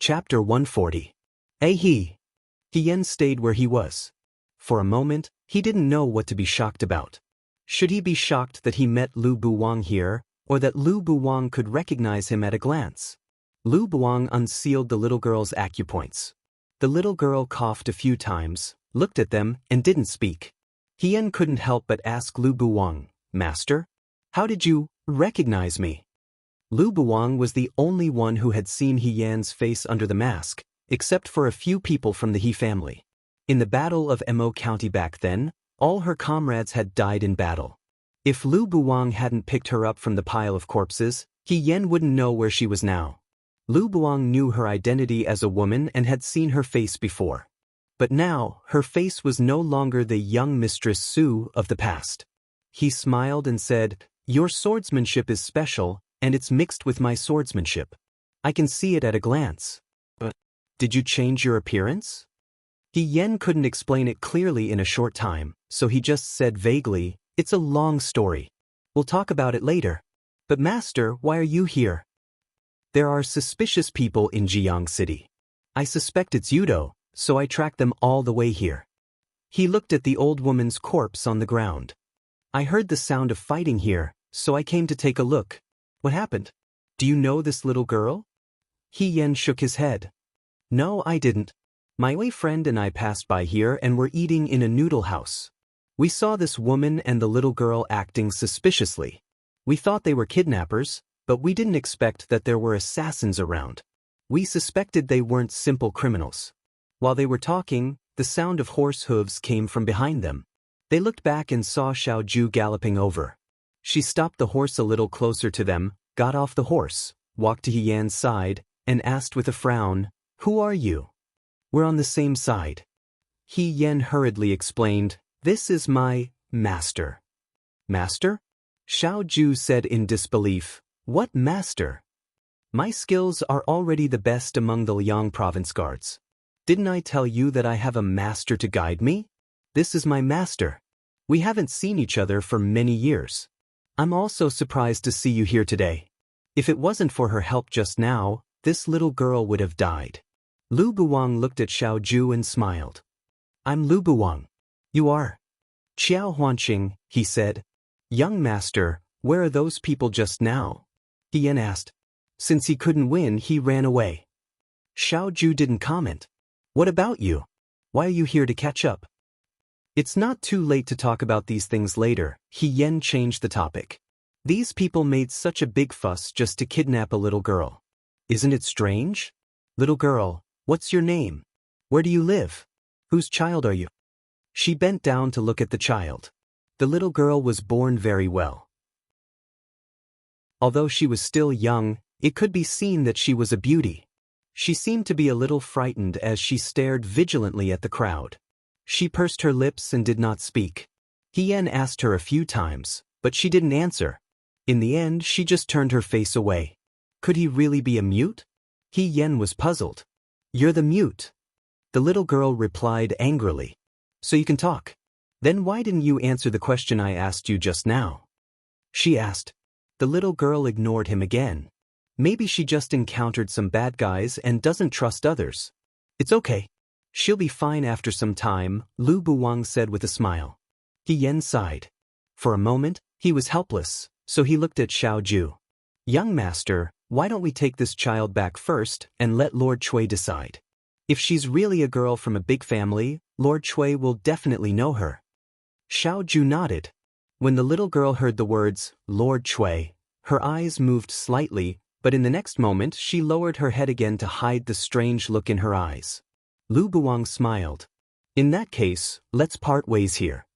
Chapter 140. He Yen stayed where he was. For a moment, he didn't know what to be shocked about. Should he be shocked that he met Lu Buwang here, or that Lu Buwang could recognize him at a glance? Lu Buwang unsealed the little girl's acupoints. The little girl coughed a few times, looked at them, and didn't speak. Yen couldn't help but ask Lu Buwang, "Master? How did you recognize me?" Lu Buwang was the only one who had seen Yan's face under the mask, except for a few people from the He family. In the Battle of Mo County back then, all her comrades had died in battle. If Lu Buwang hadn't picked her up from the pile of corpses, Yen wouldn't know where she was now. Lu Buwang knew her identity as a woman and had seen her face before. But now, her face was no longer the young Mistress Su of the past. He smiled and said, "Your swordsmanship is special, and it's mixed with my swordsmanship. I can see it at a glance. But did you change your appearance?" Yen couldn't explain it clearly in a short time, so he just said vaguely, "It's a long story. We'll talk about it later. But Master, why are you here?" "There are suspicious people in Jiang City. I suspect it's Yudo, so I tracked them all the way here." He looked at the old woman's corpse on the ground. "I heard the sound of fighting here, so I came to take a look. What happened? Do you know this little girl?" Yen shook his head. "No, I didn't. My Wei friend and I passed by here and were eating in a noodle house. We saw this woman and the little girl acting suspiciously. We thought they were kidnappers, but we didn't expect that there were assassins around. We suspected they weren't simple criminals." While they were talking, the sound of horse hooves came from behind them. They looked back and saw Xiaoju galloping over. She stopped the horse a little closer to them, got off the horse, walked to Yan's side, and asked with a frown, "Who are you?" "We're on the same side." Yen hurriedly explained, "This is my master." "Master?" Xiaoju said in disbelief, "What master?" "My skills are already the best among the Liang province guards. Didn't I tell you that I have a master to guide me? This is my master. We haven't seen each other for many years. I'm also surprised to see you here today. If it wasn't for her help just now, this little girl would have died." Lu Buwang looked at Xiaoju and smiled. "I'm Lu Buwang. You are?" "Qiao Huanqing," he said. "Young master, where are those people just now?" Yen asked. Since he couldn't win, he ran away. Xiaoju didn't comment. "What about you? Why are you here to catch up?" "It's not too late to talk about these things later." Yen changed the topic. "These people made such a big fuss just to kidnap a little girl. Isn't it strange? Little girl, what's your name? Where do you live? Whose child are you?" She bent down to look at the child. The little girl was born very well. Although she was still young, it could be seen that she was a beauty. She seemed to be a little frightened as she stared vigilantly at the crowd. She pursed her lips and did not speak. Yen asked her a few times, but she didn't answer. In the end, she just turned her face away. Could he really be a mute? Yen was puzzled. "You're the mute." The little girl replied angrily. "So you can talk. Then why didn't you answer the question I asked you just now?" she asked. The little girl ignored him again. Maybe she just encountered some bad guys and doesn't trust others. "It's okay. She'll be fine after some time," Lu Buwang said with a smile. Yen sighed. For a moment, he was helpless, so he looked at Xiaoju. "Young master, why don't we take this child back first and let Lord Chui decide? If she's really a girl from a big family, Lord Chui will definitely know her." Xiaoju nodded. When the little girl heard the words, Lord Chui, her eyes moved slightly, but in the next moment she lowered her head again to hide the strange look in her eyes. Lu Buwang smiled. "In that case, let's part ways here."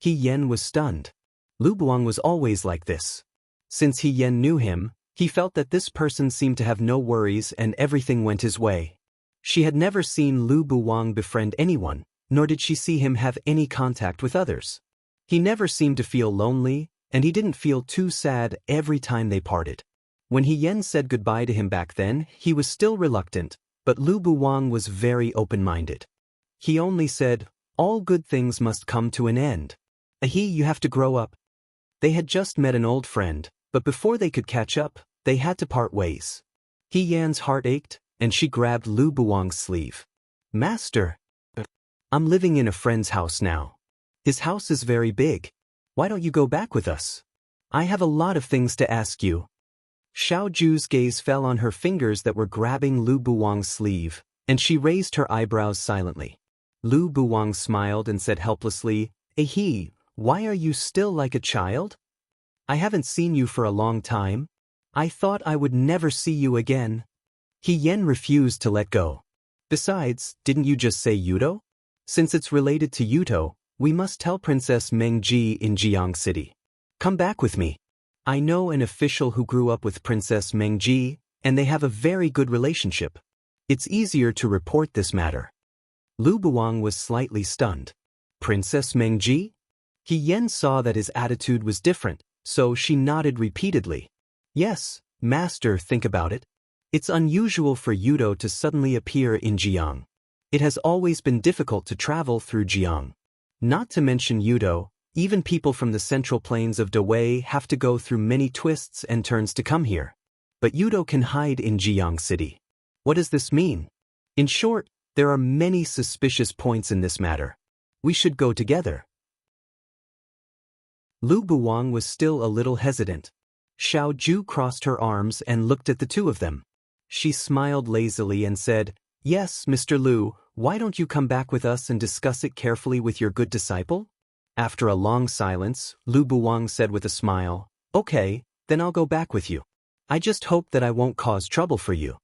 Yen was stunned. Lu Buwang was always like this. Since Yen knew him, he felt that this person seemed to have no worries and everything went his way. She had never seen Lu Buwang befriend anyone, nor did she see him have any contact with others. He never seemed to feel lonely, and he didn't feel too sad every time they parted. When Yen said goodbye to him back then, he was still reluctant, but Lu Buwang was very open-minded. He only said, "All good things must come to an end. You have to grow up." They had just met an old friend, but before they could catch up, they had to part ways. Yan's heart ached, and she grabbed Lu Buwang's sleeve. Master! I'm living in a friend's house now. His house is very big. Why don't you go back with us? I have a lot of things to ask you. Xiao Ju's gaze fell on her fingers that were grabbing Lu Buwang's sleeve, and she raised her eyebrows silently. Lu Buwang smiled and said helplessly, why are you still like a child? I haven't seen you for a long time. I thought I would never see you again. He Yen refused to let go. Besides, didn't you just say Yudo? Since it's related to Yudo, we must tell Princess Mengji in Jiang City. Come back with me. I know an official who grew up with Princess Mengji, and they have a very good relationship. It's easier to report this matter. Lu Buwang was slightly stunned. Princess Mengji? He Yen saw that his attitude was different, so she nodded repeatedly. Yes, Master, think about it. It's unusual for Yudo to suddenly appear in Jiang. It has always been difficult to travel through Jiang. Not to mention Yudo, even people from the central plains of Dawei have to go through many twists and turns to come here. But Yudo can hide in Jiang City. What does this mean? In short, there are many suspicious points in this matter. We should go together. Lu Buwang was still a little hesitant. Xiao Ju crossed her arms and looked at the two of them. She smiled lazily and said, Yes, Mr. Lu, why don't you come back with us and discuss it carefully with your good disciple? After a long silence, Lu Buwang said with a smile, Okay, then I'll go back with you. I just hope that I won't cause trouble for you.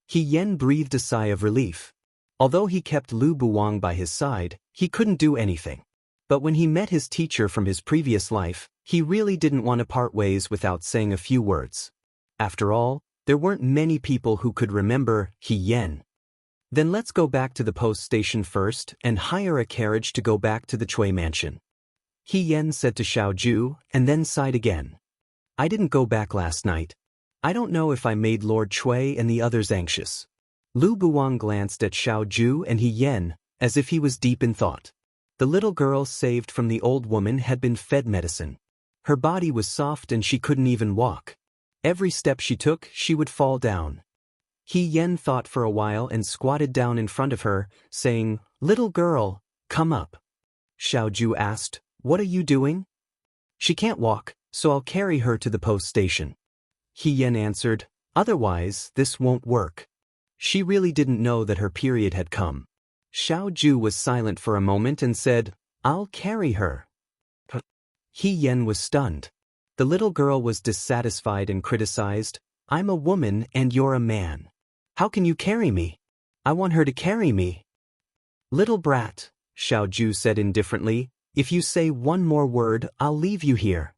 He Yen breathed a sigh of relief. Although he kept Lu Buwang by his side, he couldn't do anything. But when he met his teacher from his previous life, he really didn't want to part ways without saying a few words. After all, there weren't many people who could remember He Yen. Then let's go back to the post station first and hire a carriage to go back to the Chui mansion. He Yen said to Xiao Ju, and then sighed again. I didn't go back last night. I don't know if I made Lord Chui and the others anxious. Lu Buwang glanced at Xiao Ju and He Yen, as if he was deep in thought. The little girl saved from the old woman had been fed medicine. Her body was soft and she couldn't even walk. Every step she took, she would fall down. He Yen thought for a while and squatted down in front of her, saying, Little girl, come up. Xiao Ju asked, What are you doing? She can't walk, so I'll carry her to the post station. He Yen answered, Otherwise, this won't work. She really didn't know that her period had come. Xiao Ju was silent for a moment and said, I'll carry her. He Yen was stunned. The little girl was dissatisfied and criticized, I'm a woman and you're a man. How can you carry me? I want her to carry me. Little brat, Xiao Ju said indifferently, if you say one more word, I'll leave you here.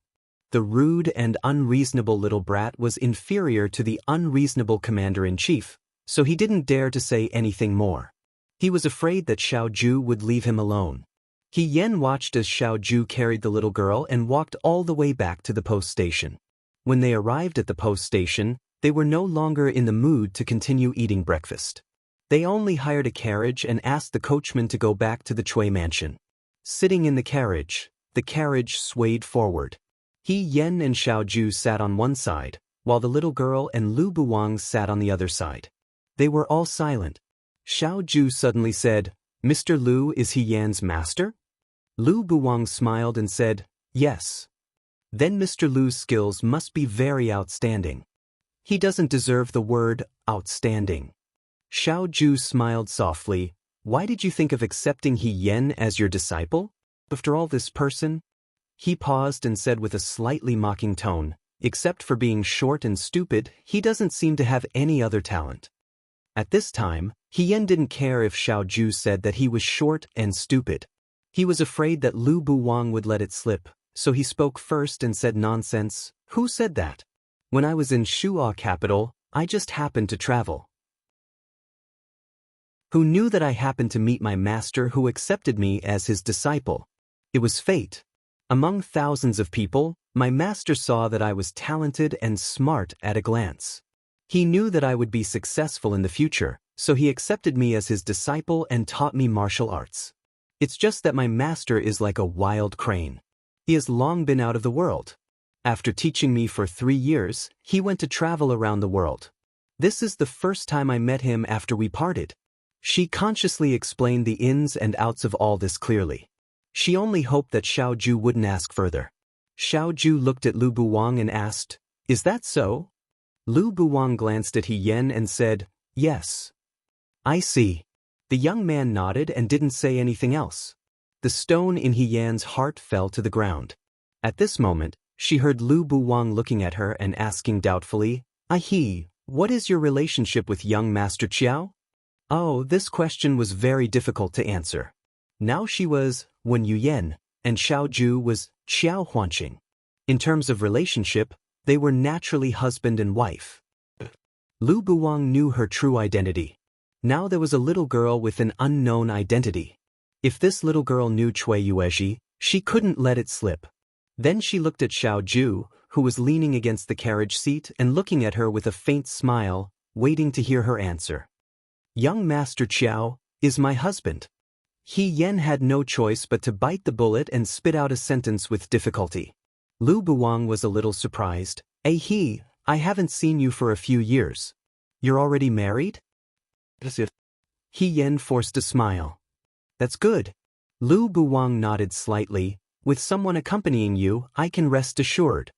The rude and unreasonable little brat was inferior to the unreasonable commander-in-chief, so he didn't dare to say anything more. He was afraid that Xiao Ju would leave him alone. He Yen watched as Xiao Ju carried the little girl and walked all the way back to the post station. When they arrived at the post station, they were no longer in the mood to continue eating breakfast. They only hired a carriage and asked the coachman to go back to the Chui mansion. Sitting in the carriage swayed forward. He Yen and Xiao Ju sat on one side, while the little girl and Lu Buwang sat on the other side. They were all silent. Xiao Ju suddenly said, Mr. Lu is He Yan's master? Lu Buwang smiled and said, Yes. Then Mr. Lu's skills must be very outstanding. He doesn't deserve the word outstanding. Xiao Ju smiled softly. Why did you think of accepting He Yen as your disciple? After all, this person? He paused and said with a slightly mocking tone, Except for being short and stupid, he doesn't seem to have any other talent. At this time, He Yen didn't care if Xiao Ju said that he was short and stupid. He was afraid that Lu Buwang would let it slip, so he spoke first and said, Nonsense, who said that? When I was in Shuo capital, I just happened to travel. Who knew that I happened to meet my master who accepted me as his disciple? It was fate. Among thousands of people, my master saw that I was talented and smart at a glance. He knew that I would be successful in the future, so he accepted me as his disciple and taught me martial arts. It's just that my master is like a wild crane. He has long been out of the world. After teaching me for 3 years, he went to travel around the world. This is the first time I met him after we parted. She consciously explained the ins and outs of all this clearly. She only hoped that Xiao Ju wouldn't ask further. Xiao Ju looked at Lu Buwang and asked, "Is that so?" Lu Buwang glanced at He Yen and said, "Yes." "I see." The young man nodded and didn't say anything else. The stone in He Yan's heart fell to the ground. At this moment, she heard Lu Buwang looking at her and asking doubtfully, "He, what is your relationship with young Master Qiao?" Oh, this question was very difficult to answer. Now she was Wen Yuyen, and Xiao Ju was Xiao Huanqing. In terms of relationship, they were naturally husband and wife. Lu Buwang knew her true identity. Now there was a little girl with an unknown identity. If this little girl knew Cui Yuezhi, she couldn't let it slip. Then she looked at Xiao Ju, who was leaning against the carriage seat and looking at her with a faint smile, waiting to hear her answer. "Young Master Qiao is my husband." He Yen had no choice but to bite the bullet and spit out a sentence with difficulty. Lu Buwang was a little surprised. I haven't seen you for a few years. You're already married?" He Yen forced a smile. "That's good." Lu Buwang nodded slightly. "With someone accompanying you, I can rest assured."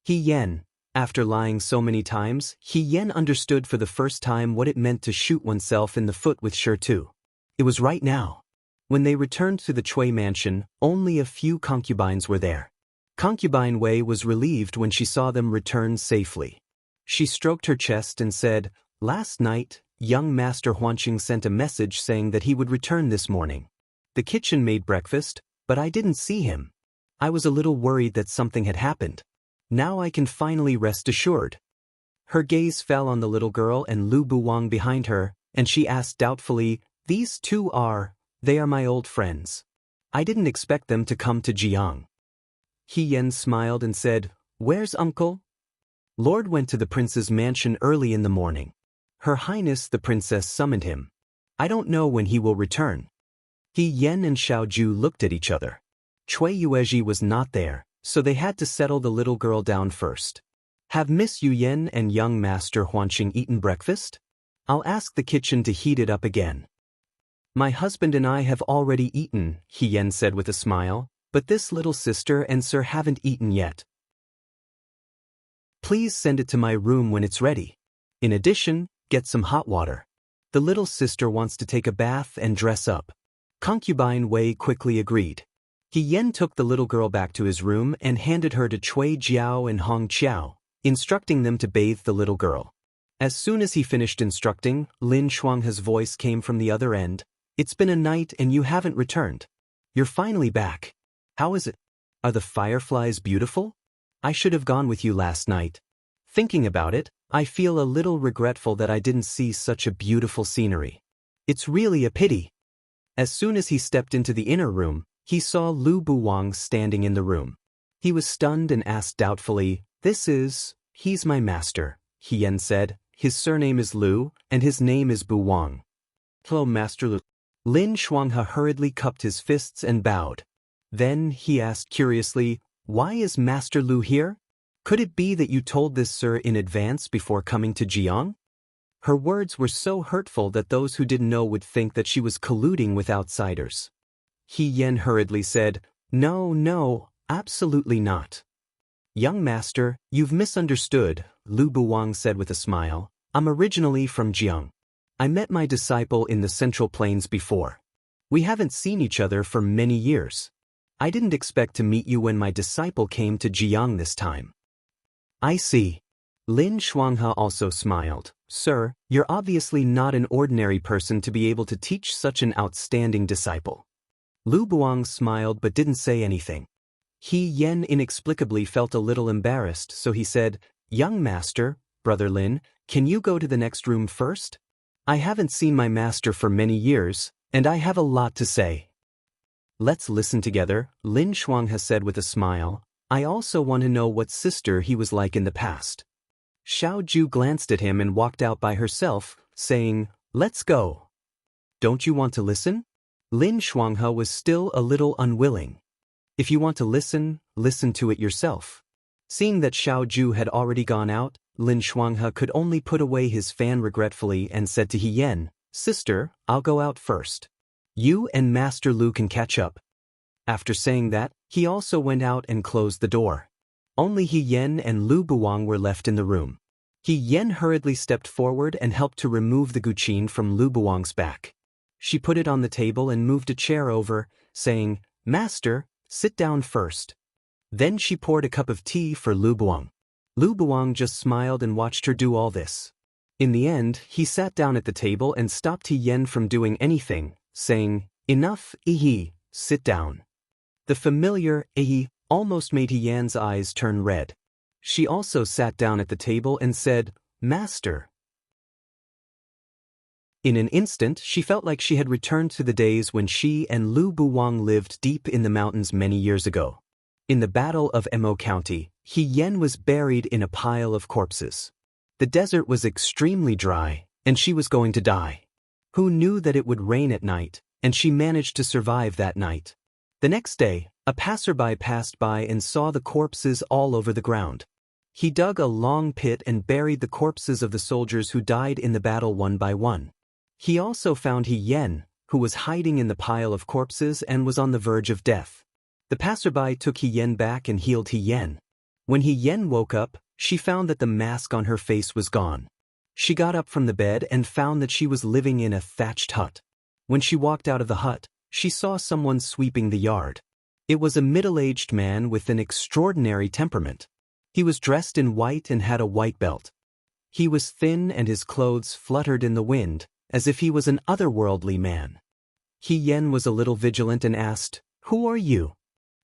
He Yen. After lying so many times, He Yen understood for the first time what it meant to shoot oneself in the foot with Shirtu. It was right now. When they returned to the Cui mansion, only a few concubines were there. Concubine Wei was relieved when she saw them return safely. She stroked her chest and said, "Last night, young Master Huanqing sent a message saying that he would return this morning. The kitchen made breakfast, but I didn't see him. I was a little worried that something had happened. Now I can finally rest assured." Her gaze fell on the little girl and Lu Buwang behind her, and she asked doubtfully, "These two they are my old friends. I didn't expect them to come to Jiang." He Yen smiled and said, "Where's uncle?" "Lord went to the prince's mansion early in the morning. Her Highness the princess summoned him. I don't know when he will return." He Yen and Xiao Ju looked at each other. Cui Yuezhi was not there, so they had to settle the little girl down first. "Have Miss Yuyen and young Master Huanqing eaten breakfast? I'll ask the kitchen to heat it up again." "My husband and I have already eaten," He Yen said with a smile, "but this little sister and sir haven't eaten yet. Please send it to my room when it's ready. In addition, get some hot water. The little sister wants to take a bath and dress up." Concubine Wei quickly agreed. He Yen took the little girl back to his room and handed her to Cui Jiao and Hong Qiao, instructing them to bathe the little girl. As soon as he finished instructing, Lin Shuanghe's voice came from the other end. "It's been a night and you haven't returned. You're finally back. How is it? Are the fireflies beautiful? I should have gone with you last night. Thinking about it, I feel a little regretful that I didn't see such a beautiful scenery. It's really a pity." As soon as he stepped into the inner room, he saw Lu Buwang standing in the room. He was stunned and asked doubtfully, "He's my master," He Yen said. "His surname is Lu, and his name is Buwang." "Hello, Master Lu." Lin Shuanghe hurriedly cupped his fists and bowed. Then he asked curiously, "Why is Master Lu here? Could it be that you told this sir in advance before coming to Jiang?" Her words were so hurtful that those who didn't know would think that she was colluding with outsiders. He Yen hurriedly said, No, absolutely not." "Young master, you've misunderstood," Lu Buwang said with a smile. "I'm originally from Jiang. I met my disciple in the Central Plains before. We haven't seen each other for many years. I didn't expect to meet you when my disciple came to Jiang this time." "I see." Lin Shuanghe also smiled. "Sir, you're obviously not an ordinary person to be able to teach such an outstanding disciple." Lu Buwang smiled but didn't say anything. He Yen inexplicably felt a little embarrassed, so he said, "Young master, Brother Lin, can you go to the next room first? I haven't seen my master for many years, and I have a lot to say." "Let's listen together," Lin Shuanghe said with a smile. "I also want to know what sister he was like in the past." Xiao Ju glanced at him and walked out by herself, saying, "Let's go." "Don't you want to listen?" Lin Shuanghe was still a little unwilling. "If you want to listen, listen to it yourself." Seeing that Xiao Ju had already gone out, Lin Shuanghe could only put away his fan regretfully and said to He Yen, "Sister, I'll go out first. You and Master Lu can catch up." After saying that, he also went out and closed the door. Only He Yen and Lu Buwang were left in the room. He Yen hurriedly stepped forward and helped to remove the guqin from Lu Buwang's back. She put it on the table and moved a chair over, saying, "Master, sit down first." Then she poured a cup of tea for Lu Buwang. Lu Buwang just smiled and watched her do all this. In the end, he sat down at the table and stopped He Yen from doing anything, saying, "Enough, Yi, sit down." The familiar Yi almost made He Yan's eyes turn red. She also sat down at the table and said, "Master." In an instant, she felt like she had returned to the days when she and Lu Buwang lived deep in the mountains many years ago. In the Battle of Mo County, He Yen was buried in a pile of corpses. The desert was extremely dry, and she was going to die. Who knew that it would rain at night, and she managed to survive that night. The next day, a passerby passed by and saw the corpses all over the ground. He dug a long pit and buried the corpses of the soldiers who died in the battle one by one. He also found He Yen, who was hiding in the pile of corpses and was on the verge of death. The passerby took He Yen back and healed He Yen. When He Yen woke up, she found that the mask on her face was gone. She got up from the bed and found that she was living in a thatched hut. When she walked out of the hut, she saw someone sweeping the yard. It was a middle-aged man with an extraordinary temperament. He was dressed in white and had a white belt. He was thin and his clothes fluttered in the wind, as if he was an otherworldly man. He Yen was a little vigilant and asked, "Who are you?"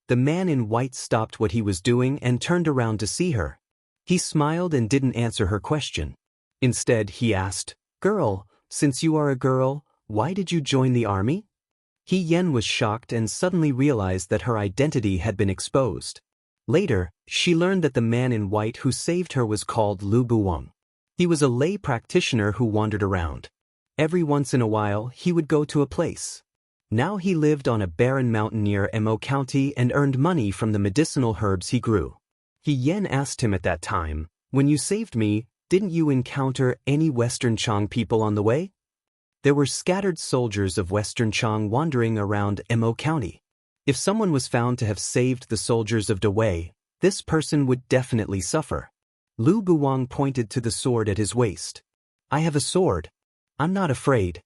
The man in white stopped what he was doing and turned around to see her. He smiled and didn't answer her question. Instead, he asked, "Girl, since you are a girl, why did you join the army?" He Yen was shocked and suddenly realized that her identity had been exposed. Later, she learned that the man in white who saved her was called Lu Buwang. He was a lay practitioner who wandered around. Every once in a while, he would go to a place. Now he lived on a barren mountain near Mo County and earned money from the medicinal herbs he grew. He Yen asked him at that time, "When you saved me, didn't you encounter any Western Chang people on the way?" There were scattered soldiers of Western Chang wandering around Mo County. If someone was found to have saved the soldiers of Dawei, this person would definitely suffer. Lu Buwang pointed to the sword at his waist. "I have a sword. I'm not afraid."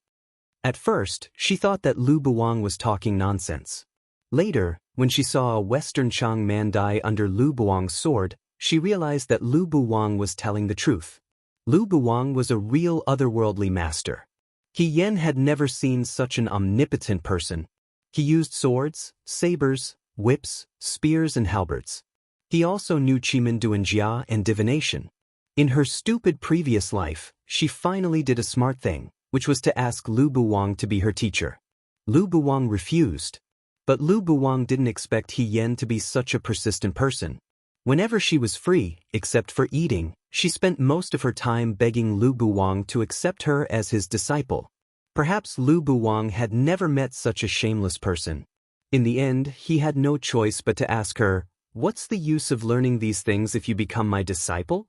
At first, she thought that Lu Buwang was talking nonsense. Later, when she saw a Western Chang man die under Lu Buwang's sword, she realized that Lu Buwang was telling the truth. Lu Buwang was a real otherworldly master. He Yen had never seen such an omnipotent person. He used swords, sabers, whips, spears and halberds. He also knew Chimen Duanjia and divination. In her stupid previous life, she finally did a smart thing, which was to ask Lu Buwang to be her teacher. Lu Buwang refused. But Lu Buwang didn't expect He Yen to be such a persistent person. Whenever she was free, except for eating, she spent most of her time begging Lu Buwang to accept her as his disciple. Perhaps Lu Buwang had never met such a shameless person. In the end, he had no choice but to ask her, "What's the use of learning these things if you become my disciple?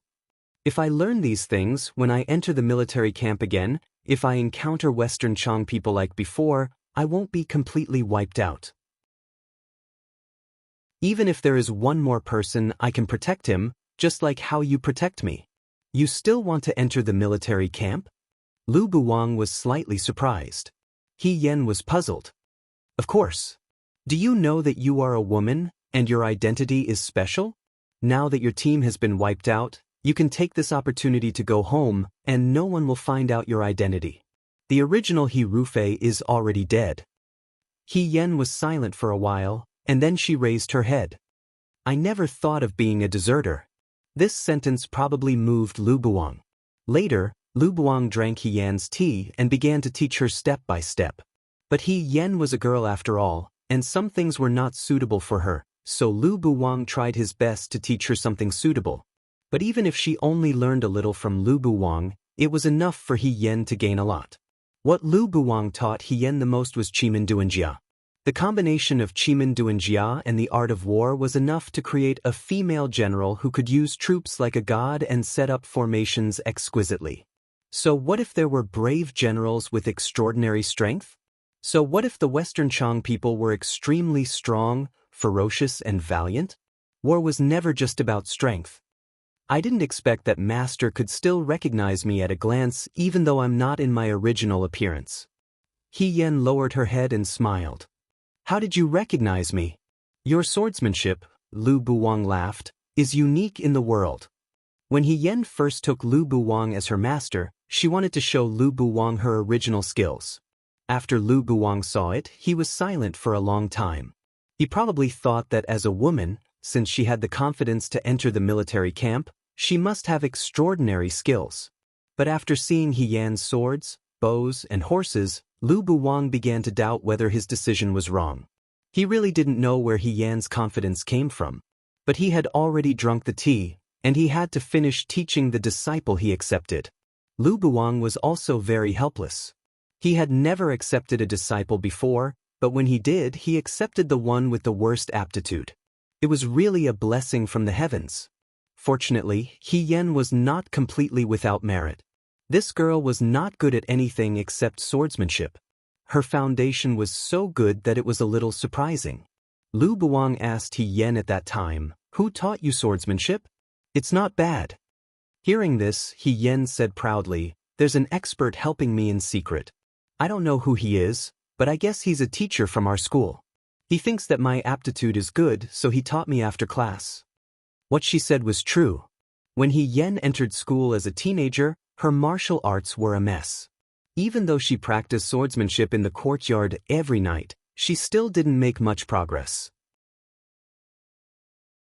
If I learn these things, when I enter the military camp again, if I encounter Western Chang people like before, I won't be completely wiped out. Even if there is one more person, I can protect him, just like how you protect me. You still want to enter the military camp?" Lu Buwang was slightly surprised. He Yen was puzzled. "Of course. Do you know that you are a woman, and your identity is special? Now that your team has been wiped out, you can take this opportunity to go home, and no one will find out your identity. The original He Rufei is already dead." He Yen was silent for a while, and then she raised her head. "I never thought of being a deserter." This sentence probably moved Lu Buwang. Later, Lu Buwang drank He Yan's tea and began to teach her step by step. But He Yen was a girl after all, and some things were not suitable for her, so Lu Buwang tried his best to teach her something suitable. But even if she only learned a little from Lu Buwang, it was enough for He Yen to gain a lot. What Lu Buwang taught He Yen the most was Chimen Duanjia. The combination of Chimin Duanjia and the art of war was enough to create a female general who could use troops like a god and set up formations exquisitely. So what if there were brave generals with extraordinary strength? So what if the Western Chang people were extremely strong, ferocious, and valiant? War was never just about strength. I didn't expect that Master could still recognize me at a glance even though I'm not in my original appearance. He Yen lowered her head and smiled. How did you recognize me? Your swordsmanship, Lu Buwang laughed, is unique in the world. When He Yen first took Lu Buwang as her master, she wanted to show Lu Buwang her original skills. After Lu Buwang saw it, he was silent for a long time. He probably thought that as a woman, since she had the confidence to enter the military camp, she must have extraordinary skills. But after seeing He Yan's swords, bows, and horses, Lu Buwang began to doubt whether his decision was wrong. He really didn't know where He Yan's confidence came from. But he had already drunk the tea, and he had to finish teaching the disciple he accepted. Lu Buwang was also very helpless. He had never accepted a disciple before, but when he did, he accepted the one with the worst aptitude. It was really a blessing from the heavens. Fortunately, He Yen was not completely without merit. This girl was not good at anything except swordsmanship. Her foundation was so good that it was a little surprising. Lu Buwang asked He Yen at that time, "Who taught you swordsmanship?" "It's not bad." Hearing this, He Yen said proudly, "There's an expert helping me in secret. I don't know who he is, but I guess he's a teacher from our school. He thinks that my aptitude is good, so he taught me after class." What she said was true. When He Yen entered school as a teenager, her martial arts were a mess. Even though she practiced swordsmanship in the courtyard every night, she still didn't make much progress.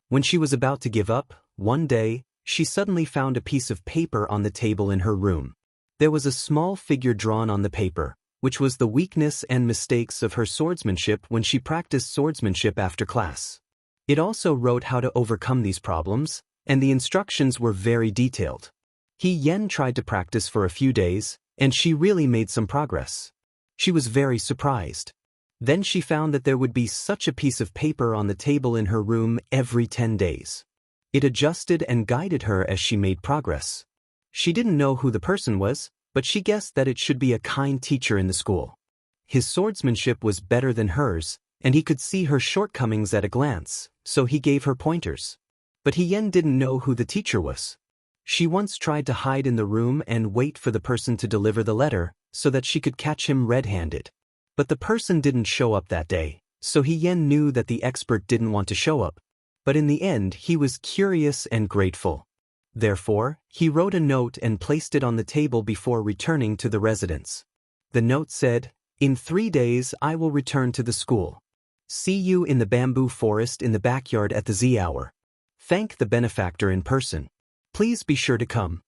When she was about to give up, one day, she suddenly found a piece of paper on the table in her room. There was a small figure drawn on the paper, which was the weakness and mistakes of her swordsmanship when she practiced swordsmanship after class. It also wrote how to overcome these problems, and the instructions were very detailed. He Yen tried to practice for a few days, and she really made some progress. She was very surprised. Then she found that there would be such a piece of paper on the table in her room every 10 days. It adjusted and guided her as she made progress. She didn't know who the person was, but she guessed that it should be a kind teacher in the school. His swordsmanship was better than hers, and he could see her shortcomings at a glance, so he gave her pointers. But He Yen didn't know who the teacher was. She once tried to hide in the room and wait for the person to deliver the letter, so that she could catch him red-handed. But the person didn't show up that day, so He Yen knew that the expert didn't want to show up. But in the end, he was curious and grateful. Therefore, he wrote a note and placed it on the table before returning to the residence. The note said, "In 3 days I will return to the school. See you in the bamboo forest in the backyard at the Z hour. Thank the benefactor in person. Please be sure to come."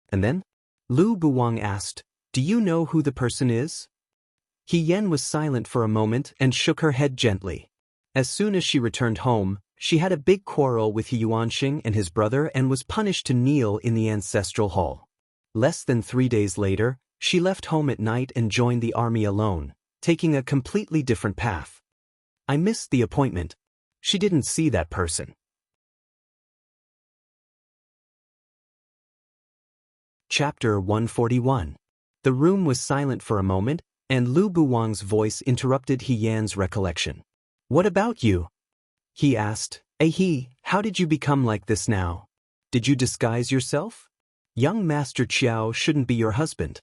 And then? Lu Buwang asked, "Do you know who the person is?" He Yen was silent for a moment and shook her head gently. As soon as she returned home, she had a big quarrel with He Yuanxing and his brother and was punished to kneel in the ancestral hall. Less than 3 days later, she left home at night and joined the army alone, taking a completely different path. I missed the appointment. She didn't see that person. Chapter 141. The room was silent for a moment, and Lu Buwang's voice interrupted He Yan's recollection. "What about you?" he asked. "He, how did you become like this now? Did you disguise yourself? Young Master Qiao shouldn't be your husband."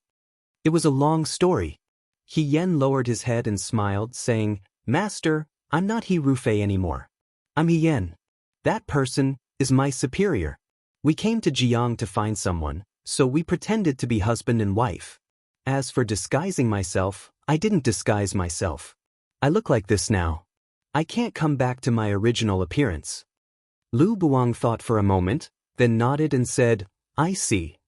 It was a long story. He Yen lowered his head and smiled, saying, "Master, I'm not He Rufei anymore. I'm He Yen. That person is my superior. We came to Jiang to find someone, so we pretended to be husband and wife. As for disguising myself, I didn't disguise myself. I look like this now. I can't come back to my original appearance." Lu Buwang thought for a moment, then nodded and said, "I see."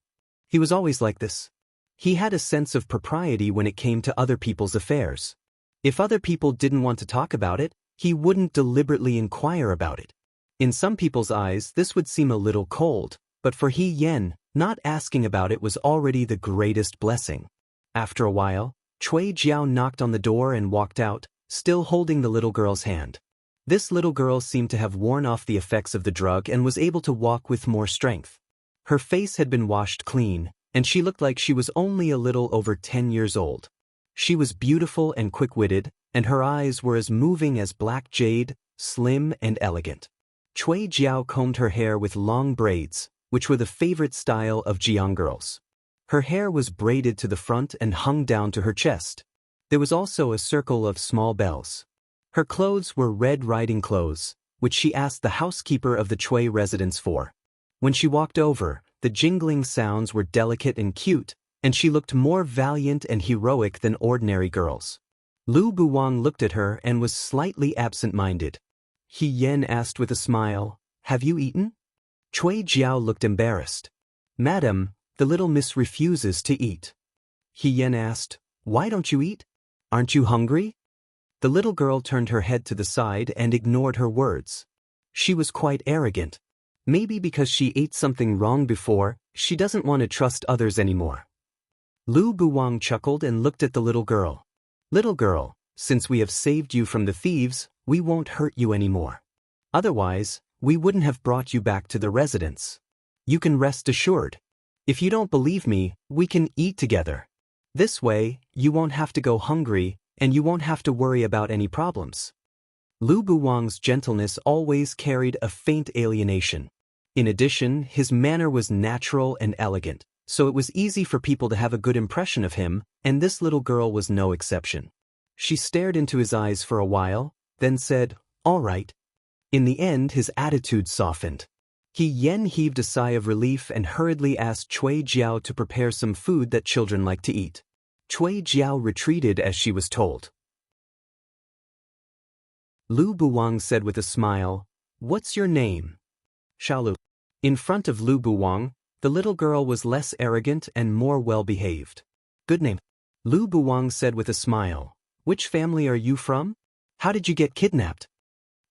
He was always like this. He had a sense of propriety when it came to other people's affairs. If other people didn't want to talk about it, he wouldn't deliberately inquire about it. In some people's eyes, this would seem a little cold, but for He Yen, not asking about it was already the greatest blessing. After a while, Cui Jiao knocked on the door and walked out, still holding the little girl's hand. This little girl seemed to have worn off the effects of the drug and was able to walk with more strength. Her face had been washed clean, and she looked like she was only a little over 10 years old. She was beautiful and quick-witted, and her eyes were as moving as black jade, slim and elegant. Cui Jiao combed her hair with long braids, which were the favorite style of Jiang girls. Her hair was braided to the front and hung down to her chest. There was also a circle of small bells. Her clothes were red riding clothes, which she asked the housekeeper of the Cui residence for. When she walked over, the jingling sounds were delicate and cute, and she looked more valiant and heroic than ordinary girls. Lu Buwang looked at her and was slightly absent-minded. He Yen asked with a smile, "Have you eaten?" Cui Jiao looked embarrassed. "Madam, the little miss refuses to eat." He Yen asked, "Why don't you eat? Aren't you hungry?" The little girl turned her head to the side and ignored her words. She was quite arrogant. Maybe because she ate something wrong before, she doesn't want to trust others anymore. Lu Buwang chuckled and looked at the little girl. "Little girl, since we have saved you from the thieves, we won't hurt you anymore. Otherwise, we wouldn't have brought you back to the residence. You can rest assured. If you don't believe me, we can eat together. This way, you won't have to go hungry, and you won't have to worry about any problems." Lu Buwang's gentleness always carried a faint alienation. In addition, his manner was natural and elegant, so it was easy for people to have a good impression of him, and this little girl was no exception. She stared into his eyes for a while, then said, "All right." In the end, his attitude softened. He Yen heaved a sigh of relief and hurriedly asked Cui Jiao to prepare some food that children like to eat. Cui Jiao retreated as she was told. Lu Buwang said with a smile, "What's your name?" "Xiaolu." In front of Lu Buwang, the little girl was less arrogant and more well-behaved. "Good name." Lu Buwang said with a smile, "Which family are you from? How did you get kidnapped?"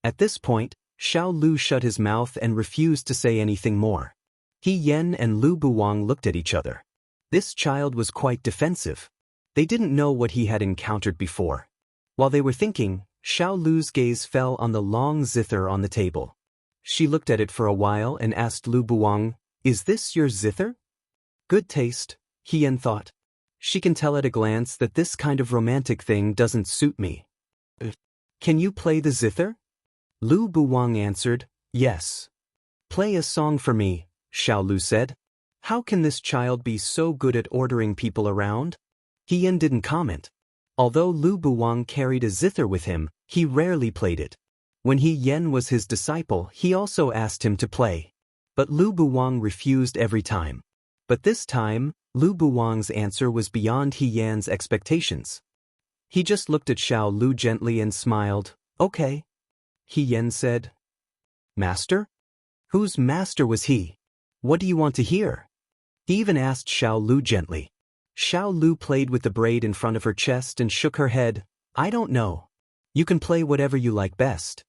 At this point, Xiao Lu shut his mouth and refused to say anything more. He Yen and Lu Buwang looked at each other. This child was quite defensive. They didn't know what he had encountered before. While they were thinking, Xiao Lu's gaze fell on the long zither on the table. She looked at it for a while and asked Lu Buwang, "Is this your zither?" Good taste, He Yen thought. She can tell at a glance that this kind of romantic thing doesn't suit me. "Can you play the zither?" Lu Buwang answered, "Yes." "Play a song for me," Xiao Lu said. How can this child be so good at ordering people around? He Yen didn't comment. Although Lu Buwang carried a zither with him, he rarely played it. When He Yen was his disciple, he also asked him to play. But Lu Buwang refused every time. But this time, Lu Buwang's answer was beyond He Yan's expectations. He just looked at Xiao Lu gently and smiled. "Okay." He Yen said, "Master? Whose master was he? What do you want to hear?" He even asked Xiao Lu gently. Xiao Lu played with the braid in front of her chest and shook her head. "I don't know. You can play whatever you like best."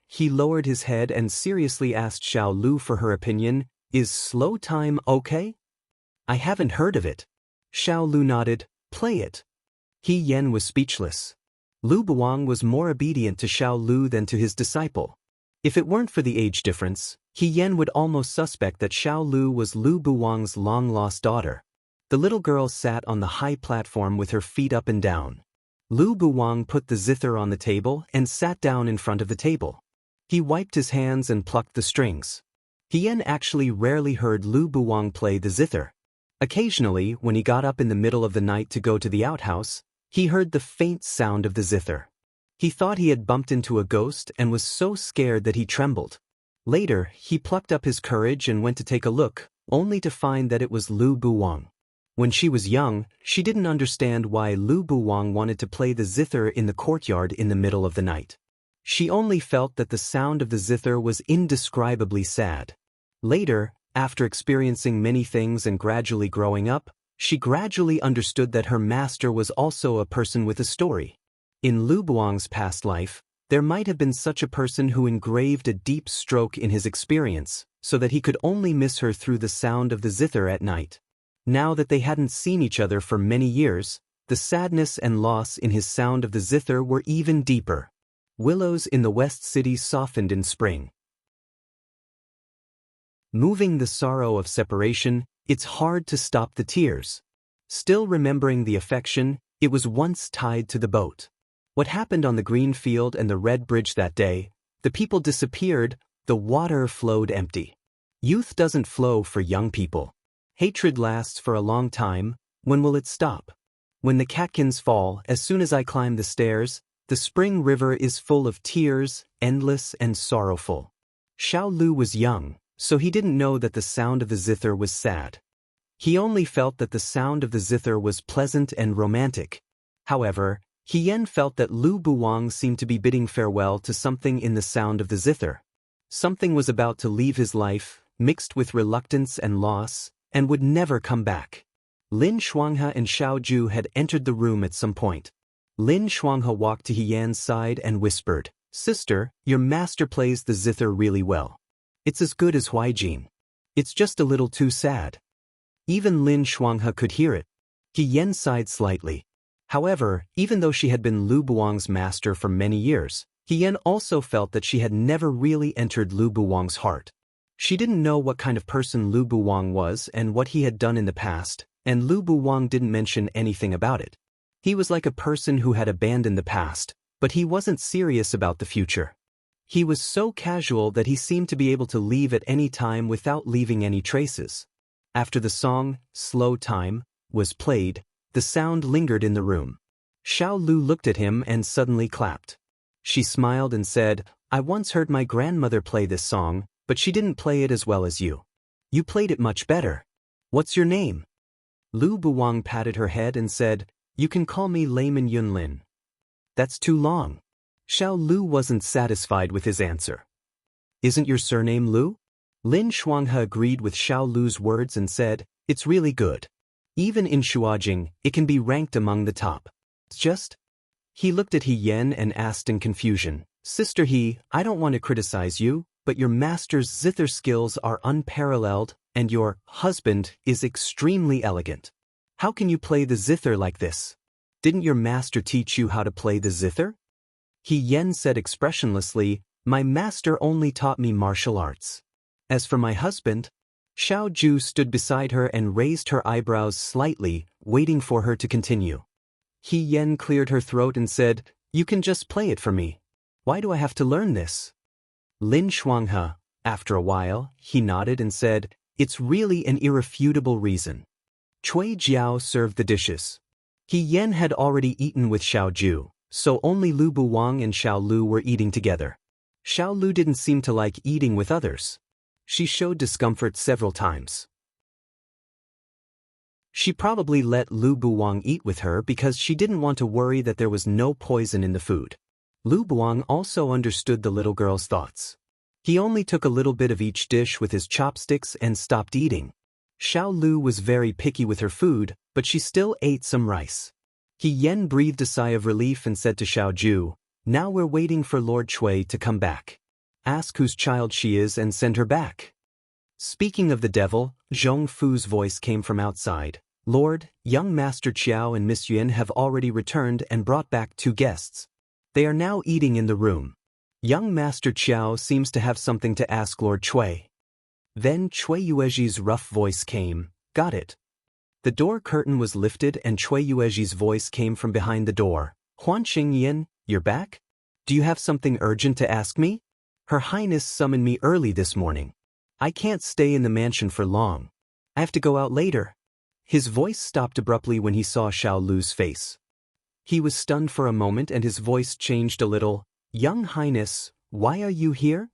He lowered his head and seriously asked Xiao Lu for her opinion. "Is slow time okay?" "I haven't heard of it." Xiao Lu nodded. "Play it." He Yen was speechless. Lu Buwang was more obedient to Xiao Lu than to his disciple. If it weren't for the age difference, He Yen would almost suspect that Xiao Lu was Lu Buwang's long-lost daughter. The little girl sat on the high platform with her feet up and down. Lu Buwang put the zither on the table and sat down in front of the table. He wiped his hands and plucked the strings. He Yen actually rarely heard Lu Buwang play the zither. Occasionally, when he got up in the middle of the night to go to the outhouse, he heard the faint sound of the zither. He thought he had bumped into a ghost and was so scared that he trembled. Later, he plucked up his courage and went to take a look, only to find that it was Lu Buwang. When she was young, she didn't understand why Lu Buwang wanted to play the zither in the courtyard in the middle of the night. She only felt that the sound of the zither was indescribably sad. Later, after experiencing many things and gradually growing up, she gradually understood that her master was also a person with a story. In Lu Buwang's past life, there might have been such a person who engraved a deep stroke in his experience, so that he could only miss her through the sound of the zither at night. Now that they hadn't seen each other for many years, The sadness and loss in his sound of the zither were even deeper. Willows in the West City softened in spring. Moving the sorrow of separation, it's hard to stop the tears. Still remembering the affection, it was once tied to the boat. What happened on the green field and the red bridge that day? The people disappeared, the water flowed empty. Youth doesn't flow for young people. Hatred lasts for a long time. When will it stop? When the catkins fall, as soon as I climb the stairs, the spring river is full of tears, endless and sorrowful. Xiao Lu was young, so he didn't know that the sound of the zither was sad. He only felt that the sound of the zither was pleasant and romantic. However, Hien felt that Lu Buwang seemed to be bidding farewell to something in the sound of the zither. Something was about to leave his life, mixed with reluctance and loss, and would never come back. Lin Shuanghe and Xiao Ju had entered the room at some point. Lin Shuanghe walked to Hien's side and whispered, "Sister, your master plays the zither really well. It's as good as Huijin. It's just a little too sad." Even Lin Shuanghe could hear it. Hien sighed slightly. However, even though she had been Lu Buwang's master for many years, Hien also felt that she had never really entered Lu Buwang's heart. She didn't know what kind of person Lu Buwang was and what he had done in the past, and Lu Buwang didn't mention anything about it. He was like a person who had abandoned the past, but he wasn't serious about the future. He was so casual that he seemed to be able to leave at any time without leaving any traces. After the song, "Slow Time," was played, the sound lingered in the room. Xiao Lu looked at him and suddenly clapped. She smiled and said, "I once heard my grandmother play this song, but she didn't play it as well as you. You played it much better. What's your name?" Lu Buwang patted her head and said, "You can call me Layman Yunlin." "That's too long." Xiao Lu wasn't satisfied with his answer. "Isn't your surname Lu?" Lin Shuanghe agreed with Xiao Lu's words and said, "It's really good. Even in Shuajing, it can be ranked among the top. It's just..." He looked at Hien and asked in confusion, "Sister He, I don't want to criticize you, but your master's zither skills are unparalleled, and your husband is extremely elegant. How can you play the zither like this? Didn't your master teach you how to play the zither?" Hien said expressionlessly, "My master only taught me martial arts. As for my husband..." Xiao Ju stood beside her and raised her eyebrows slightly, waiting for her to continue. Hien cleared her throat and said, "You can just play it for me. Why do I have to learn this?" Lin Shuanghe, after a while, he nodded and said, "It's really an irrefutable reason." Cui Jiao served the dishes. Hien had already eaten with Xiao Ju, so only Lu Buwang and Xiao Lu were eating together. Xiao Lu didn't seem to like eating with others. She showed discomfort several times. She probably let Lu Buwang eat with her because she didn't want to worry that there was no poison in the food. Lu Buwang also understood the little girl's thoughts. He only took a little bit of each dish with his chopsticks and stopped eating. Xiao Lu was very picky with her food, but she still ate some rice. Hien breathed a sigh of relief and said to Xiao Ju, "Now we're waiting for Lord Cui to come back. Ask whose child she is and send her back." Speaking of the devil, Zhong Fu's voice came from outside. "Lord, young Master Qiao and Miss Yun have already returned and brought back 2 guests. They are now eating in the room. Young Master Qiao seems to have something to ask Lord Cui." Then Cui Yueji's rough voice came, "Got it." The door curtain was lifted and Cui Yueji's voice came from behind the door. "Huan Xingyin, you're back? Do you have something urgent to ask me? Her Highness summoned me early this morning. I can't stay in the mansion for long. I have to go out later." His voice stopped abruptly when he saw Xiao Lu's face. He was stunned for a moment and his voice changed a little. "Young Highness, why are you here?"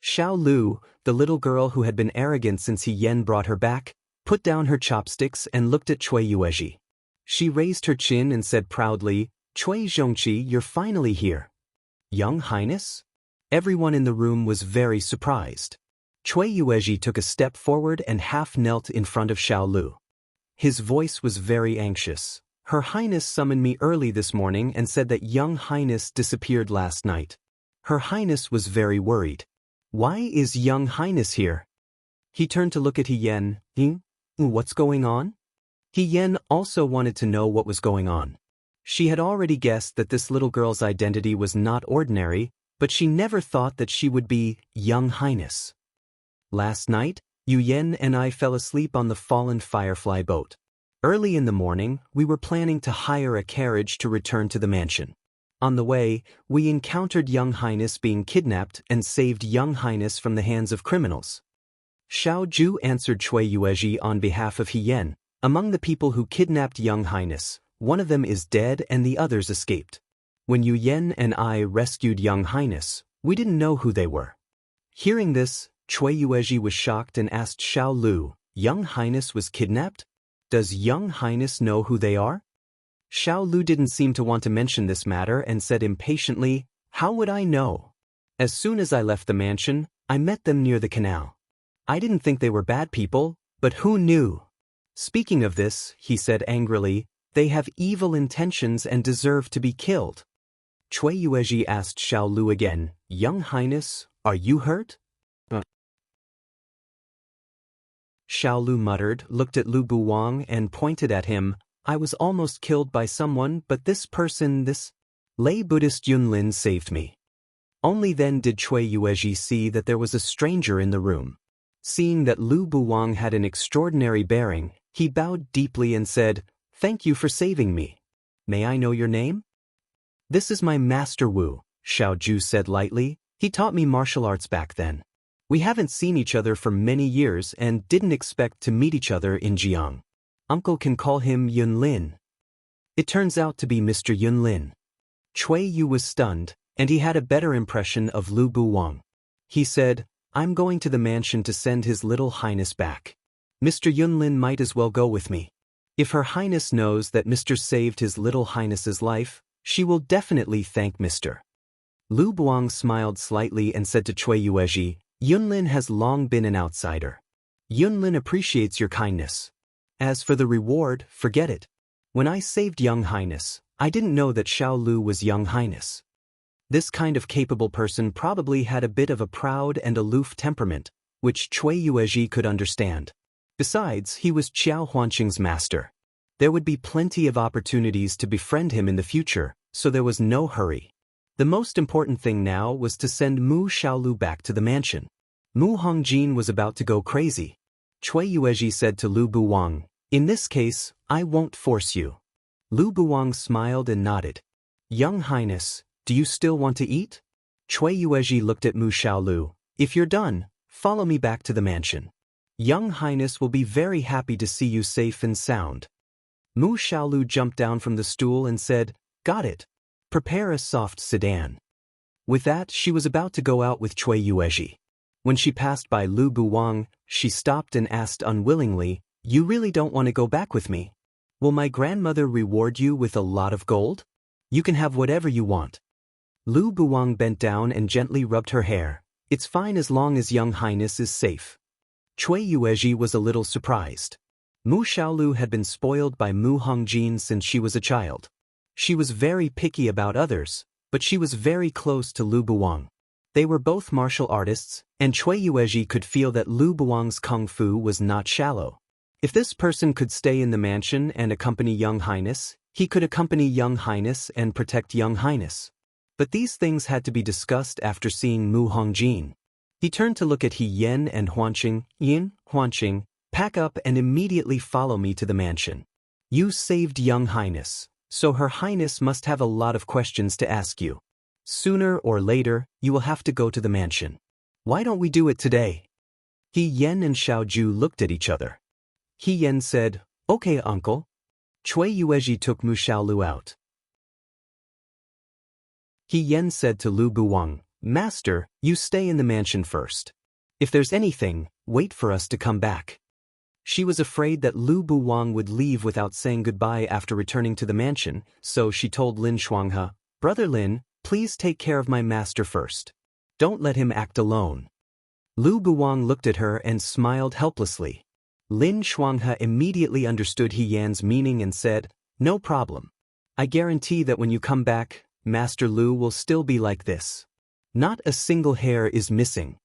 Xiao Lu, the little girl who had been arrogant since Hien brought her back, put down her chopsticks and looked at Cui Yueji. She raised her chin and said proudly, "Cui Zhongqi, you're finally here." "Young Highness?" Everyone in the room was very surprised. Cui Yueji took a step forward and half knelt in front of Xiao Lu. His voice was very anxious. "Her Highness summoned me early this morning and said that Young Highness disappeared last night. Her Highness was very worried. Why is Young Highness here?" He turned to look at Hien. What's going on?" He Yen also wanted to know what was going on. She had already guessed that this little girl's identity was not ordinary, but she never thought that she would be Young Highness. Last night, Yu Yen and I fell asleep on the fallen firefly boat. Early in the morning, we were planning to hire a carriage to return to the mansion. On the way, we encountered Young Highness being kidnapped and saved Young Highness from the hands of criminals. Xiao Ju answered Cui Yuezhi on behalf of He Yen. Among the people who kidnapped Young Highness, one of them is dead and the others escaped. When Yu Yen and I rescued Young Highness, we didn't know who they were. Hearing this, Cui Yuezhi was shocked and asked Xiao Lu, Young Highness was kidnapped? Does Young Highness know who they are? Xiao Lu didn't seem to want to mention this matter and said impatiently, How would I know? As soon as I left the mansion, I met them near the canal. I didn't think they were bad people, but who knew? Speaking of this, he said angrily, they have evil intentions and deserve to be killed. Cui Yuezhi asked Xiao Lu again, Young Highness, are you hurt? Xiao Lu muttered, looked at Lu Buwang and pointed at him, I was almost killed by someone, but this lay Buddhist Yunlin saved me. Only then did Cui Yuezhi see that there was a stranger in the room. Seeing that Lu Buwang had an extraordinary bearing, he bowed deeply and said, Thank you for saving me. May I know your name? This is my Master Wu, Xiao Ju said lightly. He taught me martial arts back then. We haven't seen each other for many years and didn't expect to meet each other in Jiang. Uncle can call him Yunlin. It turns out to be Mr. Yunlin. Cui Yu was stunned, and he had a better impression of Lu Buwang. He said, I'm going to the mansion to send His Little Highness back. Mr. Yunlin might as well go with me. If Her Highness knows that Mr. saved His Little Highness's life, she will definitely thank Mr. Lu Buwang smiled slightly and said to Cui Yuezhi, Yunlin has long been an outsider. Yunlin appreciates your kindness. As for the reward, forget it. When I saved Young Highness, I didn't know that Xiao Lu was Young Highness. This kind of capable person probably had a bit of a proud and aloof temperament, which Cui Yuezhi could understand. Besides, he was Qiao Huanqing's master. There would be plenty of opportunities to befriend him in the future, so there was no hurry. The most important thing now was to send Mu Xiaolu back to the mansion. Mu Hongjin was about to go crazy. Cui Yuezhi said to Lu Buwang, In this case, I won't force you. Lu Buwang smiled and nodded. Young Highness, do you still want to eat? Cui Yuezhi looked at Mu Xiaolu. If you're done, follow me back to the mansion. Young Highness will be very happy to see you safe and sound. Mu Xiaolu jumped down from the stool and said, Got it. Prepare a soft sedan. With that, she was about to go out with Cui Yuezhi. When she passed by Lu Buwang, she stopped and asked unwillingly, You really don't want to go back with me? Will my grandmother reward you with a lot of gold? You can have whatever you want. Lu Buwang bent down and gently rubbed her hair. It's fine as long as Young Highness is safe. Cui Yuezhi was a little surprised. Mu Xiaolu had been spoiled by Mu Hongjin since she was a child. She was very picky about others, but she was very close to Lu Buwang. They were both martial artists, and Cui Yuezhi could feel that Lu Buwang's kung fu was not shallow. If this person could stay in the mansion and accompany Young Highness, he could accompany Young Highness and protect Young Highness. But these things had to be discussed after seeing Mu Hongjin. He turned to look at He Yen and Huanqing. Yin, Huanqing, pack up and immediately follow me to the mansion. You saved Young Highness, so Her Highness must have a lot of questions to ask you. Sooner or later, you will have to go to the mansion. Why don't we do it today? He Yen and Xiao Ju looked at each other. He Yen said, Okay, uncle. Cui Yuezhi took Mu Xiaolu out. He Yen said to Lu Buwang, Master, you stay in the mansion first. If there's anything, wait for us to come back. She was afraid that Lu Buwang would leave without saying goodbye after returning to the mansion, so she told Lin Shuanghe, Brother Lin, please take care of my master first. Don't let him act alone. Lu Buwang looked at her and smiled helplessly. Lin Shuanghe immediately understood He Yan's meaning and said, No problem. I guarantee that when you come back, Master Lu will still be like this. Not a single hair is missing.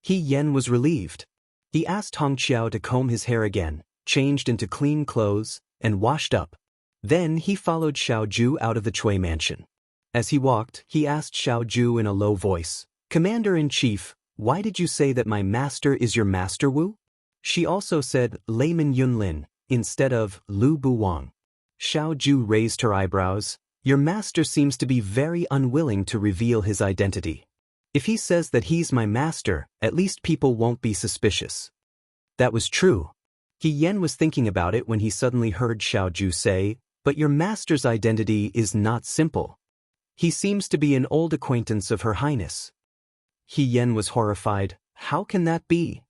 He Yen was relieved. He asked Hong Qiao to comb his hair again, changed into clean clothes, and washed up. Then he followed Xiao Ju out of the Chui mansion. As he walked, he asked Xiao Ju in a low voice, "Commander-in-Chief, why did you say that my master is your master Wu?" She also said Layman Yunlin, instead of Lu Buwang. Xiao Ju raised her eyebrows. "Your master seems to be very unwilling to reveal his identity. If he says that he's my master, at least people won't be suspicious." That was true. He Yen was thinking about it when he suddenly heard Xiao Ju say, "But your master's identity is not simple. He seems to be an old acquaintance of Her Highness." He Yen was horrified. How can that be?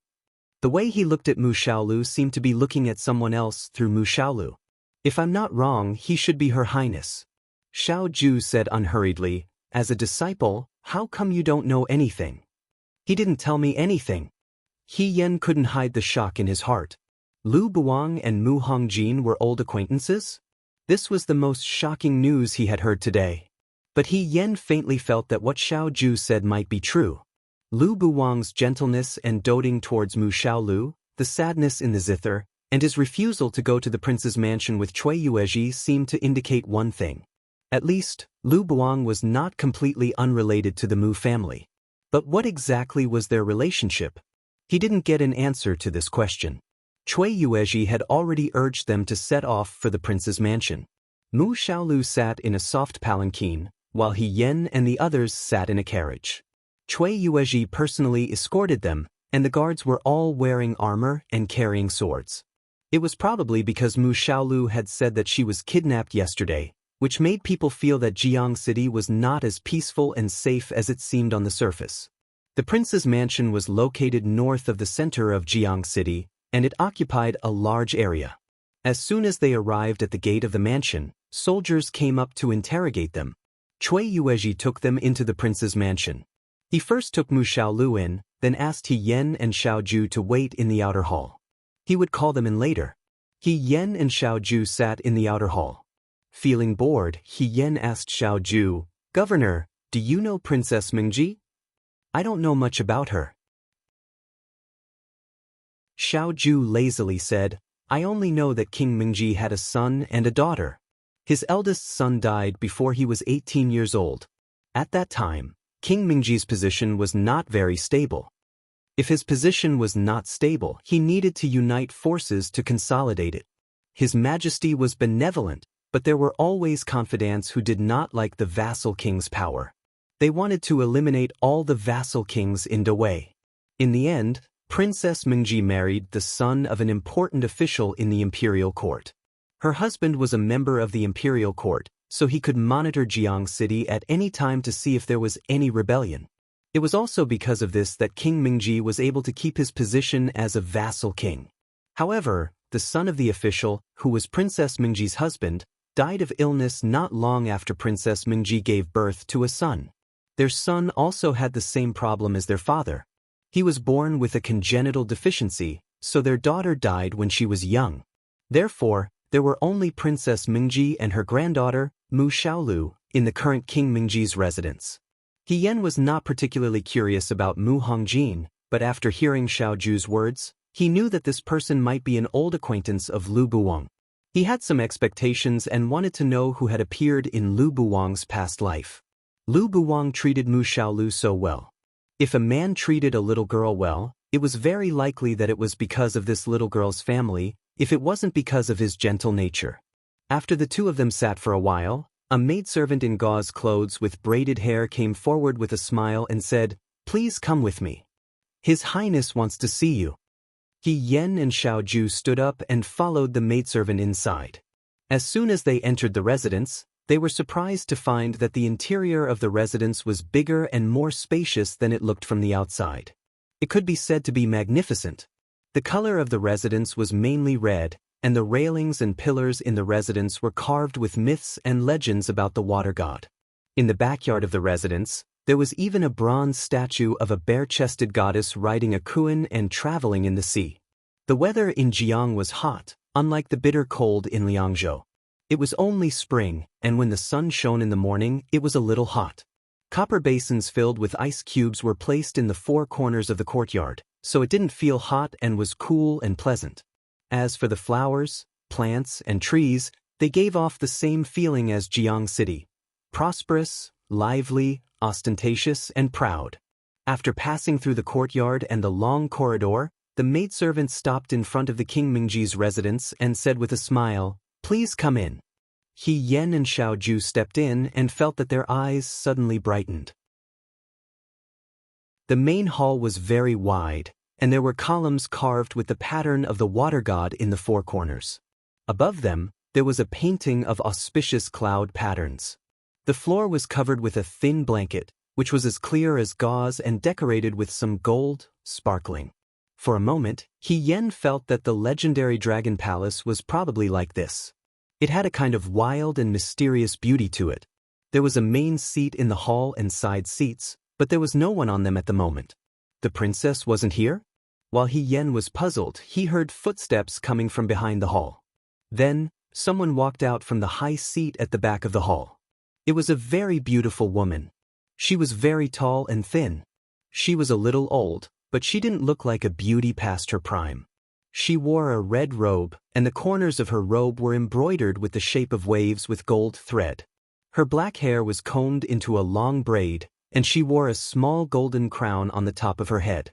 The way he looked at Mu Xiaolu seemed to be looking at someone else through Mu Xiaolu. "If I'm not wrong, he should be Her Highness." Xiao Ju said unhurriedly, "As a disciple, how come you don't know anything?" "He didn't tell me anything." He Yen couldn't hide the shock in his heart. Lu Buwang and Mu Hongjin were old acquaintances? This was the most shocking news he had heard today. But He Yen faintly felt that what Xiao Ju said might be true. Lu Buwang's gentleness and doting towards Mu Xiaolu, the sadness in the zither, and his refusal to go to the prince's mansion with Cui Yuezhi seemed to indicate one thing. At least, Lu Buwang was not completely unrelated to the Mu family. But what exactly was their relationship? He didn't get an answer to this question. Cui Yuezhi had already urged them to set off for the prince's mansion. Mu Xiaolu sat in a soft palanquin, while He Yen and the others sat in a carriage. Cui Yuezhi personally escorted them, and the guards were all wearing armor and carrying swords. It was probably because Mu Xiaolu had said that she was kidnapped yesterday, which made people feel that Jiang City was not as peaceful and safe as it seemed on the surface. The prince's mansion was located north of the center of Jiang City, and it occupied a large area. As soon as they arrived at the gate of the mansion, soldiers came up to interrogate them. Cui Yuezhi took them into the prince's mansion. He first took Mu Xiaolu in, then asked He Yen and Xiao Ju to wait in the outer hall. He would call them in later. He Yen and Xiao Ju sat in the outer hall. Feeling bored, He Yen asked Xiao Ju, "Governor, do you know Princess Mingji?" "I don't know much about her." Xiao Ju lazily said, "I only know that King Mingji had a son and a daughter. His eldest son died before he was 18 years old. At that time, King Mingji's position was not very stable. If his position was not stable, he needed to unite forces to consolidate it. His Majesty was benevolent, but there were always confidants who did not like the vassal king's power. They wanted to eliminate all the vassal kings in Dawei. In the end, Princess Mingji married the son of an important official in the imperial court. Her husband was a member of the imperial court, so he could monitor Jiang City at any time to see if there was any rebellion. It was also because of this that King Mingji was able to keep his position as a vassal king. However, the son of the official, who was Princess Mingji's husband, died of illness not long after Princess Mingji gave birth to a son. Their son also had the same problem as their father. He was born with a congenital deficiency, so their daughter died when she was young. Therefore, there were only Princess Mingji and her granddaughter, Mu Xiaolu, in the current King Mingji's residence. He Yen was not particularly curious about Mu Hongjin, but after hearing Xiao Ju's words, he knew that this person might be an old acquaintance of Lu Buwang. He had some expectations and wanted to know who had appeared in Lu Buwang's past life. Lu Buwang treated Mu Xiaolu so well. If a man treated a little girl well, it was very likely that it was because of this little girl's family, if it wasn't because of his gentle nature. After the two of them sat for a while, a maidservant in gauze clothes with braided hair came forward with a smile and said, "Please come with me. His Highness wants to see you." He Yen and Xiao Ju stood up and followed the maidservant inside. As soon as they entered the residence, they were surprised to find that the interior of the residence was bigger and more spacious than it looked from the outside. It could be said to be magnificent. The color of the residence was mainly red, and the railings and pillars in the residence were carved with myths and legends about the water god. In the backyard of the residence, there was even a bronze statue of a bare-chested goddess riding a kuan and traveling in the sea. The weather in Jiang was hot, unlike the bitter cold in Liangzhou. It was only spring, and when the sun shone in the morning, it was a little hot. Copper basins filled with ice cubes were placed in the four corners of the courtyard, so it didn't feel hot and was cool and pleasant. As for the flowers, plants, and trees, they gave off the same feeling as Jiang City: prosperous, lively, ostentatious, and proud. After passing through the courtyard and the long corridor, the maidservant stopped in front of the King Mingji's residence and said with a smile, "Please come in." He Yen and Xiaoju stepped in and felt that their eyes suddenly brightened. The main hall was very wide, and there were columns carved with the pattern of the water god in the four corners. Above them, there was a painting of auspicious cloud patterns. The floor was covered with a thin blanket, which was as clear as gauze and decorated with some gold, sparkling. For a moment, He Yen felt that the legendary Dragon Palace was probably like this. It had a kind of wild and mysterious beauty to it. There was a main seat in the hall and side seats, but there was no one on them at the moment. The princess wasn't here? While He Yen was puzzled, he heard footsteps coming from behind the hall. Then, someone walked out from the high seat at the back of the hall. It was a very beautiful woman. She was very tall and thin. She was a little old, but she didn't look like a beauty past her prime. She wore a red robe, and the corners of her robe were embroidered with the shape of waves with gold thread. Her black hair was combed into a long braid, and she wore a small golden crown on the top of her head.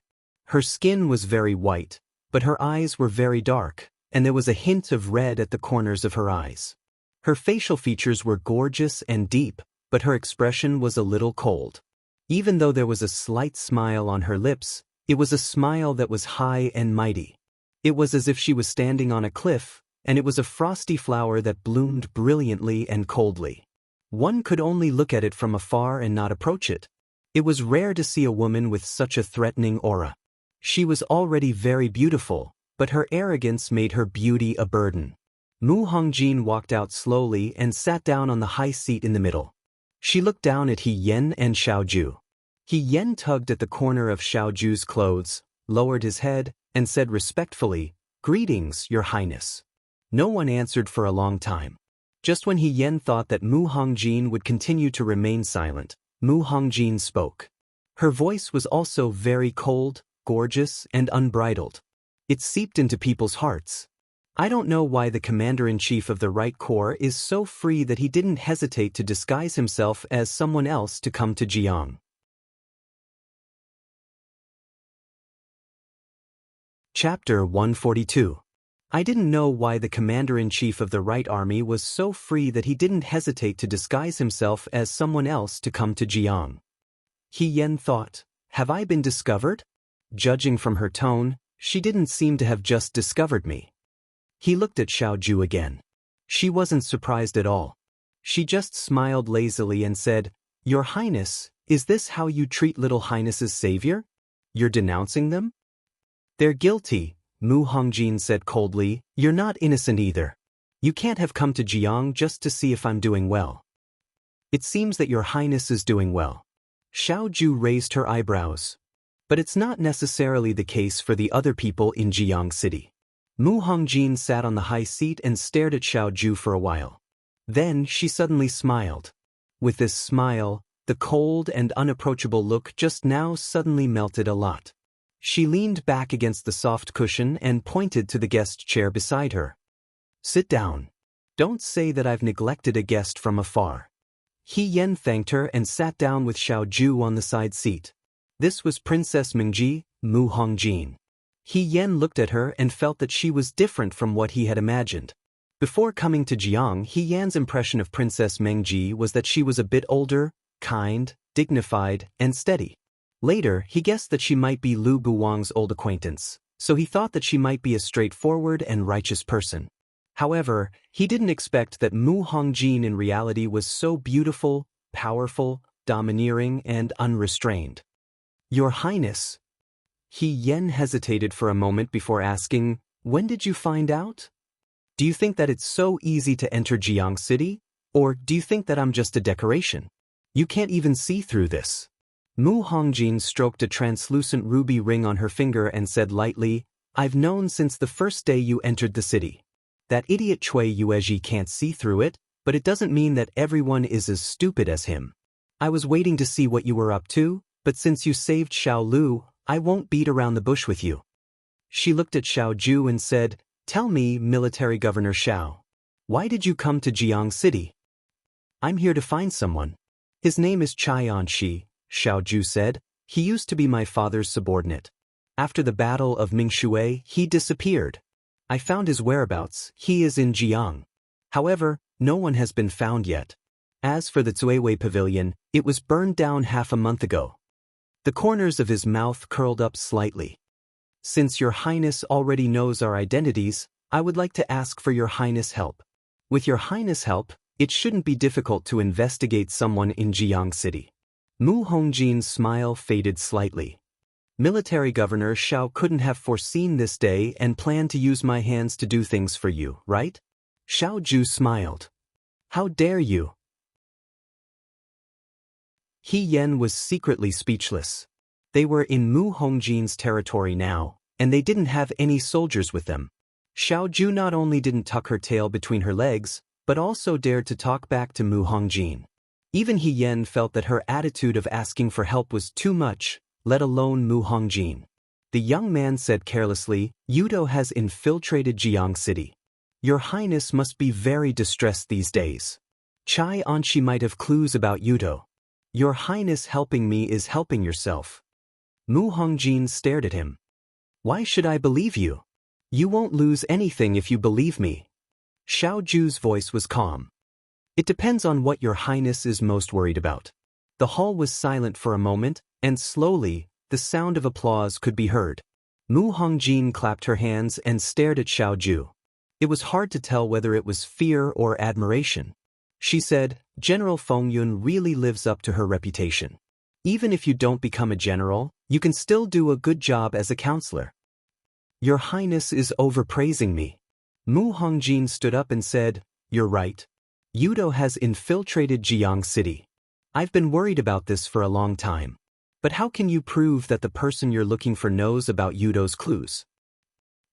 Her skin was very white, but her eyes were very dark, and there was a hint of red at the corners of her eyes. Her facial features were gorgeous and deep, but her expression was a little cold. Even though there was a slight smile on her lips, it was a smile that was high and mighty. It was as if she was standing on a cliff, and it was a frosty flower that bloomed brilliantly and coldly. One could only look at it from afar and not approach it. It was rare to see a woman with such a threatening aura. She was already very beautiful, but her arrogance made her beauty a burden. Mu Hongjin walked out slowly and sat down on the high seat in the middle. She looked down at He Yen and Xiaoju. He Yen tugged at the corner of Xiaoju's clothes, lowered his head, and said respectfully, "Greetings, Your Highness." No one answered for a long time. Just when He Yen thought that Mu Hongjin would continue to remain silent, Mu Hongjin spoke. Her voice was also very cold, gorgeous, and unbridled. It seeped into people's hearts. I don't know why the commander-in-chief of the Right Corps is so free that he didn't hesitate to disguise himself as someone else to come to Jiang. Chapter 142. I didn't know why the commander-in-chief of the Right Army was so free that he didn't hesitate to disguise himself as someone else to come to Jiang. He Yen thought, have I been discovered? Judging from her tone, she didn't seem to have just discovered me. He looked at Xiaoju again. She wasn't surprised at all. She just smiled lazily and said, "Your Highness, is this how you treat Little Highness's savior? You're denouncing them?" "They're guilty," Mu Hongjin said coldly. "You're not innocent either. You can't have come to Jiang just to see if I'm doing well." "It seems that Your Highness is doing well." Xiaoju raised her eyebrows. "But it's not necessarily the case for the other people in Jiang City." Mu Hongjin sat on the high seat and stared at Xiaoju for a while. Then she suddenly smiled. With this smile, the cold and unapproachable look just now suddenly melted a lot. She leaned back against the soft cushion and pointed to the guest chair beside her. "Sit down. Don't say that I've neglected a guest from afar." He Yen thanked her and sat down with Xiaoju on the side seat. This was Princess Mingji, Mu Hongjin. He Yen looked at her and felt that she was different from what he had imagined. Before coming to Jiang, He Yan's impression of Princess Mengji was that she was a bit older, kind, dignified, and steady. Later, he guessed that she might be Lu Buwang's old acquaintance, so he thought that she might be a straightforward and righteous person. However, he didn't expect that Mu Hongjin in reality was so beautiful, powerful, domineering, and unrestrained. "Your Highness." He Yen hesitated for a moment before asking, "When did you find out? Do you think that it's so easy to enter Jiang City? Or do you think that I'm just a decoration? You can't even see through this." Mu Hongjin stroked a translucent ruby ring on her finger and said lightly, "I've known since the first day you entered the city. That idiot Cui Yuezhi can't see through it, but it doesn't mean that everyone is as stupid as him. I was waiting to see what you were up to, but since you saved Xiao Lu, I won't beat around the bush with you." She looked at Xiaoju and said, Tell me, Military Governor Xiao. Why did you come to Jiang City? I'm here to find someone. His name is Chai Anshi, Xiao Ju said. He used to be my father's subordinate. After the Battle of Mingshui, he disappeared. I found his whereabouts. He is in Jiang. However, no one has been found yet. As for the Zuiwei Pavilion, it was burned down half a month ago. The corners of his mouth curled up slightly. Since Your Highness already knows our identities, I would like to ask for Your Highness' help. With Your Highness' help, it shouldn't be difficult to investigate someone in Jiang City. Mu Hongjin's smile faded slightly. Military Governor Xiao couldn't have foreseen this day and planned to use my hands to do things for you, right? Xiao Ju smiled. How dare you? He Yen was secretly speechless. They were in Mu Hongjin's territory now, and they didn't have any soldiers with them. Xiao Ju not only didn't tuck her tail between her legs, but also dared to talk back to Mu Hongjin. Even He Yen felt that her attitude of asking for help was too much, let alone Mu Hongjin. The young man said carelessly, Yudo has infiltrated Jiang City. Your Highness must be very distressed these days. Chai Anshi might have clues about Yudo. Your Highness helping me is helping yourself. Mu Hongjin stared at him. Why should I believe you? You won't lose anything if you believe me. Xiao Ju's voice was calm. It depends on what Your Highness is most worried about. The hall was silent for a moment, and slowly, the sound of applause could be heard. Mu Hongjin clapped her hands and stared at Xiao Ju. It was hard to tell whether it was fear or admiration. She said, General Feng Yun really lives up to her reputation. Even if you don't become a general, you can still do a good job as a counselor. Your Highness is overpraising me. Mu Hongjin stood up and said, You're right. Yudo has infiltrated Jiang City. I've been worried about this for a long time. But how can you prove that the person you're looking for knows about Yudo's clues?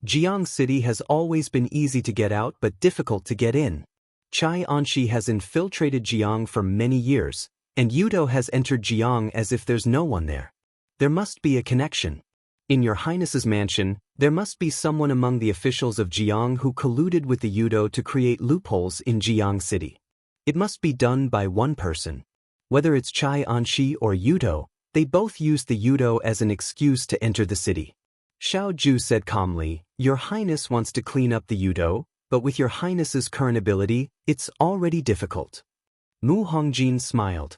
Jiang City has always been easy to get out but difficult to get in. Chai Anshi has infiltrated Jiang for many years, and Yudo has entered Jiang as if there's no one there. There must be a connection. In Your Highness's mansion, there must be someone among the officials of Jiang who colluded with the Yudo to create loopholes in Jiang City. It must be done by one person. Whether it's Chai Anshi or Yudo, they both used the Yudo as an excuse to enter the city. Xiao Ju said calmly, Your Highness wants to clean up the Yudo, but with Your Highness's current ability, it's already difficult. Mu Hongjin smiled.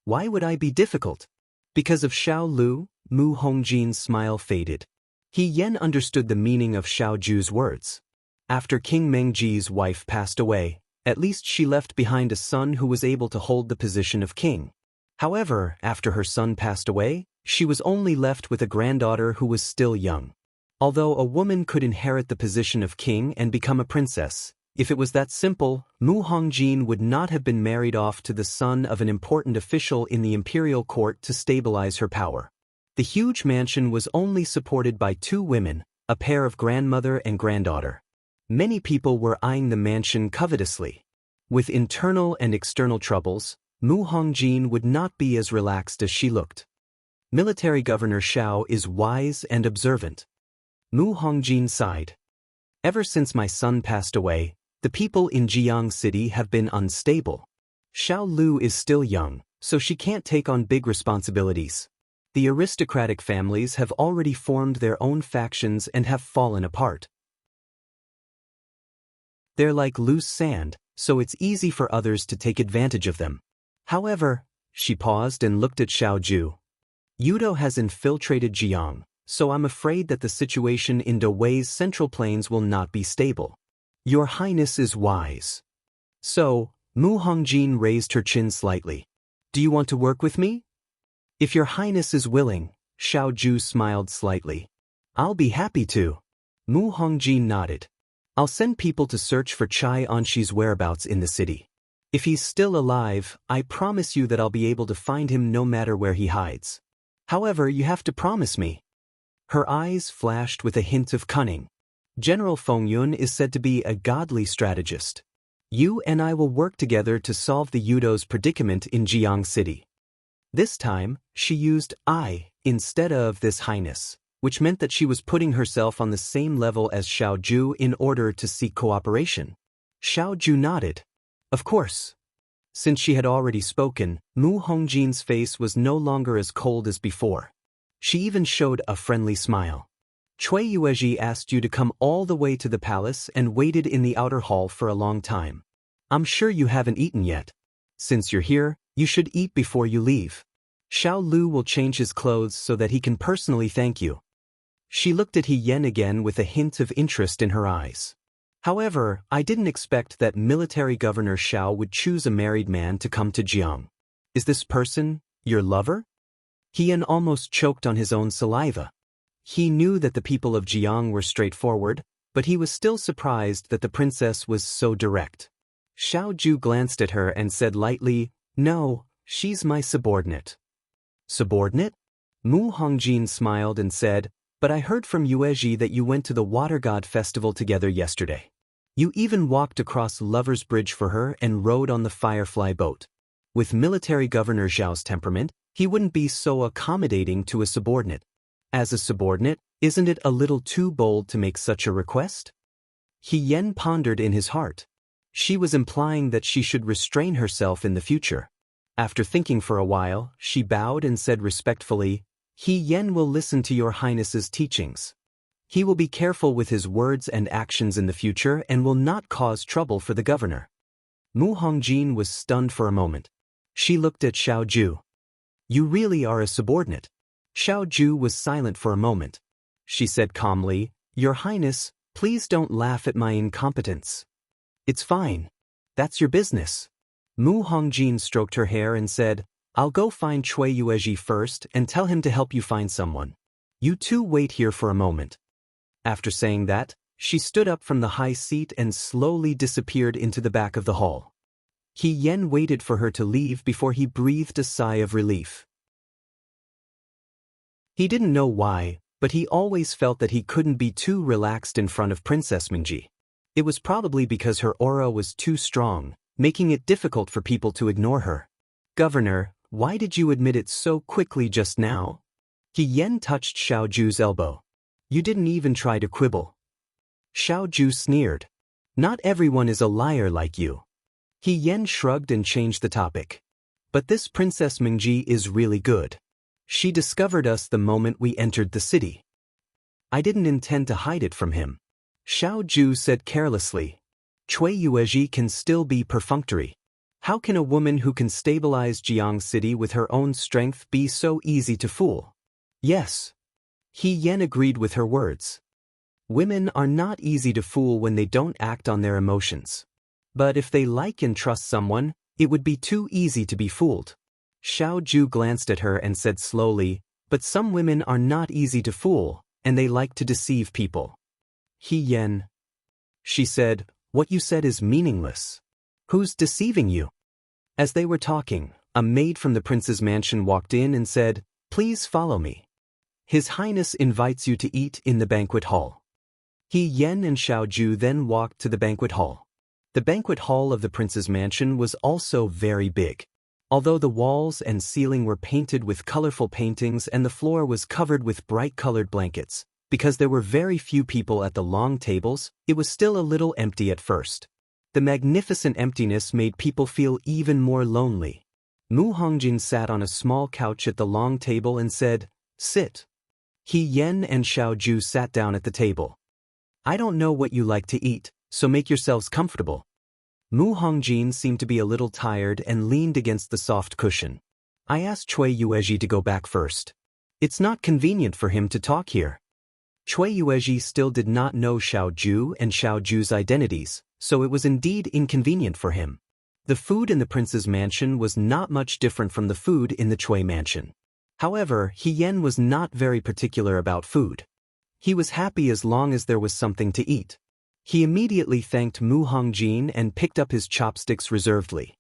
Why would I be difficult? Because of Xiao Lu? Mu Hongjin's smile faded. He Yen understood the meaning of Xiao Ju's words. After King Mengji's wife passed away, at least she left behind a son who was able to hold the position of king. However, after her son passed away, she was only left with a granddaughter who was still young. Although a woman could inherit the position of king and become a princess, if it was that simple, Mu Hongjin would not have been married off to the son of an important official in the imperial court to stabilize her power. The huge mansion was only supported by two women, a pair of grandmother and granddaughter. Many people were eyeing the mansion covetously. With internal and external troubles, Mu Hongjin would not be as relaxed as she looked. Military Governor Xiao is wise and observant. Mu Hongjin sighed. Ever since my son passed away, the people in Jiang City have been unstable. Xiao Lu is still young, so she can't take on big responsibilities. The aristocratic families have already formed their own factions and have fallen apart. They're like loose sand, so it's easy for others to take advantage of them. However, she paused and looked at Xiao Ju. Yudo has infiltrated Jiang, so I'm afraid that the situation in Dawei's central plains will not be stable. Your Highness is wise. So, Mu Hongjin raised her chin slightly. Do you want to work with me? If Your Highness is willing, Xiao Ju smiled slightly. I'll be happy to. Mu Hongjin nodded. I'll send people to search for Chai Anshi's whereabouts in the city. If he's still alive, I promise you that I'll be able to find him no matter where he hides. However, you have to promise me. Her eyes flashed with a hint of cunning. General Feng Yun is said to be a godly strategist. You and I will work together to solve the Yudo's predicament in Jiang City. This time, she used I instead of this highness. which meant that she was putting herself on the same level as Xiao Ju in order to seek cooperation. Xiao Ju nodded. Of course. Since she had already spoken, Mu Hongjin's face was no longer as cold as before. She even showed a friendly smile. Cui Yuezhi asked you to come all the way to the palace and waited in the outer hall for a long time. I'm sure you haven't eaten yet. Since you're here, you should eat before you leave. Xiao Lu will change his clothes so that he can personally thank you. She looked at He Yen again with a hint of interest in her eyes. However, I didn't expect that military governor Xiao would choose a married man to come to Jiang. Is this person your lover? He Yen almost choked on his own saliva. He knew that the people of Jiang were straightforward, but he was still surprised that the princess was so direct. Xiao Ju glanced at her and said lightly, "No, she's my subordinate." Subordinate? Mu Hongjin smiled and said, "But I heard from Yuezhi that you went to the Water God Festival together yesterday. You even walked across Lover's Bridge for her and rode on the Firefly boat. With military governor Zhao's temperament, he wouldn't be so accommodating to a subordinate. As a subordinate, isn't it a little too bold to make such a request?" He Yen pondered in his heart. She was implying that she should restrain herself in the future. After thinking for a while, she bowed and said respectfully, "He Yen will listen to your highness's teachings. He will be careful with his words and actions in the future and will not cause trouble for the governor." Mu Hongjin was stunned for a moment. She looked at Xiao Ju. "You really are a subordinate." Xiao Ju was silent for a moment. She said calmly, "Your Highness, please don't laugh at my incompetence. It's fine. That's your business." Mu Hongjin stroked her hair and said, "I'll go find Cui Yuezhi first and tell him to help you find someone. You two wait here for a moment." After saying that, she stood up from the high seat and slowly disappeared into the back of the hall. He Yen waited for her to leave before he breathed a sigh of relief. He didn't know why, but he always felt that he couldn't be too relaxed in front of Princess Mingji. It was probably because her aura was too strong, making it difficult for people to ignore her. "Governor, why did you admit it so quickly just now?" He Yen touched Xiao Ju's elbow. "You didn't even try to quibble." Xiao Ju sneered. "Not everyone is a liar like you." He Yen shrugged and changed the topic. "But this Princess Mingji is really good. She discovered us the moment we entered the city. I didn't intend to hide it from him." Xiao Ju said carelessly. "Cui Yuezhi can still be perfunctory. How can a woman who can stabilize Jiang City with her own strength be so easy to fool?" "Yes." He Yen agreed with her words. "Women are not easy to fool when they don't act on their emotions. But if they like and trust someone, it would be too easy to be fooled." Xiao Ju glanced at her and said slowly, "But some women are not easy to fool, and they like to deceive people." He Yen. She said, "What you said is meaningless. Who's deceiving you?" As they were talking, a maid from the prince's mansion walked in and said, "Please follow me. His Highness invites you to eat in the banquet hall." He Yen and Xiao Ju then walked to the banquet hall. The banquet hall of the prince's mansion was also very big. Although the walls and ceiling were painted with colorful paintings and the floor was covered with bright-colored blankets, because there were very few people at the long tables, it was still a little empty at first. The magnificent emptiness made people feel even more lonely. Mu Hongjin sat on a small couch at the long table and said, "Sit." He Yen and Xiao Ju sat down at the table. "I don't know what you like to eat, so make yourselves comfortable." Mu Hongjin seemed to be a little tired and leaned against the soft cushion. "I asked Cui Yuezhi to go back first. It's not convenient for him to talk here." Cui Yuezhi still did not know Xiao Ju and Xiao Ju's identities, so it was indeed inconvenient for him. The food in the prince's mansion was not much different from the food in the Cui mansion. However, He Yen was not very particular about food. He was happy as long as there was something to eat. He immediately thanked Mu Hongjin and picked up his chopsticks reservedly.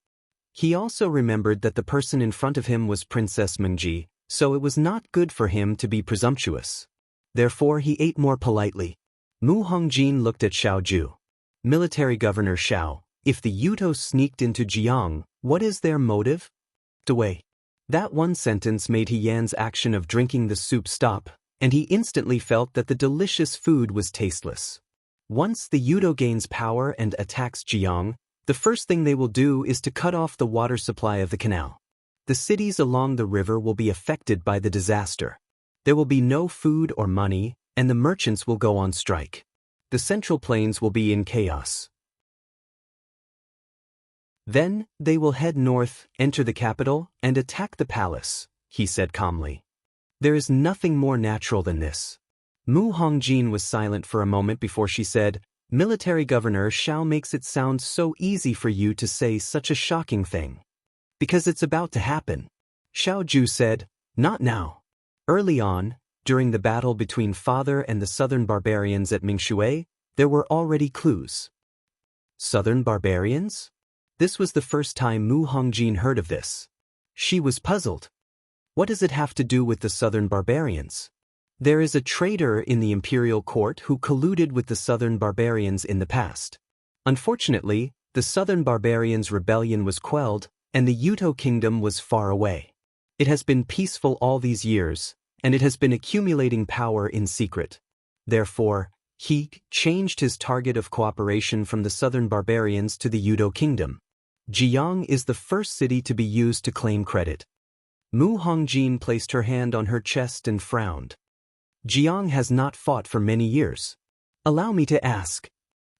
He also remembered that the person in front of him was Princess Mingji, so it was not good for him to be presumptuous. Therefore he ate more politely. Mu Hongjin looked at Xiao Ju. "Military Governor Xiao, if the Yuto sneaked into Jiang, what is their motive?" Away. That one sentence made He Yan's action of drinking the soup stop. and he instantly felt that the delicious food was tasteless. Once the Yudo gains power and attacks Jiang, the first thing they will do is to cut off the water supply of the canal. The cities along the river will be affected by the disaster. There will be no food or money, and the merchants will go on strike. The Central Plains will be in chaos. Then, they will head north, enter the capital, and attack the palace, he said calmly. There is nothing more natural than this. Mu Hongjin was silent for a moment before she said, Military Governor Xiao makes it sound so easy for you to say such a shocking thing. Because it's about to happen. Xiao Ju said, not now. Early on, during the battle between Father and the southern barbarians at Mingshui, there were already clues. Southern barbarians? This was the first time Mu Hongjin heard of this. She was puzzled. What does it have to do with the southern barbarians? There is a traitor in the imperial court who colluded with the southern barbarians in the past. Unfortunately, the southern barbarians' rebellion was quelled, and the Yudo kingdom was far away. It has been peaceful all these years, and it has been accumulating power in secret. Therefore, he changed his target of cooperation from the southern barbarians to the Yudo kingdom. Jiang is the first city to be used to claim credit. Mu Hongjin placed her hand on her chest and frowned. Jiang has not fought for many years. Allow me to ask.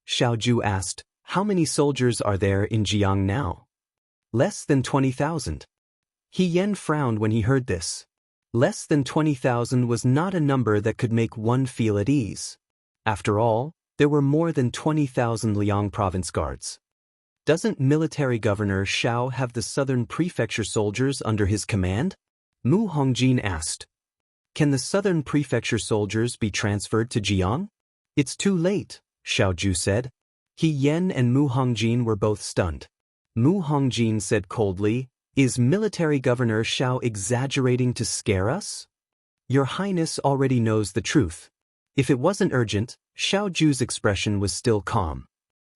Xiao Ju asked, how many soldiers are there in Jiang now? Less than 20,000. He Yen frowned when he heard this. Less than 20,000 was not a number that could make one feel at ease. After all, there were more than 20,000 Liang province guards. Doesn't Military Governor Xiao have the southern prefecture soldiers under his command? Mu Hongjin asked. Can the southern prefecture soldiers be transferred to Jiang? It's too late, Xiao Ju said. He Yen and Mu Hongjin were both stunned. Mu Hongjin said coldly, is Military Governor Xiao exaggerating to scare us? Your Highness already knows the truth. If it wasn't urgent, Xiao Ju's expression was still calm.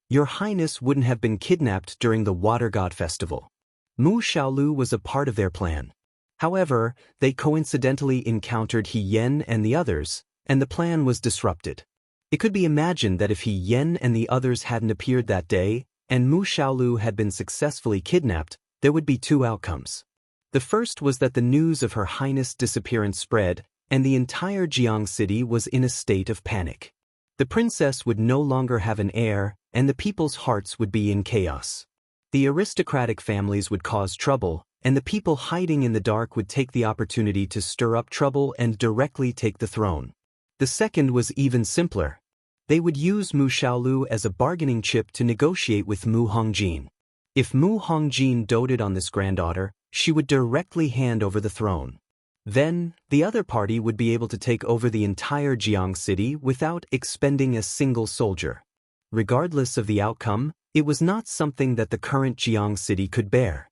Your Highness wouldn't have been kidnapped during the Water God Festival. Mu Xiaolu was a part of their plan. However, they coincidentally encountered He Yen and the others, and the plan was disrupted. It could be imagined that if He Yen and the others hadn't appeared that day, and Mu Xiaolu had been successfully kidnapped, there would be two outcomes. The first was that the news of Her Highness' disappearance spread, and the entire Jiang city was in a state of panic. The princess would no longer have an heir, and the people's hearts would be in chaos. The aristocratic families would cause trouble, and the people hiding in the dark would take the opportunity to stir up trouble and directly take the throne. The second was even simpler. They would use Mu Xiaolu as a bargaining chip to negotiate with Mu Hongjin. If Mu Hongjin doted on this granddaughter, she would directly hand over the throne. Then, the other party would be able to take over the entire Jiang city without expending a single soldier. Regardless of the outcome, it was not something that the current Jiang city could bear.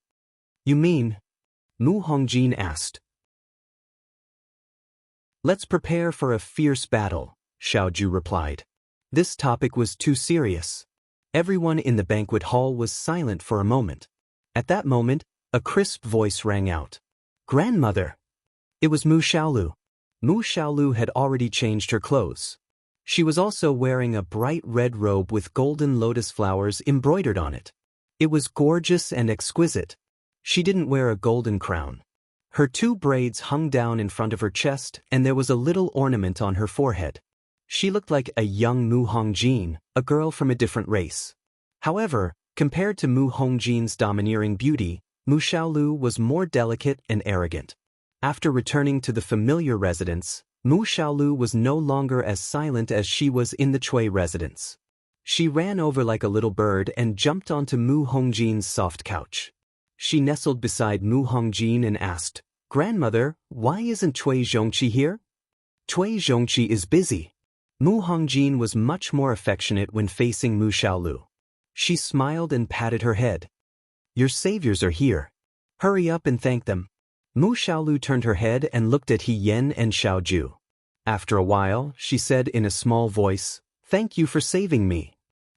You mean? Mu Hongjin asked. Let's prepare for a fierce battle, Xiao Ju replied. This topic was too serious. Everyone in the banquet hall was silent for a moment. At that moment, a crisp voice rang out. Grandmother! It was Mu Xiaolu. Mu Xiaolu had already changed her clothes. She was also wearing a bright red robe with golden lotus flowers embroidered on it. It was gorgeous and exquisite. She didn't wear a golden crown. Her two braids hung down in front of her chest, and there was a little ornament on her forehead. She looked like a young Mu Hongjin, a girl from a different race. However, compared to Mu Hongjin's domineering beauty, Mu Xiaolu was more delicate and arrogant. After returning to the familiar residence, Mu Xiaolu was no longer as silent as she was in the Chui residence. She ran over like a little bird and jumped onto Mu Hongjin's soft couch. She nestled beside Mu Hongjin and asked, Grandmother, why isn't Cui Zhongqi here? Cui Zhongqi is busy. Mu Hongjin was much more affectionate when facing Mu Xiaolu. She smiled and patted her head. Your saviors are here. Hurry up and thank them. Mu Xiaolu turned her head and looked at He Yen and Xiao Ju. After a while, she said in a small voice, Thank you for saving me.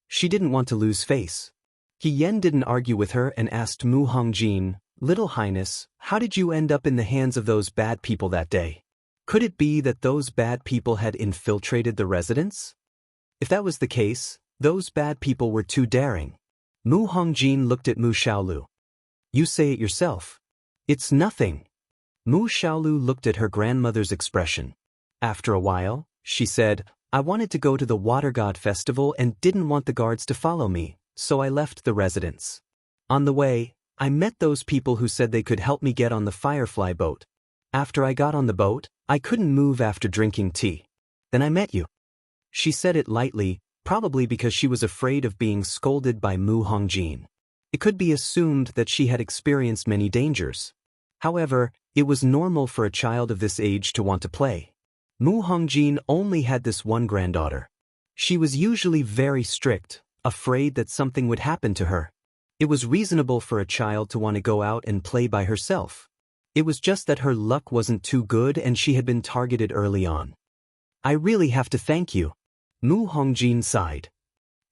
She didn't want to lose face. He Yen didn't argue with her and asked Mu Hongjin, Little Highness, how did you end up in the hands of those bad people that day? Could it be that those bad people had infiltrated the residence? If that was the case, those bad people were too daring. Mu Hongjin looked at Mu Xiaolu. You say it yourself. It's nothing. Mu Xiaolu looked at her grandmother's expression. After a while, she said, I wanted to go to the Water God Festival and didn't want the guards to follow me, so I left the residence. On the way, I met those people who said they could help me get on the Firefly boat. After I got on the boat, I couldn't move after drinking tea. Then I met you. She said it lightly, probably because she was afraid of being scolded by Mu Hongjin. It could be assumed that she had experienced many dangers. However, it was normal for a child of this age to want to play. Mu Hongjin only had this one granddaughter. She was usually very strict, afraid that something would happen to her. It was reasonable for a child to want to go out and play by herself. It was just that her luck wasn't too good and she had been targeted early on. I really have to thank you. Mu Hongjin sighed.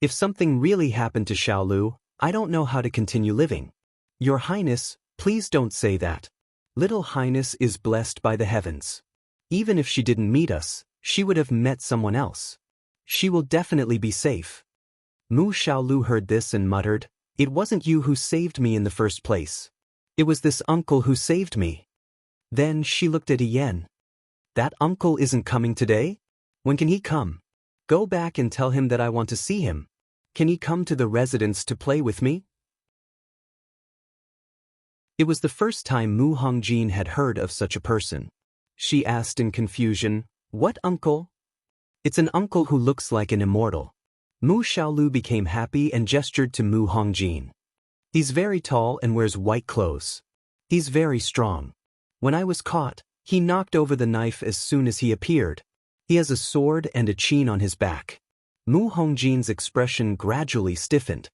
If something really happened to Xiaolu, I don't know how to continue living. Your Highness, please don't say that. Little Highness is blessed by the heavens. Even if she didn't meet us, she would have met someone else. She will definitely be safe. Mu Xiaolu heard this and muttered, It wasn't you who saved me in the first place. It was this uncle who saved me. Then she looked at Yen. That uncle isn't coming today? When can he come? Go back and tell him that I want to see him. Can he come to the residence to play with me? It was the first time Mu Hongjin had heard of such a person. She asked in confusion, What uncle? It's an uncle who looks like an immortal. Mu Xiaolu became happy and gestured to Mu Hongjin. He's very tall and wears white clothes. He's very strong. When I was caught, he knocked over the knife as soon as he appeared. He has a sword and a chain on his back. Mu Hongjin's expression gradually stiffened.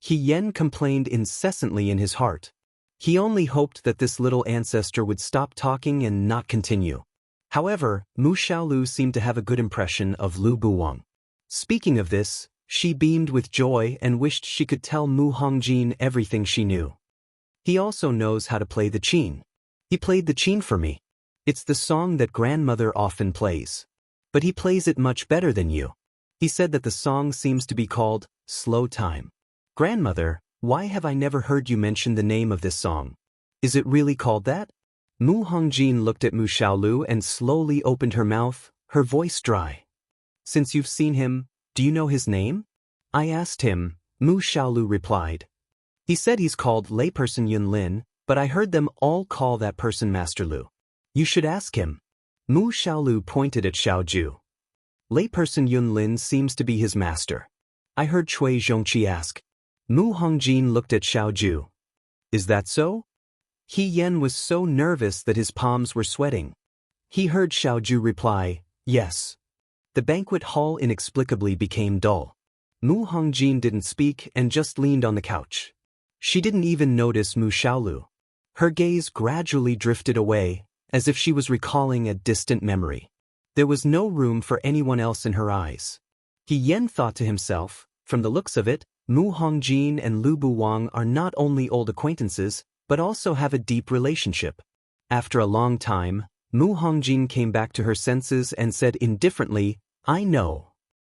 Yen complained incessantly in his heart. He only hoped that this little ancestor would stop talking and not continue. However, Mu Xiaolu seemed to have a good impression of Lu Buwang. Speaking of this, she beamed with joy and wished she could tell Mu Hongjin everything she knew. He also knows how to play the qin. He played the qin for me. It's the song that grandmother often plays. But he plays it much better than you. He said that the song seems to be called Slow Time. Grandmother, why have I never heard you mention the name of this song? Is it really called that? Mu Hongjin looked at Mu Xiaolu and slowly opened her mouth, her voice dry. Since you've seen him, do you know his name? I asked him, Mu Xiaolu replied. He said he's called layperson Yun Lin, but I heard them all call that person Master Lu. You should ask him. Mu Xiaolu pointed at Xiaoju. Layperson Yun Lin seems to be his master. I heard Cui Zhongqi ask. Mu Hongjin looked at Xiaoju. Is that so? Yen was so nervous that his palms were sweating. He heard Xiaoju reply, Yes. The banquet hall inexplicably became dull. Mu Hongjin didn't speak and just leaned on the couch. She didn't even notice Mu Xiaolu. Her gaze gradually drifted away, as if she was recalling a distant memory. There was no room for anyone else in her eyes. Yen thought to himself, from the looks of it, Mu Hongjin and Lu Buwang are not only old acquaintances, but also have a deep relationship. After a long time, Mu Hongjin came back to her senses and said indifferently, I know.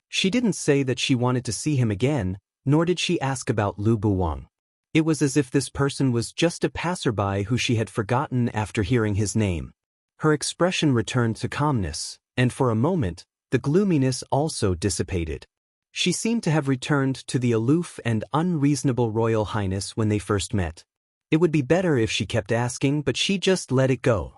She didn't say that she wanted to see him again, nor did she ask about Lu Buwang. It was as if this person was just a passerby who she had forgotten after hearing his name. Her expression returned to calmness, and for a moment, the gloominess also dissipated. She seemed to have returned to the aloof and unreasonable Royal Highness when they first met. It would be better if she kept asking, but she just let it go.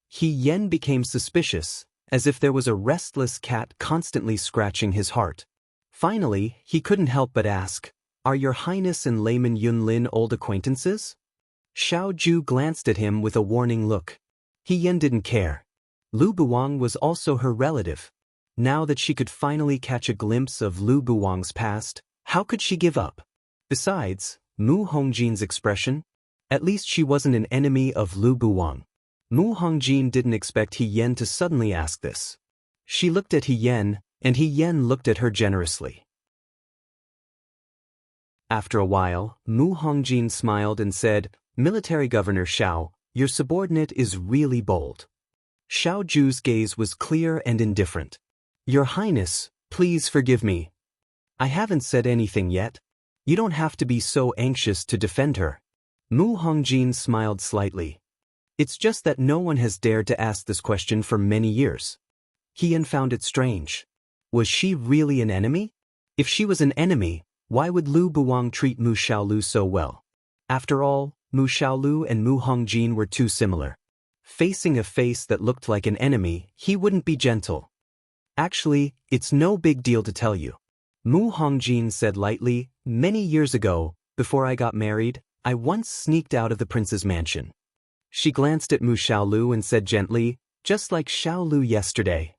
Yen became suspicious, as if there was a restless cat constantly scratching his heart. Finally, he couldn't help but ask, Are your Highness and layman Yun Lin old acquaintances? Xiaoju glanced at him with a warning look. Yen didn't care. Lu Buwang was also her relative. Now that she could finally catch a glimpse of Lu Buwang's past, how could she give up? Besides, Mu Hongjin's expression? At least she wasn't an enemy of Lu Buwang. Mu Hongjin didn't expect Yen to suddenly ask this. She looked at Yen, and Yen looked at her generously. After a while, Mu Hongjin smiled and said, Military Governor Xiao, your subordinate is really bold. Xiao Ju's gaze was clear and indifferent. Your Highness, please forgive me. I haven't said anything yet. You don't have to be so anxious to defend her. Mu Hongjin smiled slightly. It's just that no one has dared to ask this question for many years. Qian found it strange. Was she really an enemy? If she was an enemy, why would Lu Buwang treat Mu Xiaolu so well? After all, Mu Xiaolu and Mu Hongjin were too similar. Facing a face that looked like an enemy, he wouldn't be gentle. Actually, it's no big deal to tell you. Mu Hongjin said lightly, many years ago, before I got married, I once sneaked out of the prince's mansion. She glanced at Mu Xiaolu and said gently, just like Xiaolu yesterday.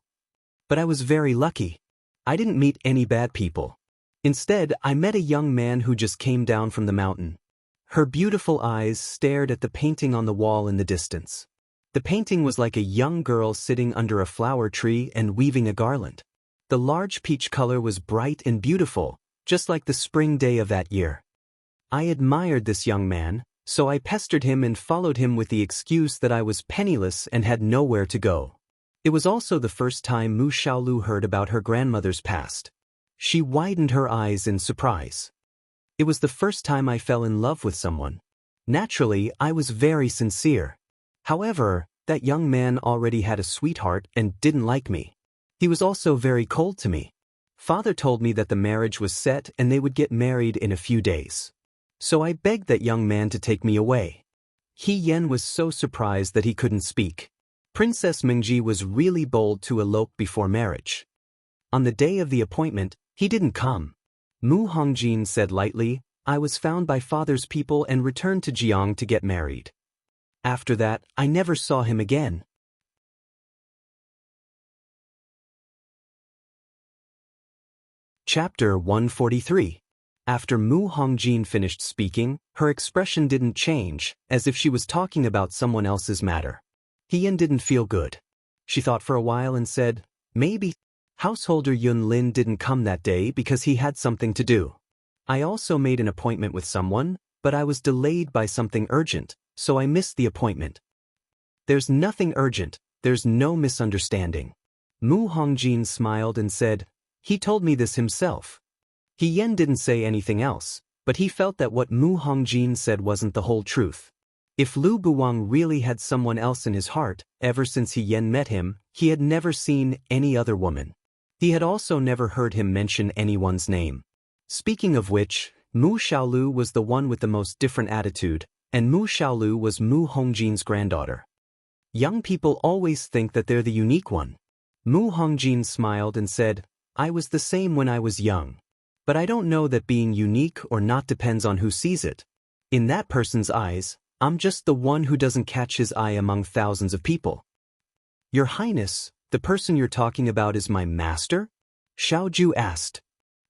But I was very lucky. I didn't meet any bad people. Instead, I met a young man who just came down from the mountain. Her beautiful eyes stared at the painting on the wall in the distance. The painting was like a young girl sitting under a flower tree and weaving a garland. The large peach color was bright and beautiful, just like the spring day of that year. I admired this young man, so I pestered him and followed him with the excuse that I was penniless and had nowhere to go. It was also the first time Mu Xiaolu heard about her grandmother's past. She widened her eyes in surprise. It was the first time I fell in love with someone. Naturally, I was very sincere. However, that young man already had a sweetheart and didn't like me. He was also very cold to me. Father told me that the marriage was set and they would get married in a few days. So I begged that young man to take me away. He Yen was so surprised that he couldn't speak. Princess Mingji was really bold to elope before marriage. On the day of the appointment, he didn't come. Mu Hongjin said lightly, I was found by father's people and returned to Jiang to get married. After that, I never saw him again. Chapter 143. After Mu Hongjin finished speaking, her expression didn't change, as if she was talking about someone else's matter. Qian didn't feel good. She thought for a while and said, maybe householder Yun Lin didn't come that day because he had something to do. I also made an appointment with someone, but I was delayed by something urgent, so I missed the appointment. There's nothing urgent, there's no misunderstanding. Mu Hongjin smiled and said, he told me this himself. He Yen didn't say anything else, but he felt that what Mu Hongjin said wasn't the whole truth. If Lu Buwang really had someone else in his heart, ever since He Yen met him, he had never seen any other woman. He had also never heard him mention anyone's name. Speaking of which, Mu Xiaolu was the one with the most different attitude, and Mu Xiaolu was Mu Hongjin's granddaughter. Young people always think that they're the unique one. Mu Hongjin smiled and said, I was the same when I was young. But I don't know that being unique or not depends on who sees it. In that person's eyes, I'm just the one who doesn't catch his eye among thousands of people. Your Highness, the person you're talking about is my master? Xiao Ju asked.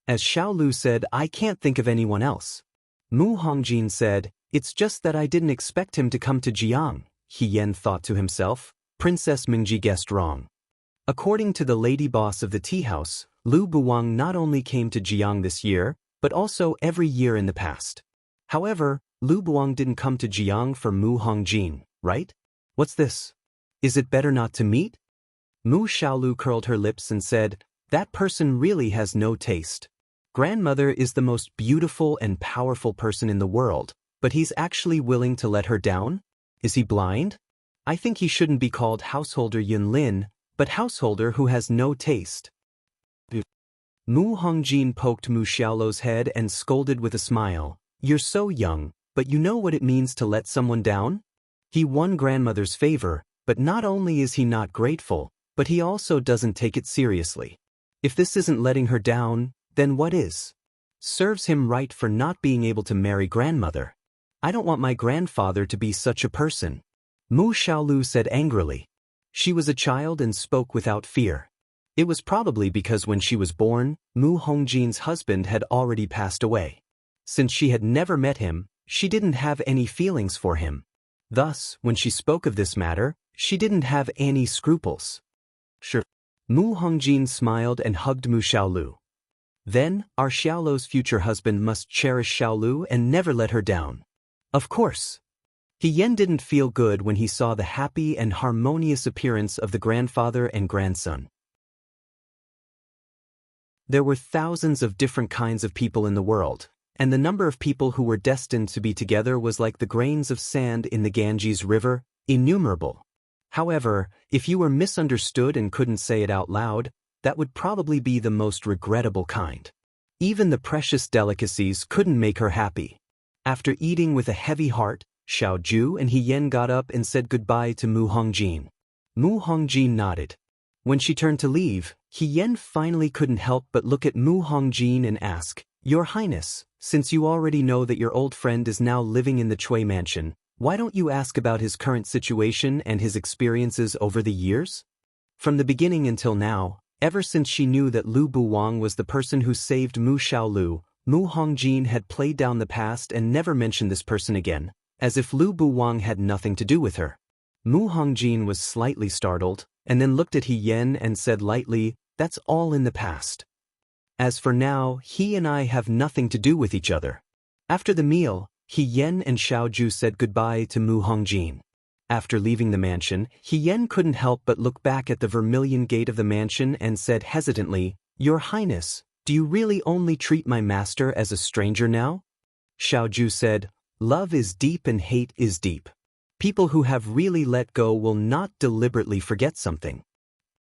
As Xiao Lu said, I can't think of anyone else. Mu Hongjin said, it's just that I didn't expect him to come to Jiang. He Yen thought to himself, Princess Mingji guessed wrong. According to the lady boss of the tea house, Lu Buwang not only came to Jiang this year, but also every year in the past. However, Lu Buwang didn't come to Jiang for Mu Hongjin, right? What's this? Is it better not to meet? Mu Xiaolu curled her lips and said, that person really has no taste. Grandmother is the most beautiful and powerful person in the world, but he's actually willing to let her down? Is he blind? I think he shouldn't be called householder Yun Lin, but householder who has no taste. Mu Hongjin poked Mu Xiaolu's head and scolded with a smile. You're so young, but you know what it means to let someone down? He won grandmother's favor, but not only is he not grateful, but he also doesn't take it seriously. If this isn't letting her down, then what is? Serves him right for not being able to marry grandmother. I don't want my grandfather to be such a person. Mu Xiaolu said angrily. She was a child and spoke without fear. It was probably because when she was born, Mu Hongjin's husband had already passed away. Since she had never met him, she didn't have any feelings for him. Thus, when she spoke of this matter, she didn't have any scruples. Sure. Mu Hongjin smiled and hugged Mu Xiaolu. Then, our Xiaolu's future husband must cherish Xiaolu and never let her down. Of course. Yen didn't feel good when he saw the happy and harmonious appearance of the grandfather and grandson. There were thousands of different kinds of people in the world, and the number of people who were destined to be together was like the grains of sand in the Ganges River, innumerable. However, if you were misunderstood and couldn't say it out loud, that would probably be the most regrettable kind. Even the precious delicacies couldn't make her happy. After eating with a heavy heart, Xiaoju and Yen got up and said goodbye to Mu Hongjin. Mu Hongjin nodded. When she turned to leave, Yen finally couldn't help but look at Mu Hongjin and ask, "Your Highness, since you already know that your old friend is now living in the Chui mansion, why don't you ask about his current situation and his experiences over the years?" From the beginning until now, ever since she knew that Lu Buwang was the person who saved Mu Xiaolu, Mu Hongjin had played down the past and never mentioned this person again, as if Lu Buwang had nothing to do with her. Mu Hongjin was slightly startled, and then looked at Yen and said lightly, "That's all in the past. As for now, he and I have nothing to do with each other." After the meal, Yen and Xiaoju said goodbye to Mu Hongjin. After leaving the mansion, Yen couldn't help but look back at the vermilion gate of the mansion and said hesitantly, "Your Highness, do you really only treat my master as a stranger now?" Xiaoju said, "Love is deep and hate is deep. People who have really let go will not deliberately forget something."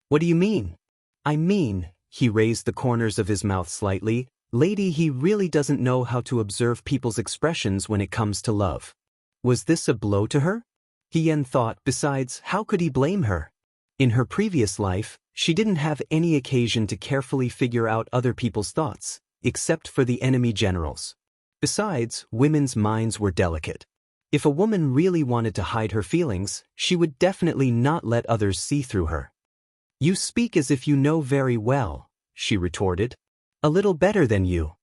"What do you mean?" "I mean," he raised the corners of his mouth slightly, "lady, he really doesn't know how to observe people's expressions when it comes to love." Was this a blow to her? Yen thought, besides, how could he blame her? In her previous life, she didn't have any occasion to carefully figure out other people's thoughts, except for the enemy generals. Besides, women's minds were delicate. If a woman really wanted to hide her feelings, she would definitely not let others see through her. "You speak as if you know very well," she retorted. "A little better than you."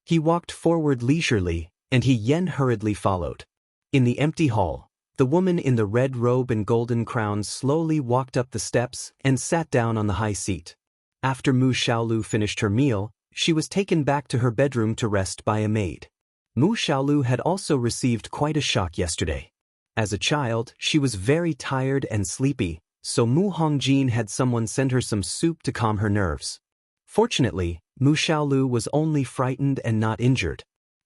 He walked forward leisurely, and Yen hurriedly followed. In the empty hall, the woman in the red robe and golden crown slowly walked up the steps and sat down on the high seat. After Mu Xiaolu finished her meal, she was taken back to her bedroom to rest by a maid. Mu Xiaolu had also received quite a shock yesterday. As a child, she was very tired and sleepy, so Mu Hongjin had someone send her some soup to calm her nerves. Fortunately, Mu Xiaolu was only frightened and not injured.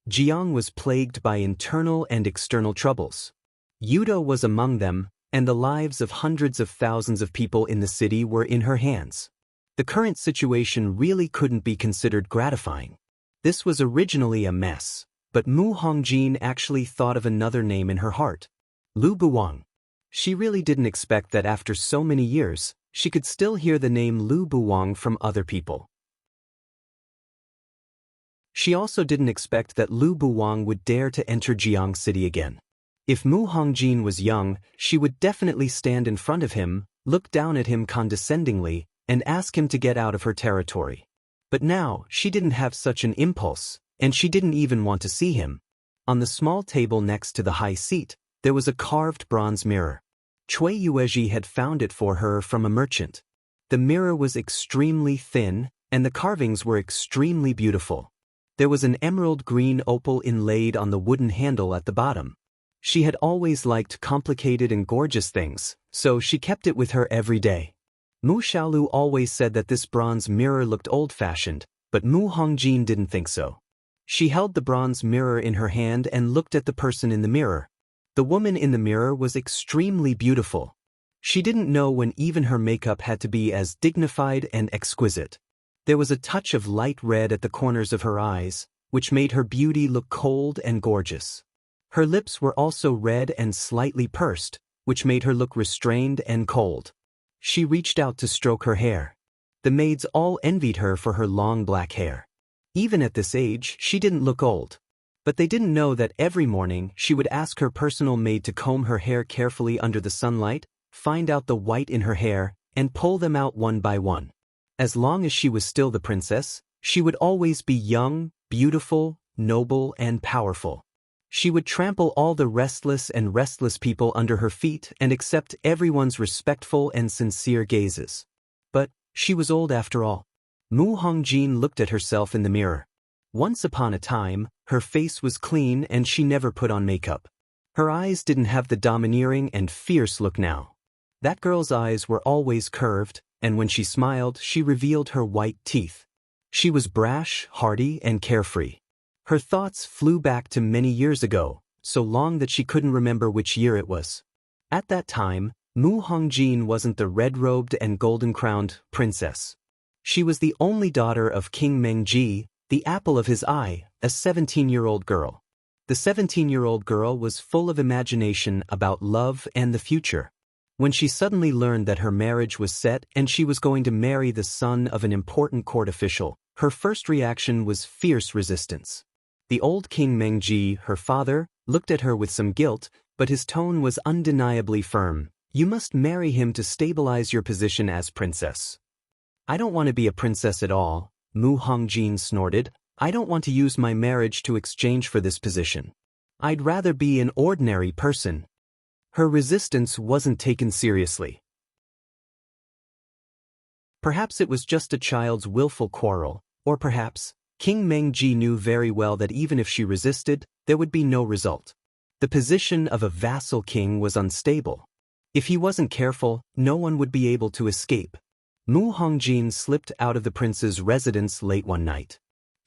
Jiang was plagued by internal and external troubles. Yudo was among them, and the lives of hundreds of thousands of people in the city were in her hands. The current situation really couldn't be considered gratifying. This was originally a mess, but Mu Hongjin actually thought of another name in her heart. Lu Buwang. She really didn't expect that after so many years, she could still hear the name Lu Buwang from other people. She also didn't expect that Lu Buwang would dare to enter Jiang City again. If Mu Hongjin was young, she would definitely stand in front of him, look down at him condescendingly, and ask him to get out of her territory. But now, she didn't have such an impulse, and she didn't even want to see him. On the small table next to the high seat, there was a carved bronze mirror. Cui Yuezhi had found it for her from a merchant. The mirror was extremely thin, and the carvings were extremely beautiful. There was an emerald green opal inlaid on the wooden handle at the bottom. She had always liked complicated and gorgeous things, so she kept it with her every day. Mu Xiaolu always said that this bronze mirror looked old-fashioned, but Mu Hongjin didn't think so. She held the bronze mirror in her hand and looked at the person in the mirror. The woman in the mirror was extremely beautiful. She didn't know when even her makeup had to be as dignified and exquisite. There was a touch of light red at the corners of her eyes, which made her beauty look cold and gorgeous. Her lips were also red and slightly pursed, which made her look restrained and cold. She reached out to stroke her hair. The maids all envied her for her long black hair. Even at this age, she didn't look old. But they didn't know that every morning she would ask her personal maid to comb her hair carefully under the sunlight, find out the white in her hair, and pull them out one by one. As long as she was still the princess, she would always be young, beautiful, noble, and powerful. She would trample all the restless people under her feet and accept everyone's respectful and sincere gazes. But she was old after all. Mu Hongjin looked at herself in the mirror. Once upon a time, her face was clean and she never put on makeup. Her eyes didn't have the domineering and fierce look now. That girl's eyes were always curved, and when she smiled, she revealed her white teeth. She was brash, hearty, and carefree. Her thoughts flew back to many years ago, so long that she couldn't remember which year it was. At that time, Mu Hongjin wasn't the red-robed and golden-crowned princess. She was the only daughter of King Mengji, the apple of his eye, a 17-year-old girl. The 17-year-old girl was full of imagination about love and the future. When she suddenly learned that her marriage was set and she was going to marry the son of an important court official, her first reaction was fierce resistance. The old King Mengji, her father, looked at her with some guilt, but his tone was undeniably firm. You must marry him to stabilize your position as princess. I don't want to be a princess at all, Mu Hongjin snorted. I don't want to use my marriage to exchange for this position. I'd rather be an ordinary person. Her resistance wasn't taken seriously. Perhaps it was just a child's willful quarrel, or perhaps King Mengji knew very well that even if she resisted, there would be no result. The position of a vassal king was unstable. If he wasn't careful, no one would be able to escape. Mu Hongjin slipped out of the prince's residence late one night.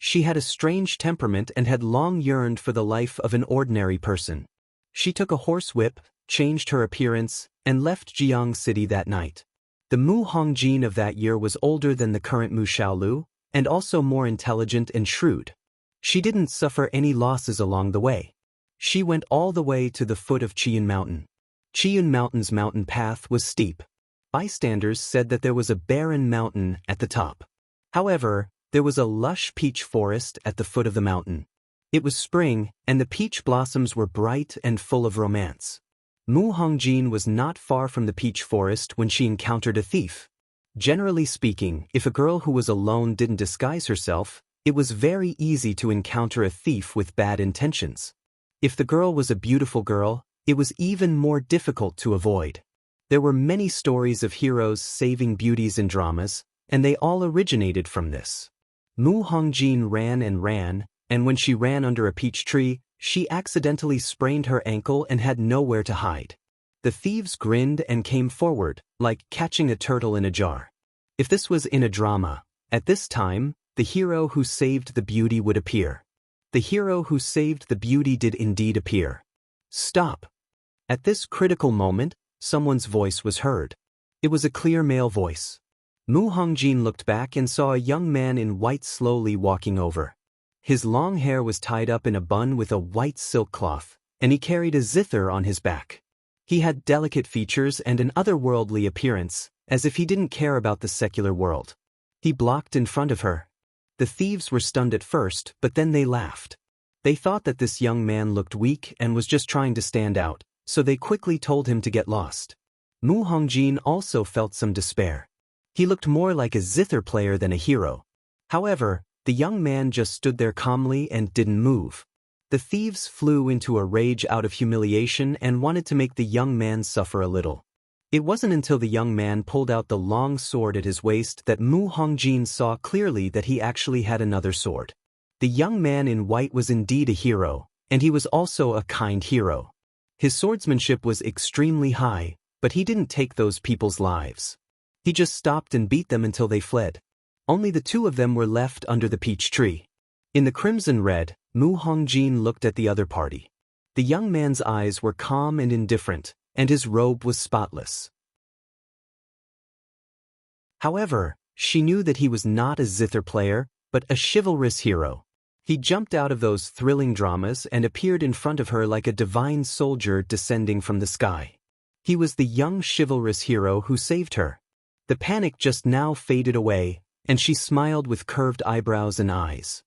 She had a strange temperament and had long yearned for the life of an ordinary person. She took a horsewhip, changed her appearance, and left Jiang City that night. The Mu Hongjin of that year was older than the current Mu Xiaolu, and also more intelligent and shrewd. She didn't suffer any losses along the way. She went all the way to the foot of Chiyun Mountain. Chiyun Mountain's mountain path was steep. Bystanders said that there was a barren mountain at the top. However, there was a lush peach forest at the foot of the mountain. It was spring, and the peach blossoms were bright and full of romance. Mu Hongjin was not far from the peach forest when she encountered a thief. Generally speaking, if a girl who was alone didn't disguise herself, it was very easy to encounter a thief with bad intentions. If the girl was a beautiful girl, it was even more difficult to avoid. There were many stories of heroes saving beauties in dramas, and they all originated from this. Mu Hongjin ran, and when she ran under a peach tree, she accidentally sprained her ankle and had nowhere to hide. The thieves grinned and came forward, like catching a turtle in a jar. If this was in a drama, at this time, the hero who saved the beauty would appear. The hero who saved the beauty did indeed appear. Stop! At this critical moment, someone's voice was heard. It was a clear male voice. Mu Hongjin looked back and saw a young man in white slowly walking over. His long hair was tied up in a bun with a white silk cloth, and he carried a zither on his back. He had delicate features and an otherworldly appearance, as if he didn't care about the secular world. He blocked in front of her. The thieves were stunned at first, but then they laughed. They thought that this young man looked weak and was just trying to stand out, so they quickly told him to get lost. Mu Hongjin also felt some despair. He looked more like a zither player than a hero. However, the young man just stood there calmly and didn't move. The thieves flew into a rage out of humiliation and wanted to make the young man suffer a little. It wasn't until the young man pulled out the long sword at his waist that Mu Hongjin saw clearly that he actually had another sword. The young man in white was indeed a hero, and he was also a kind hero. His swordsmanship was extremely high, but he didn't take those people's lives. He just stopped and beat them until they fled. Only the two of them were left under the peach tree. In the crimson red, Mu Hongjin looked at the other party. The young man's eyes were calm and indifferent, and his robe was spotless. However, she knew that he was not a zither player, but a chivalrous hero. He jumped out of those thrilling dramas and appeared in front of her like a divine soldier descending from the sky. He was the young chivalrous hero who saved her. The panic just now faded away, and she smiled with curved eyebrows and eyes.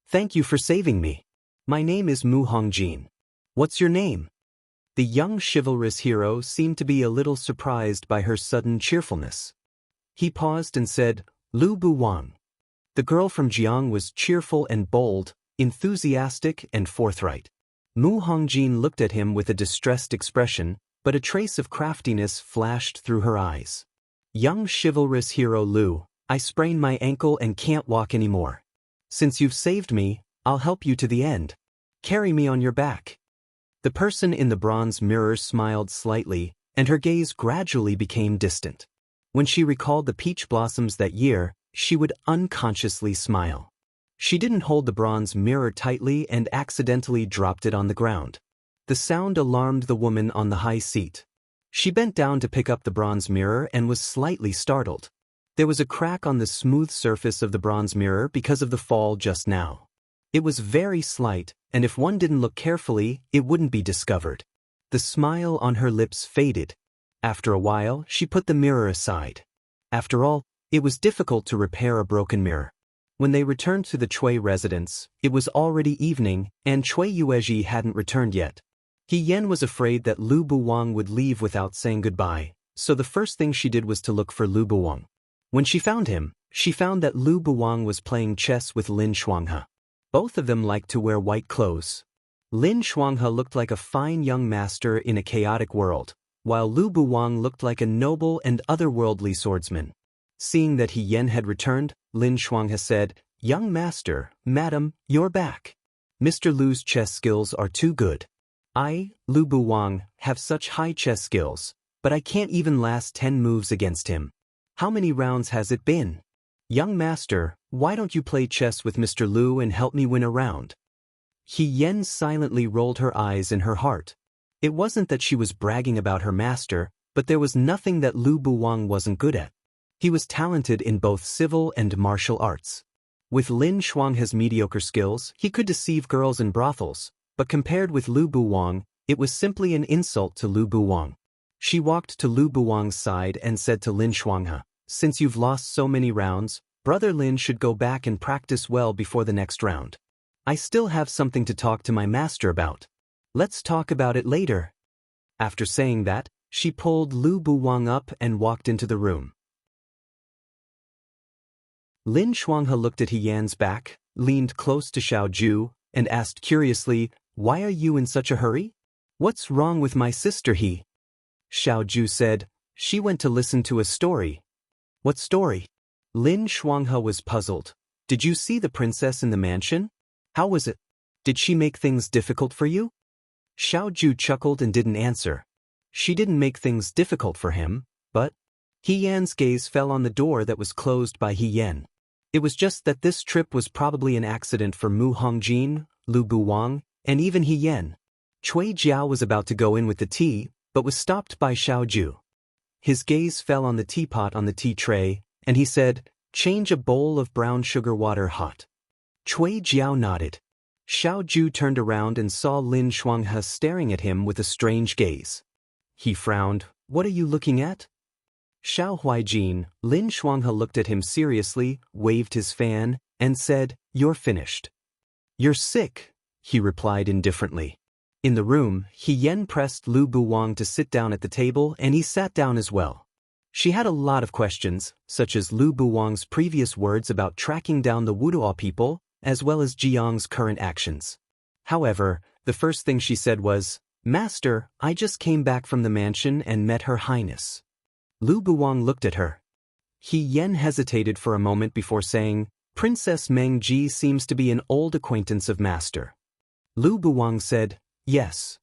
Thank you for saving me. My name is Mu Hongjin. What's your name? The young chivalrous hero seemed to be a little surprised by her sudden cheerfulness. He paused and said, Lu Buwang. The girl from Jiang was cheerful and bold, enthusiastic and forthright. Mu Hongjin looked at him with a distressed expression, but a trace of craftiness flashed through her eyes. Young chivalrous hero Lu, I sprained my ankle and can't walk anymore. Since you've saved me, I'll help you to the end. Carry me on your back. The person in the bronze mirror smiled slightly, and her gaze gradually became distant. When she recalled the peach blossoms that year, she would unconsciously smile. She didn't hold the bronze mirror tightly and accidentally dropped it on the ground. The sound alarmed the woman on the high seat. She bent down to pick up the bronze mirror and was slightly startled. There was a crack on the smooth surface of the bronze mirror because of the fall just now. It was very slight, and if one didn't look carefully, it wouldn't be discovered. The smile on her lips faded. After a while, she put the mirror aside. After all, it was difficult to repair a broken mirror. When they returned to the Chui residence, it was already evening, and Chui Yuezhi hadn't returned yet. He Yen was afraid that Lu Buwang would leave without saying goodbye, so the first thing she did was to look for Lu Buwang. When she found him, she found that Lu Buwang was playing chess with Lin Shuanghe. Both of them liked to wear white clothes. Lin Shuanghe looked like a fine young master in a chaotic world, while Lu Buwang looked like a noble and otherworldly swordsman. Seeing that He Yen had returned, Lin Shuanghe said, "Young master, madam, you're back. Mr. Lu's chess skills are too good. I, Lu Buwang, have such high chess skills, but I can't even last 10 moves against him. How many rounds has it been? Young master, why don't you play chess with Mr. Lu and help me win a round?" He Yen silently rolled her eyes in her heart. It wasn't that she was bragging about her master, but there was nothing that Lu Buwang wasn't good at. He was talented in both civil and martial arts. With Lin Shuanghe's mediocre skills, he could deceive girls in brothels, but compared with Lu Buwang, it was simply an insult to Lu Buwang. She walked to Lu Buwang's side and said to Lin Shuanghe, "Since you've lost so many rounds, Brother Lin should go back and practice well before the next round. I still have something to talk to my master about. Let's talk about it later." After saying that, she pulled Lu Buwang up and walked into the room. Lin Shuanghe looked at He Yan's back, leaned close to Xiao Ju, and asked curiously, "Why are you in such a hurry? What's wrong with my sister He?" Xiao Ju said, "She went to listen to a story." "What story?" Lin Shuanghe was puzzled. "Did you see the princess in the mansion? How was it? Did she make things difficult for you?" Xiao Ju chuckled and didn't answer. She didn't make things difficult for him, but He Yan's gaze fell on the door that was closed by He Yan. It was just that this trip was probably an accident for Mu Hongjin, Lu Buwang, and even He Yan. Cui Jiao was about to go in with the tea, but was stopped by Xiao Ju. His gaze fell on the teapot on the tea tray, and he said, "Change a bowl of brown sugar water hot." Cui Jiao nodded. Xiao Ju turned around and saw Lin Shuanghe staring at him with a strange gaze. He frowned. "What are you looking at?" Xiao Huaijin, Lin Shuanghe looked at him seriously, waved his fan, and said, "You're finished." "You're sick," he replied indifferently. In the room, He Yen pressed Lu Buwang to sit down at the table and he sat down as well. She had a lot of questions, such as Lu Buwang's previous words about tracking down the Wuduo people, as well as Jiang's current actions. However, the first thing she said was, "Master, I just came back from the mansion and met Her Highness." Lu Buwang looked at her. He Yen hesitated for a moment before saying, "Princess Meng Ji seems to be an old acquaintance of Master." Lu Buwang said, "Yes."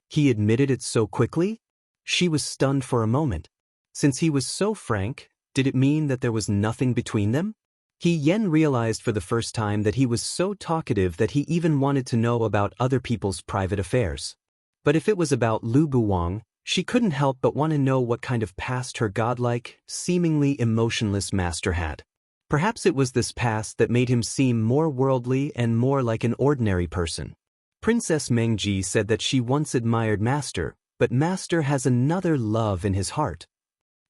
He admitted it so quickly? She was stunned for a moment. Since he was so frank, did it mean that there was nothing between them? He Yen realized for the first time that he was so talkative that he even wanted to know about other people's private affairs. But if it was about Lu Buwang, she couldn't help but want to know what kind of past her godlike, seemingly emotionless master had. Perhaps it was this past that made him seem more worldly and more like an ordinary person. Princess Mengji said that she once admired Master, but Master has another love in his heart.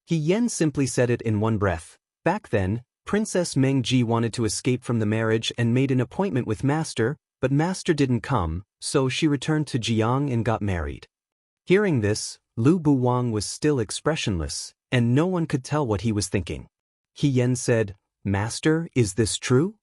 He Yen simply said it in one breath. Back then, Princess Mengji wanted to escape from the marriage and made an appointment with Master, but Master didn't come, so she returned to Jiang and got married. Hearing this, Lu Buwang was still expressionless, and no one could tell what he was thinking. He Yen said, "Master, is this true?"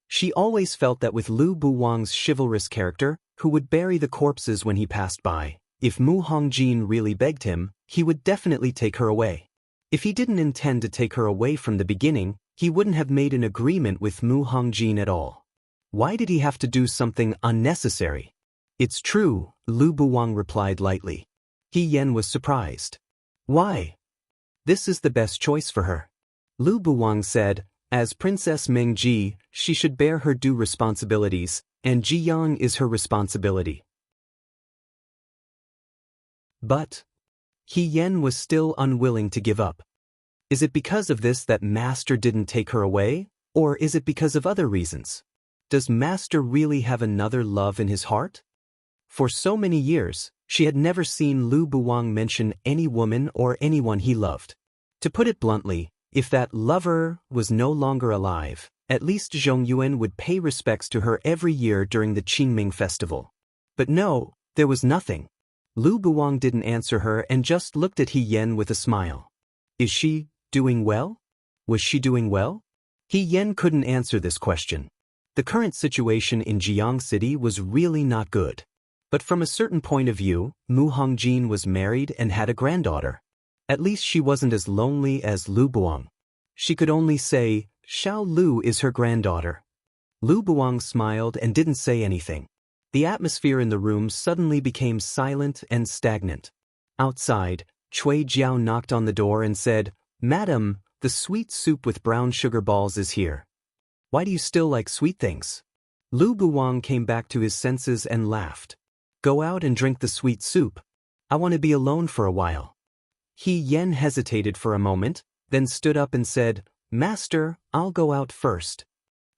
She always felt that with Lu Buwang's chivalrous character, who would bury the corpses when he passed by, if Mu Hongjin really begged him, he would definitely take her away. If he didn't intend to take her away from the beginning, he wouldn't have made an agreement with Mu Hongjin at all. Why did he have to do something unnecessary? It's true, Lu Buwang replied lightly. He Yen was surprised. Why? This is the best choice for her. Lu Buwang said, as Princess Mengji, she should bear her due responsibilities, and Jiyang is her responsibility. But He Yen was still unwilling to give up. Is it because of this that Master didn't take her away, or is it because of other reasons? Does Master really have another love in his heart? For so many years, she had never seen Lu Buwang mention any woman or anyone he loved. To put it bluntly, if that lover was no longer alive, at least Zhong Yuan would pay respects to her every year during the Qingming festival. But no, there was nothing. Lu Buwang didn't answer her and just looked at He Yen with a smile. Is she doing well? Was she doing well? He Yen couldn't answer this question. The current situation in Jiang City was really not good. But from a certain point of view, Mu Hongjin was married and had a granddaughter. At least she wasn't as lonely as Lu Buwang. She could only say, Xiao Lu is her granddaughter. Lu Buwang smiled and didn't say anything. The atmosphere in the room suddenly became silent and stagnant. Outside, Cui Jiao knocked on the door and said, Madam, the sweet soup with brown sugar balls is here. Why do you still like sweet things? Lu Buwang came back to his senses and laughed. Go out and drink the sweet soup. I want to be alone for a while. He Yen hesitated for a moment, then stood up and said, Master, I'll go out first.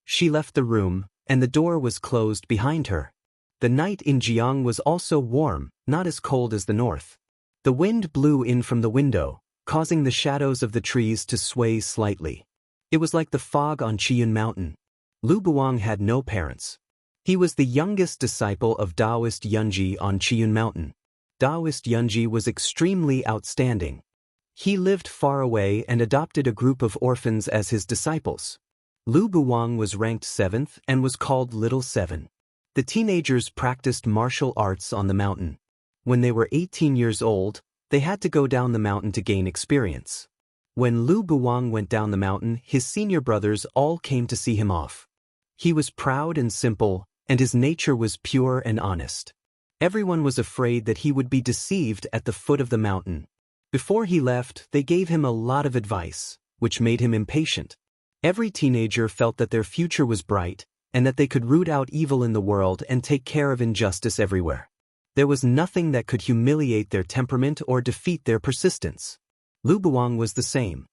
She left the room, and the door was closed behind her. The night in Jiang was also warm, not as cold as the north. The wind blew in from the window, causing the shadows of the trees to sway slightly. It was like the fog on Qiyun Mountain. Lu Buwang had no parents. He was the youngest disciple of Taoist Yunji on Qiyun Mountain. Taoist Yunji was extremely outstanding. He lived far away and adopted a group of orphans as his disciples. Lu Buwang was ranked 7th and was called Little Seven. The teenagers practiced martial arts on the mountain. When they were 18 years old, they had to go down the mountain to gain experience. When Lu Buwang went down the mountain, his senior brothers all came to see him off. He was proud and simple, and his nature was pure and honest. Everyone was afraid that he would be deceived at the foot of the mountain. Before he left, they gave him a lot of advice, which made him impatient. Every teenager felt that their future was bright, and that they could root out evil in the world and take care of injustice everywhere. There was nothing that could humiliate their temperament or defeat their persistence. Lu Buwang was the same.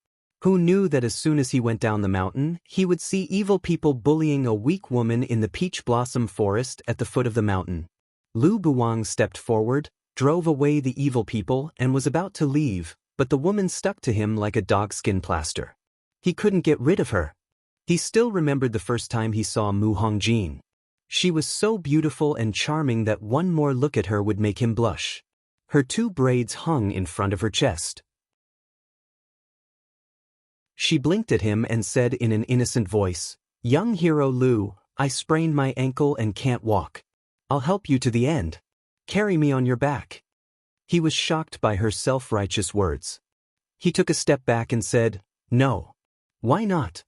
Who knew that as soon as he went down the mountain, he would see evil people bullying a weak woman in the peach blossom forest at the foot of the mountain. Lu Buwang stepped forward, drove away the evil people, and was about to leave, but the woman stuck to him like a dogskin plaster. He couldn't get rid of her. He still remembered the first time he saw Mu Hongjin. She was so beautiful and charming that one more look at her would make him blush. Her 2 braids hung in front of her chest. She blinked at him and said in an innocent voice, Young hero Lu, I sprained my ankle and can't walk. I'll help you to the end. Carry me on your back. He was shocked by her self-righteous words. He took a step back and said, No. Why not?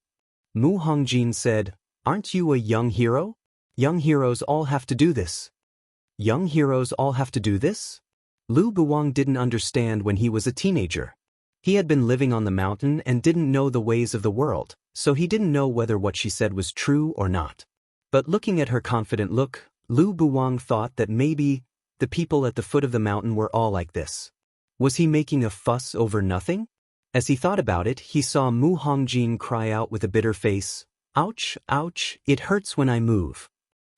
Mu Hongjin said, Aren't you a young hero? Young heroes all have to do this. Young heroes all have to do this? Lu Buwang didn't understand when he was a teenager. He had been living on the mountain and didn't know the ways of the world, so he didn't know whether what she said was true or not. But looking at her confident look, Lu Buwang thought that maybe the people at the foot of the mountain were all like this. Was he making a fuss over nothing? As he thought about it, he saw Mu Hongjin cry out with a bitter face, Ouch, ouch, it hurts when I move.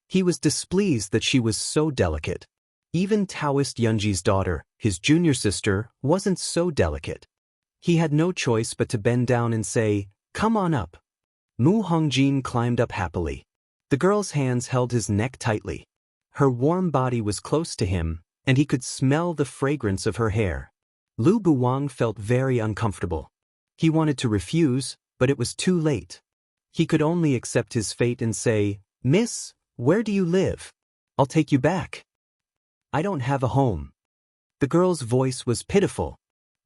He was displeased that she was so delicate. Even Taoist Yunji's daughter, his junior sister, wasn't so delicate. He had no choice but to bend down and say, Come on up. Mu Hongjin climbed up happily. The girl's hands held his neck tightly. Her warm body was close to him, and he could smell the fragrance of her hair. Lu Buwang felt very uncomfortable. He wanted to refuse, but it was too late. He could only accept his fate and say, Miss, where do you live? I'll take you back. I don't have a home. The girl's voice was pitiful.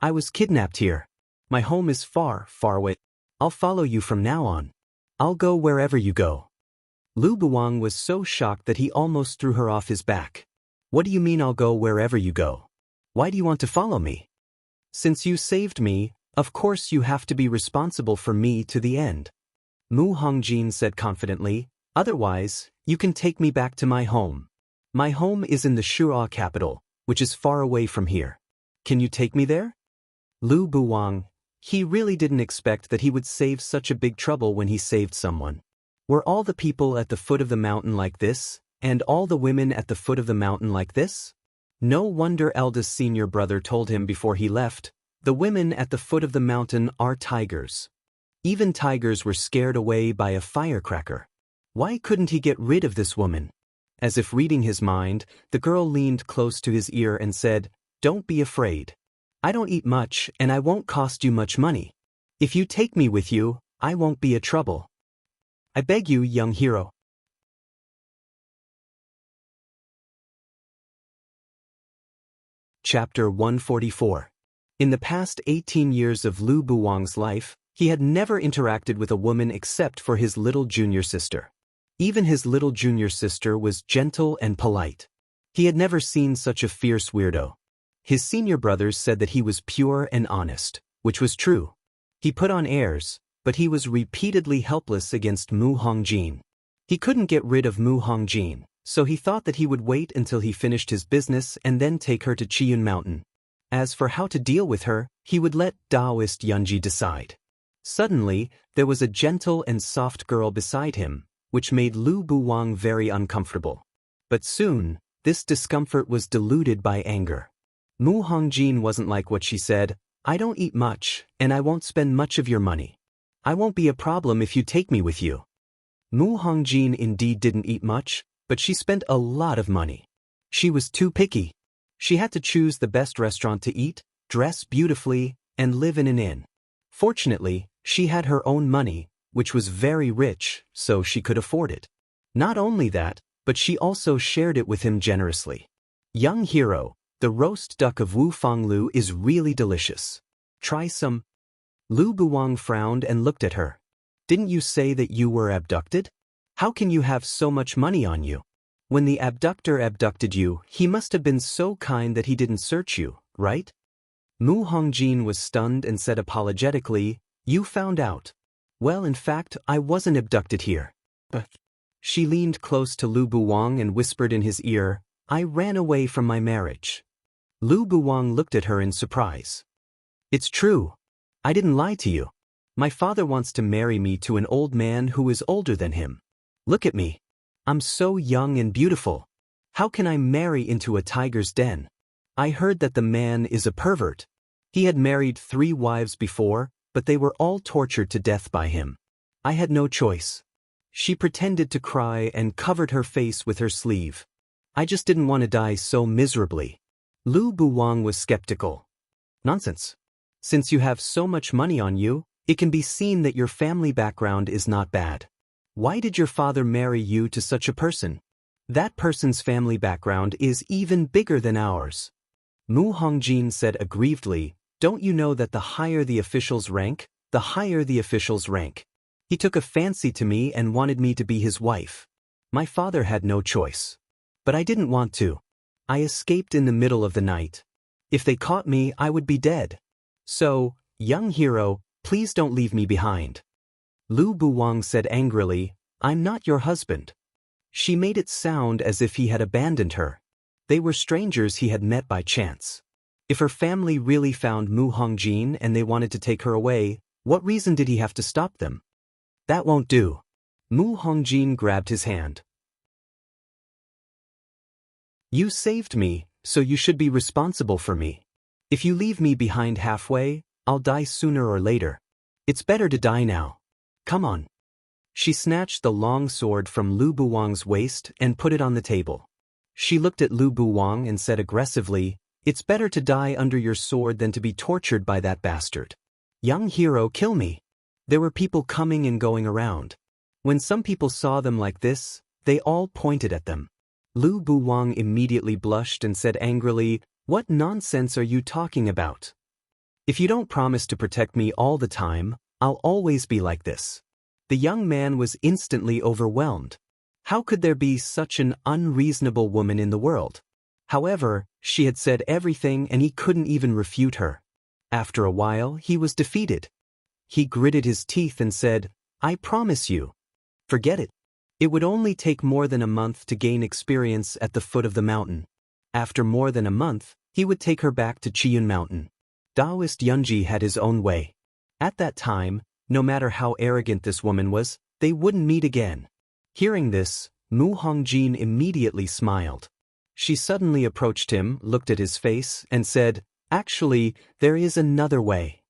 I was kidnapped here. My home is far, far away. I'll follow you from now on. I'll go wherever you go. Lu Buwang was so shocked that he almost threw her off his back. What do you mean I'll go wherever you go? Why do you want to follow me? Since you saved me, of course you have to be responsible for me to the end. Mu Hongjin said confidently, otherwise, you can take me back to my home. My home is in the Shura capital, which is far away from here. Can you take me there? Lu Buwang, he really didn't expect that he would save such a big trouble when he saved someone. Were all the people at the foot of the mountain like this, and all the women at the foot of the mountain like this? No wonder eldest senior brother told him before he left, the women at the foot of the mountain are tigers. Even tigers were scared away by a firecracker. Why couldn't he get rid of this woman? As if reading his mind, the girl leaned close to his ear and said, "Don't be afraid. I don't eat much and I won't cost you much money. If you take me with you, I won't be a trouble. I beg you, young hero." Chapter 144. In the past 18 years of Lu Buwang's life, he had never interacted with a woman except for his little junior sister. Even his little junior sister was gentle and polite. He had never seen such a fierce weirdo. His senior brothers said that he was pure and honest, which was true. He put on airs, but he was repeatedly helpless against Mu Hongjin. He couldn't get rid of Mu Hongjin, so he thought that he would wait until he finished his business and then take her to Chiyun Mountain. As for how to deal with her, he would let Taoist Yunji decide. Suddenly, there was a gentle and soft girl beside him, which made Lu Buwang very uncomfortable. But soon, this discomfort was diluted by anger. Mu Hongjin wasn't like what she said, "I don't eat much, and I won't spend much of your money. I won't be a problem if you take me with you." Mu Hongjin indeed didn't eat much, but she spent a lot of money. She was too picky. She had to choose the best restaurant to eat, dress beautifully, and live in an inn. Fortunately, she had her own money, which was very rich, so she could afford it. Not only that, but she also shared it with him generously. "Young hero, the roast duck of Wu Fanglu is really delicious. Try some." Lu Buwang frowned and looked at her. "Didn't you say that you were abducted? How can you have so much money on you? When the abductor abducted you, he must have been so kind that he didn't search you, right?" Mu Hongjin was stunned and said apologetically, "You found out. Well, in fact, I wasn't abducted here." But she leaned close to Lu Buwang and whispered in his ear, "I ran away from my marriage." Lu Buwang looked at her in surprise. "It's true. I didn't lie to you. My father wants to marry me to an old man who is older than him. Look at me. I'm so young and beautiful. How can I marry into a tiger's den? I heard that the man is a pervert. He had married 3 wives before, but they were all tortured to death by him. I had no choice." She pretended to cry and covered her face with her sleeve. "I just didn't want to die so miserably." Lu Buwang was skeptical. "Nonsense. Since you have so much money on you, it can be seen that your family background is not bad. Why did your father marry you to such a person? That person's family background is even bigger than ours." Mu Hongjin said aggrievedly, "Don't you know that the higher the official's rank, the higher the official's rank? He took a fancy to me and wanted me to be his wife. My father had no choice. But I didn't want to. I escaped in the middle of the night. If they caught me, I would be dead. So, young hero, please don't leave me behind." Lu Buwang said angrily, "I'm not your husband." She made it sound as if he had abandoned her. They were strangers he had met by chance. If her family really found Mu Hongjin and they wanted to take her away, what reason did he have to stop them? "That won't do." Mu Hongjin grabbed his hand. "You saved me, so you should be responsible for me. If you leave me behind halfway, I'll die sooner or later. It's better to die now. Come on." She snatched the long sword from Lu Buwang's waist and put it on the table. She looked at Lu Buwang and said aggressively, "It's better to die under your sword than to be tortured by that bastard. Young hero, kill me." There were people coming and going around. When some people saw them like this, they all pointed at them. Lu Buwang immediately blushed and said angrily, "What nonsense are you talking about? If you don't promise to protect me all the time, I'll always be like this." The young man was instantly overwhelmed. How could there be such an unreasonable woman in the world? However, she had said everything and he couldn't even refute her. After a while, he was defeated. He gritted his teeth and said, "I promise you. Forget it. It would only take more than a month to gain experience at the foot of the mountain. After more than a month, he would take her back to Chiyun Mountain." Taoist Yunji had his own way. At that time, no matter how arrogant this woman was, they wouldn't meet again. Hearing this, Mu Hongjin immediately smiled. She suddenly approached him, looked at his face, and said, "Actually, there is another way.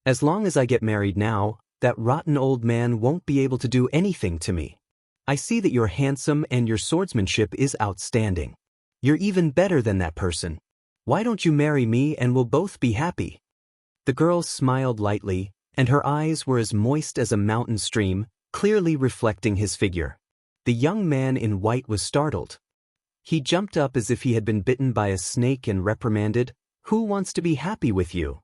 As long as I get married now, that rotten old man won't be able to do anything to me. I see that you're handsome and your swordsmanship is outstanding. You're even better than that person. Why don't you marry me and we'll both be happy?" The girl smiled lightly, and her eyes were as moist as a mountain stream, clearly reflecting his figure. The young man in white was startled. He jumped up as if he had been bitten by a snake and reprimanded, "Who wants to be happy with you?"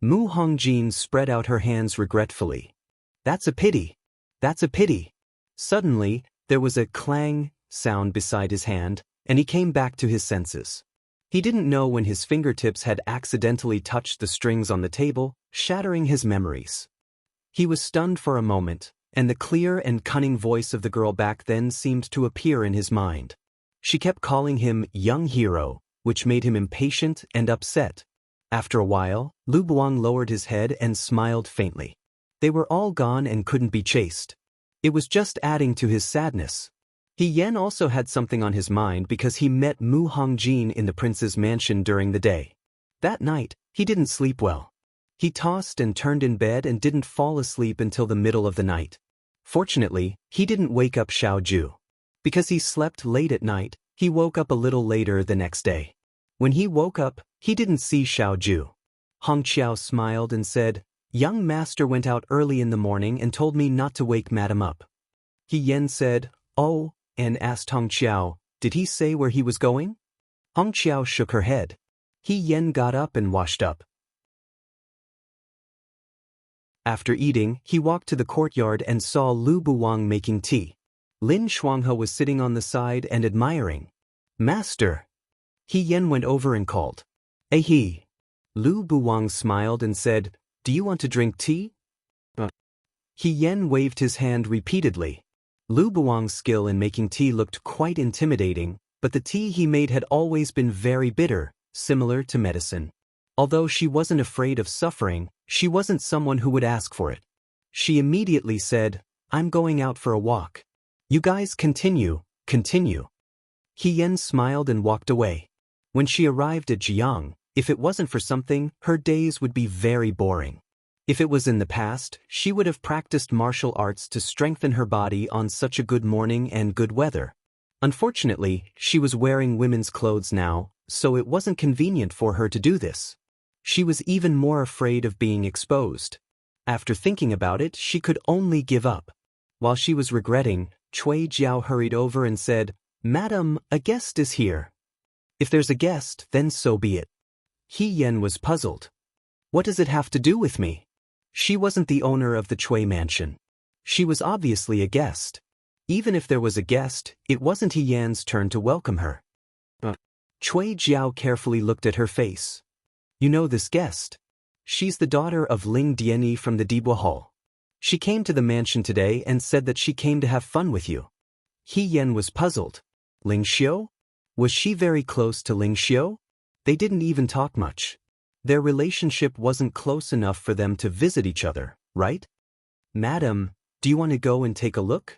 Mu Hongjin spread out her hands regretfully. "That's a pity. That's a pity." Suddenly, there was a clang sound beside his hand, and he came back to his senses. He didn't know when his fingertips had accidentally touched the strings on the table, shattering his memories. He was stunned for a moment, and the clear and cunning voice of the girl back then seemed to appear in his mind. She kept calling him young hero, which made him impatient and upset. After a while, Lu Buang lowered his head and smiled faintly. They were all gone and couldn't be chased. It was just adding to his sadness. He Yen also had something on his mind because he met Mu Hongjin in the prince's mansion during the day. That night, he didn't sleep well. He tossed and turned in bed and didn't fall asleep until the middle of the night. Fortunately, he didn't wake up Xiao Ju. Because he slept late at night, he woke up a little later the next day. When he woke up, he didn't see Xiao Ju. Hong Qiao smiled and said, "Young master went out early in the morning and told me not to wake madam up." He Yen said, "Oh," and asked Hong Qiao, "Did he say where he was going?" Hong Qiao shook her head. He Yen got up and washed up. After eating, he walked to the courtyard and saw Lu Buwang making tea. Lin Shuanghe was sitting on the side and admiring. "Master." He Yen went over and called, "He." Lu Buwang smiled and said, "Do you want to drink tea?" He Yen waved his hand repeatedly. Lu Buwang's skill in making tea looked quite intimidating, but the tea he made had always been very bitter, similar to medicine. Although she wasn't afraid of suffering, she wasn't someone who would ask for it. She immediately said, "I'm going out for a walk. You guys continue." He Yen smiled and walked away. When she arrived at Jiang, if it wasn't for something, her days would be very boring. If it was in the past, she would have practiced martial arts to strengthen her body on such a good morning and good weather. Unfortunately, she was wearing women's clothes now, so it wasn't convenient for her to do this. She was even more afraid of being exposed. After thinking about it, she could only give up. While she was regretting, Cui Jiao hurried over and said, "Madam, a guest is here." "If there's a guest, then so be it." He Yen was puzzled. What does it have to do with me? She wasn't the owner of the Cui mansion. She was obviously a guest. Even if there was a guest, it wasn't He Yan's turn to welcome her. Cui Jiao carefully looked at her face. "You know this guest? She's the daughter of Ling Dianyi from the Dibua Hall. She came to the mansion today and said that she came to have fun with you." He Yen was puzzled. Ling Xiu? Was she very close to Ling Xiu? They didn't even talk much. Their relationship wasn't close enough for them to visit each other, right? "Madam, do you want to go and take a look?"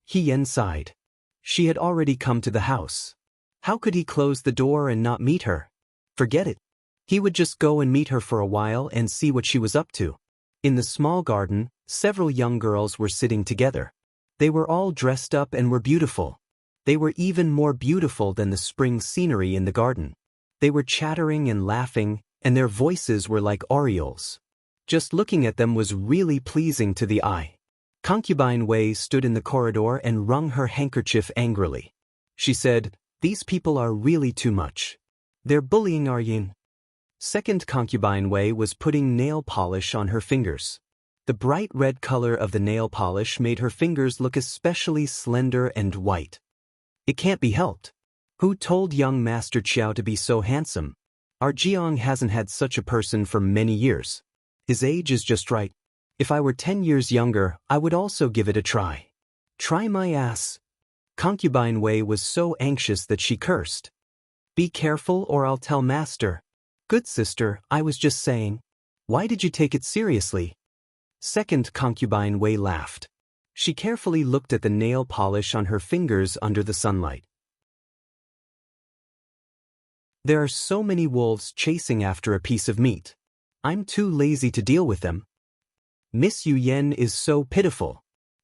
He Yen sighed. She had already come to the house. How could he close the door and not meet her? Forget it. He would just go and meet her for a while and see what she was up to. In the small garden, several young girls were sitting together. They were all dressed up and were beautiful. They were even more beautiful than the spring scenery in the garden. They were chattering and laughing, and their voices were like orioles. Just looking at them was really pleasing to the eye. Concubine Wei stood in the corridor and wrung her handkerchief angrily. She said, "These people are really too much. They're bullying our yin." Second Concubine Wei was putting nail polish on her fingers. The bright red color of the nail polish made her fingers look especially slender and white. It can't be helped. Who told young Master Qiao to be so handsome? Our Jiang hasn't had such a person for many years. His age is just right. If I were 10 years younger, I would also give it a try. Try my ass. Concubine Wei was so anxious that she cursed. Be careful or I'll tell Master. Good sister, I was just saying. Why did you take it seriously? Second Concubine Wei laughed. She carefully looked at the nail polish on her fingers under the sunlight. There are so many wolves chasing after a piece of meat. I'm too lazy to deal with them. Miss Yu Yen is so pitiful.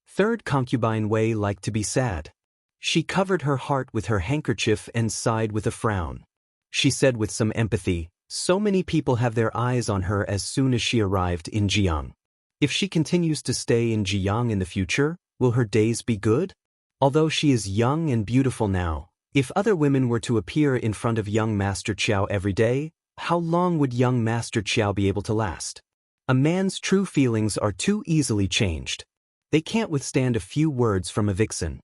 Third Concubine Wei liked to be sad. She covered her heart with her handkerchief and sighed with a frown. She said with some empathy, so many people have their eyes on her as soon as she arrived in Jiang. If she continues to stay in Jiang in the future, will her days be good? Although she is young and beautiful now, if other women were to appear in front of young Master Qiao every day, how long would young Master Qiao be able to last? A man's true feelings are too easily changed. They can't withstand a few words from a vixen.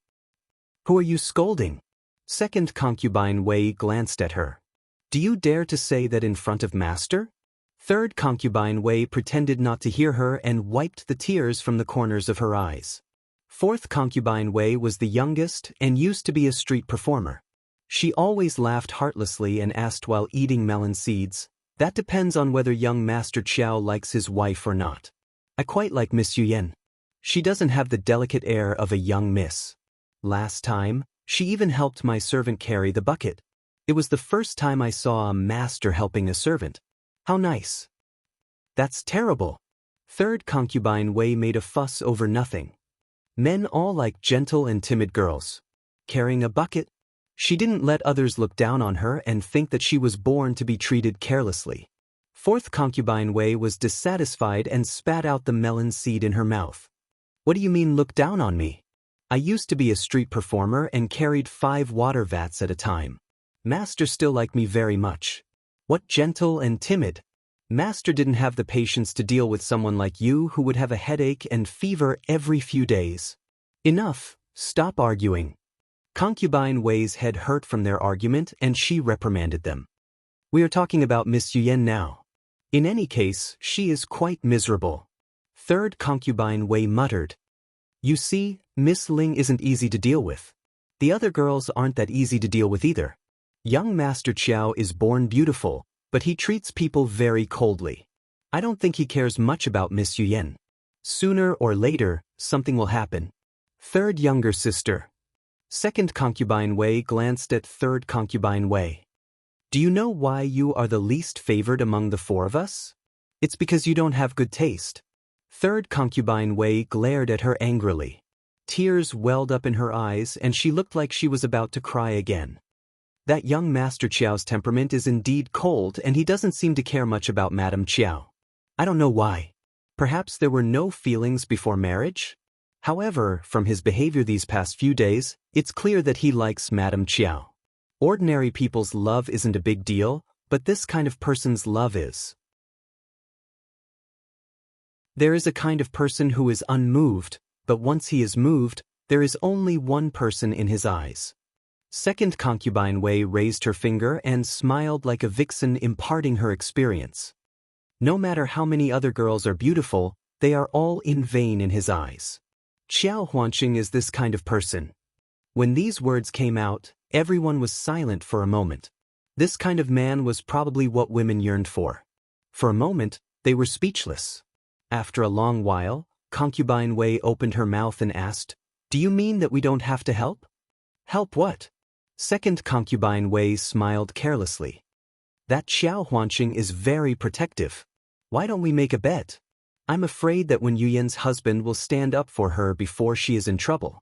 Who are you scolding? Second Concubine Wei glanced at her. Do you dare to say that in front of Master? Third Concubine Wei pretended not to hear her and wiped the tears from the corners of her eyes. Fourth Concubine Wei was the youngest and used to be a street performer. She always laughed heartlessly and asked while eating melon seeds, that depends on whether young Master Qiao likes his wife or not. I quite like Miss Yu Yen. She doesn't have the delicate air of a young miss. Last time, she even helped my servant carry the bucket. It was the first time I saw a master helping a servant. How nice. That's terrible. Third Concubine Wei made a fuss over nothing. Men all like gentle and timid girls. Carrying a bucket? She didn't let others look down on her and think that she was born to be treated carelessly. Fourth Concubine Wei was dissatisfied and spat out the melon seed in her mouth. What do you mean look down on me? I used to be a street performer and carried 5 water vats at a time. Master still liked me very much. What gentle and timid. Master didn't have the patience to deal with someone like you who would have a headache and fever every few days. Enough, stop arguing. Concubine Wei's head hurt from their argument and she reprimanded them. We are talking about Miss Yu Yen now. In any case, she is quite miserable. Third Concubine Wei muttered. You see, Miss Ling isn't easy to deal with. The other girls aren't that easy to deal with either. Young Master Qiao is born beautiful, but he treats people very coldly. I don't think he cares much about Miss Yu Yen. Sooner or later, something will happen. Third younger sister. Second Concubine Wei glanced at Third Concubine Wei. Do you know why you are the least favored among the 4 of us? It's because you don't have good taste. Third Concubine Wei glared at her angrily. Tears welled up in her eyes and she looked like she was about to cry again. That young Master Qiao's temperament is indeed cold and he doesn't seem to care much about Madame Qiao. I don't know why. Perhaps there were no feelings before marriage? However, from his behavior these past few days, it's clear that he likes Madame Qiao. Ordinary people's love isn't a big deal, but this kind of person's love is. There is a kind of person who is unmoved, but once he is moved, there is only one person in his eyes. Second Concubine Wei raised her finger and smiled like a vixen imparting her experience. No matter how many other girls are beautiful, they are all in vain in his eyes. Qiao Huanqing is this kind of person. When these words came out, everyone was silent for a moment. This kind of man was probably what women yearned for. For a moment, they were speechless. After a long while, Concubine Wei opened her mouth and asked, Do you mean that we don't have to help? Help what? Second Concubine Wei smiled carelessly. That Qiao Huanqing is very protective. Why don't we make a bet? I'm afraid that when Yu Yen's husband will stand up for her before she is in trouble.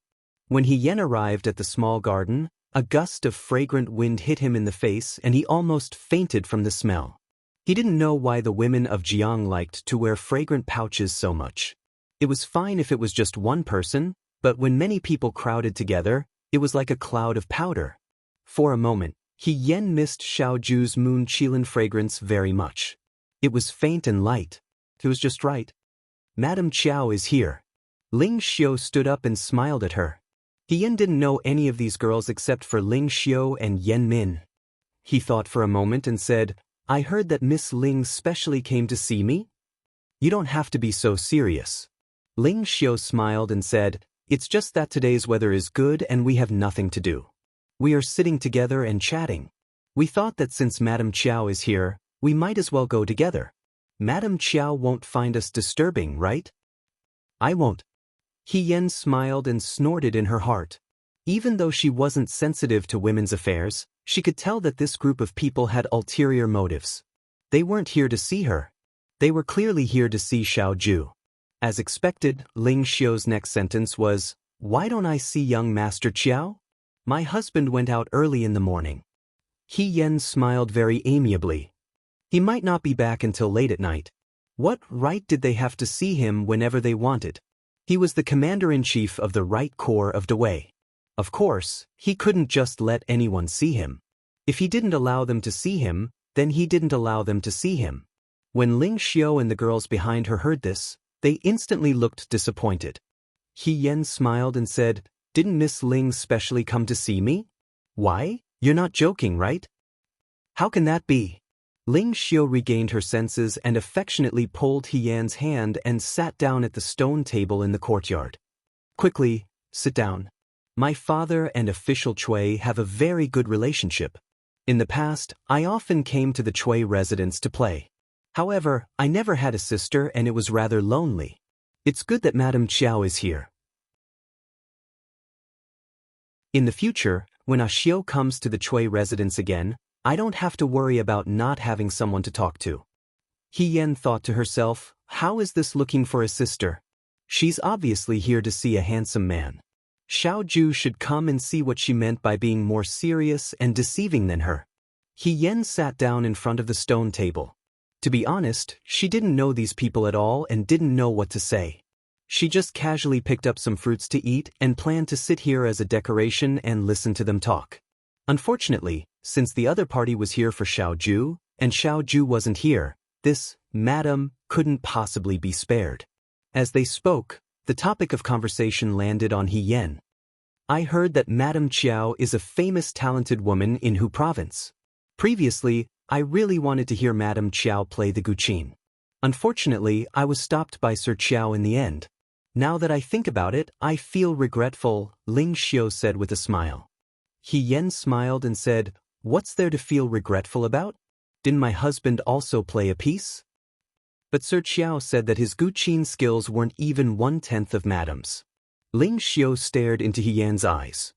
When He Yen arrived at the small garden, a gust of fragrant wind hit him in the face and he almost fainted from the smell. He didn't know why the women of Jiang liked to wear fragrant pouches so much. It was fine if it was just one person, but when many people crowded together, it was like a cloud of powder. For a moment, He Yen missed Xiaoju's moon qilin fragrance very much. It was faint and light. It was just right. Madame Qiao is here. Ling Xiu stood up and smiled at her. He Yan didn't know any of these girls except for Ling Xiao and Yen Min. He thought for a moment and said, I heard that Miss Ling specially came to see me? You don't have to be so serious. Ling Xiao smiled and said, It's just that today's weather is good and we have nothing to do. We are sitting together and chatting. We thought that since Madame Chiao is here, we might as well go together. Madame Chiao won't find us disturbing, right? I won't. He Yan smiled and snorted in her heart. Even though she wasn't sensitive to women's affairs, she could tell that this group of people had ulterior motives. They weren't here to see her. They were clearly here to see Xiao Ju. As expected, Ling Xiao's next sentence was, Why don't I see young Master Chiao? My husband went out early in the morning. He Yan smiled very amiably. He might not be back until late at night. What right did they have to see him whenever they wanted? He was the commander-in-chief of the Right Corps of Dewey. Of course, he couldn't just let anyone see him. If he didn't allow them to see him, then he didn't allow them to see him. When Ling Xiao and the girls behind her heard this, they instantly looked disappointed. He Yan smiled and said, Didn't Miss Ling specially come to see me? Why? You're not joking, right? How can that be? Ling Xiao regained her senses and affectionately pulled He Yan's hand and sat down at the stone table in the courtyard. Quickly, sit down. My father and official Chui have a very good relationship. In the past, I often came to the Chui residence to play. However, I never had a sister and it was rather lonely. It's good that Madame Chiao is here. In the future, when Xiao comes to the Chui residence again, I don't have to worry about not having someone to talk to. He Yan thought to herself, how is this looking for a sister? She's obviously here to see a handsome man. Xiao Ju should come and see what she meant by being more serious and deceiving than her. He Yan sat down in front of the stone table. To be honest, she didn't know these people at all and didn't know what to say. She just casually picked up some fruits to eat and planned to sit here as a decoration and listen to them talk. Unfortunately, since the other party was here for Xiao Ju, and Xiao Ju wasn't here, this madam couldn't possibly be spared. As they spoke, the topic of conversation landed on He Yan. I heard that Madame Chiao is a famous talented woman in Hu province. Previously, I really wanted to hear Madame Chiao play the guqin. Unfortunately, I was stopped by Sir Chiao in the end. Now that I think about it, I feel regretful, Ling Xiao said with a smile. He Yan smiled and said, What's there to feel regretful about? Didn't my husband also play a piece? But Sir Chiao said that his guqin skills weren't even 1/10 of Madame's. Ling Xiao stared into He Yan's eyes.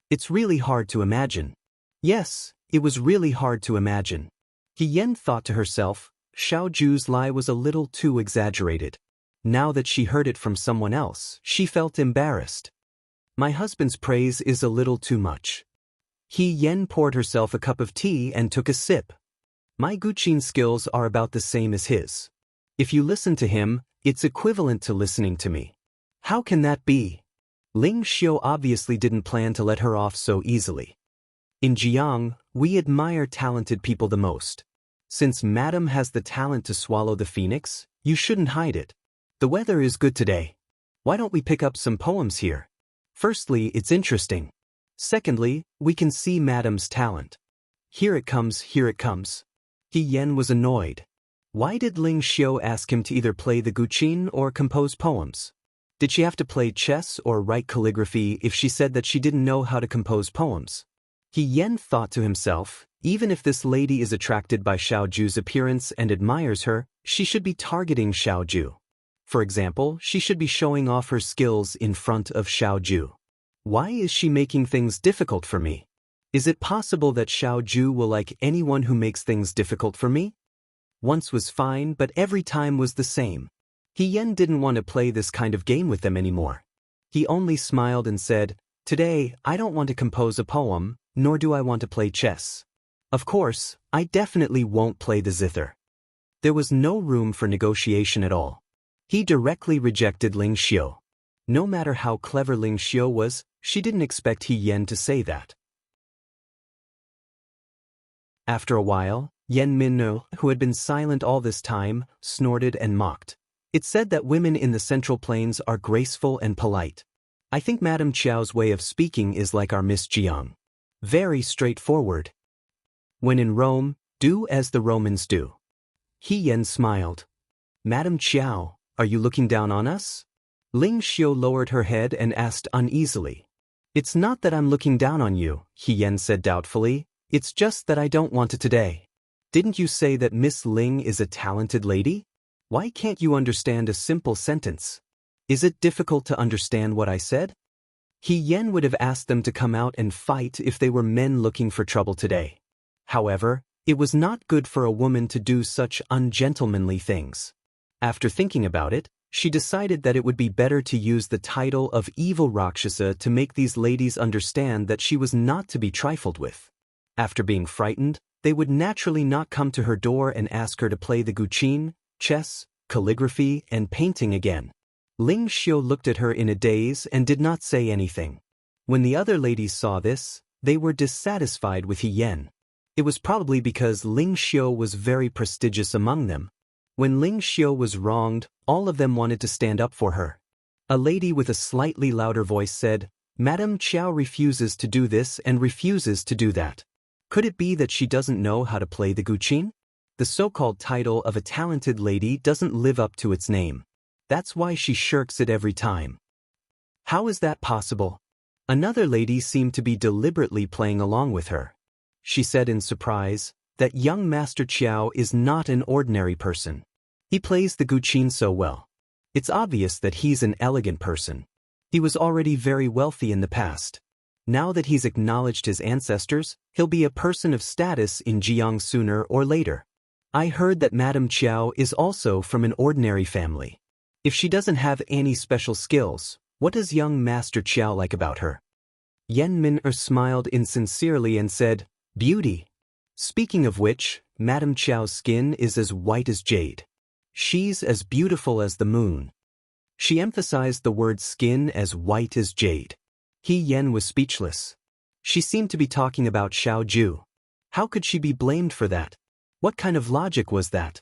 It's really hard to imagine. Yes, it was really hard to imagine. He Yan thought to herself, Xiao Ju's lie was a little too exaggerated. Now that she heard it from someone else, she felt embarrassed. My husband's praise is a little too much. He Yan poured herself a cup of tea and took a sip. My guqin skills are about the same as his. If you listen to him, it's equivalent to listening to me. How can that be? Ling Xiao obviously didn't plan to let her off so easily. In Jiang, we admire talented people the most. Since Madame has the talent to swallow the phoenix, you shouldn't hide it. The weather is good today. Why don't we pick up some poems here? Firstly, it's interesting. Secondly, we can see Madame's talent. Here it comes, here it comes. He Yan was annoyed. Why did Ling Xiao ask him to either play the guqin or compose poems? Did she have to play chess or write calligraphy if she said that she didn't know how to compose poems? He Yan thought to himself, even if this lady is attracted by Xiao Ju's appearance and admires her, she should be targeting Xiao Ju. For example, she should be showing off her skills in front of Xiao Ju. Why is she making things difficult for me? Is it possible that Xiao Ju will like anyone who makes things difficult for me? Once was fine, but every time was the same. He Yan didn't want to play this kind of game with them anymore. He only smiled and said, Today, I don't want to compose a poem, nor do I want to play chess. Of course, I definitely won't play the zither. There was no room for negotiation at all. He directly rejected Ling Xiao. No matter how clever Ling Xiao was, she didn't expect He Yan to say that. After a while, Yen Min, who had been silent all this time, snorted and mocked. It said that women in the Central Plains are graceful and polite. I think Madame Chiao's way of speaking is like our Miss Jiang. Very straightforward. When in Rome, do as the Romans do. He Yan smiled. Madame Chiao, are you looking down on us? Ling Xiu lowered her head and asked uneasily. It's not that I'm looking down on you, He Yan said doubtfully, it's just that I don't want it today. Didn't you say that Miss Ling is a talented lady? Why can't you understand a simple sentence? Is it difficult to understand what I said? He Yan would have asked them to come out and fight if they were men looking for trouble today. However, it was not good for a woman to do such ungentlemanly things. After thinking about it, she decided that it would be better to use the title of evil Rakshasa to make these ladies understand that she was not to be trifled with. After being frightened, they would naturally not come to her door and ask her to play the guqin, chess, calligraphy, and painting again. Ling Xiu looked at her in a daze and did not say anything. When the other ladies saw this, they were dissatisfied with He Yan. It was probably because Ling Xiu was very prestigious among them. When Ling Xiu was wronged, all of them wanted to stand up for her. A lady with a slightly louder voice said, Madame Chiao refuses to do this and refuses to do that. Could it be that she doesn't know how to play the guqin? The so-called title of a talented lady doesn't live up to its name. That's why she shirks it every time. How is that possible? Another lady seemed to be deliberately playing along with her. She said in surprise, that young Master Chiao is not an ordinary person. He plays the guqin so well. It's obvious that he's an elegant person. He was already very wealthy in the past. Now that he's acknowledged his ancestors, he'll be a person of status in Jiang sooner or later. I heard that Madame Chiao is also from an ordinary family. If she doesn't have any special skills, what does young Master Chiao like about her? Yen Min-er smiled insincerely and said, Beauty. Speaking of which, Madame Chiao's skin is as white as jade. She's as beautiful as the moon. She emphasized the word skin as white as jade. He Yan was speechless. She seemed to be talking about Xiao Ju. How could she be blamed for that? What kind of logic was that?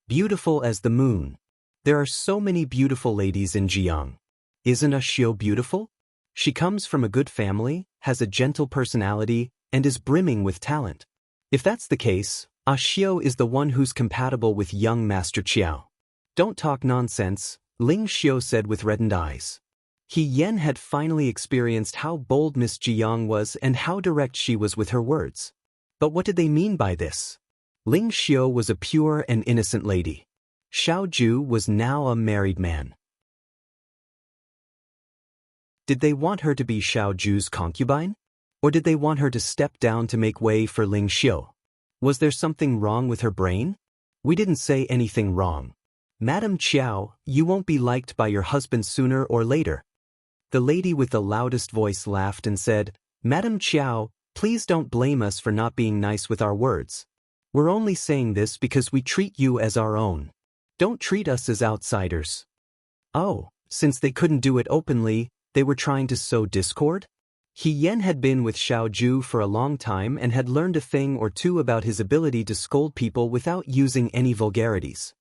Beautiful as the moon. There are so many beautiful ladies in Jiang. Isn't a Xiu beautiful? She comes from a good family, has a gentle personality, and is brimming with talent. If that's the case, A Xiu is the one who's compatible with young Master Chiao. Don't talk nonsense, Ling Xiu said with reddened eyes. He Yan had finally experienced how bold Miss Jiang was and how direct she was with her words. But what did they mean by this? Ling Xiu was a pure and innocent lady. Xiao Ju was now a married man. Did they want her to be Xiao Ju's concubine? Or did they want her to step down to make way for Ling Xiu? Was there something wrong with her brain? We didn't say anything wrong. Madame Chiao, you won't be liked by your husband sooner or later. The lady with the loudest voice laughed and said, Madame Chiao, please don't blame us for not being nice with our words. We're only saying this because we treat you as our own. Don't treat us as outsiders. Oh, since they couldn't do it openly, they were trying to sow discord? He Yan had been with Xiao Ju for a long time and had learned a thing or two about his ability to scold people without using any vulgarities.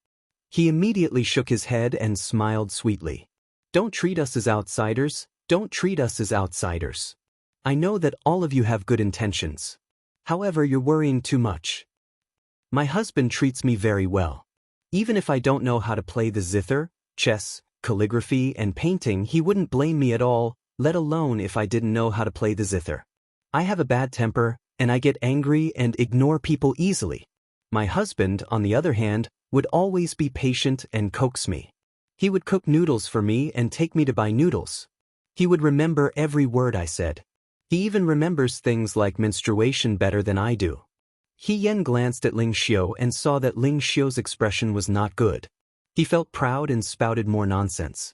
He immediately shook his head and smiled sweetly. Don't treat us as outsiders, don't treat us as outsiders. I know that all of you have good intentions. However, you're worrying too much. My husband treats me very well. Even if I don't know how to play the zither, chess, calligraphy, and painting, he wouldn't blame me at all, let alone if I didn't know how to play the zither. I have a bad temper, and I get angry and ignore people easily. My husband, on the other hand, would always be patient and coax me. He would cook noodles for me and take me to buy noodles. He would remember every word I said. He even remembers things like menstruation better than I do. He Yan glanced at Ling Xiu and saw that Ling Xiu's expression was not good. He felt proud and spouted more nonsense.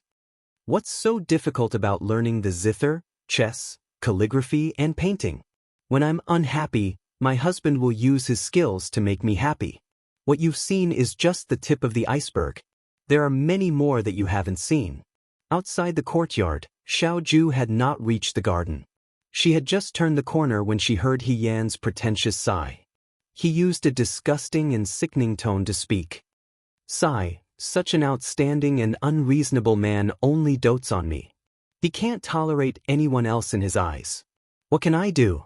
What's so difficult about learning the zither, chess, calligraphy, and painting? When I'm unhappy, my husband will use his skills to make me happy. What you've seen is just the tip of the iceberg. There are many more that you haven't seen. Outside the courtyard, Xiao Ju had not reached the garden. She had just turned the corner when she heard He Yan's pretentious sigh. He used a disgusting and sickening tone to speak. Sigh, such an outstanding and unreasonable man only dotes on me. He can't tolerate anyone else in his eyes. What can I do?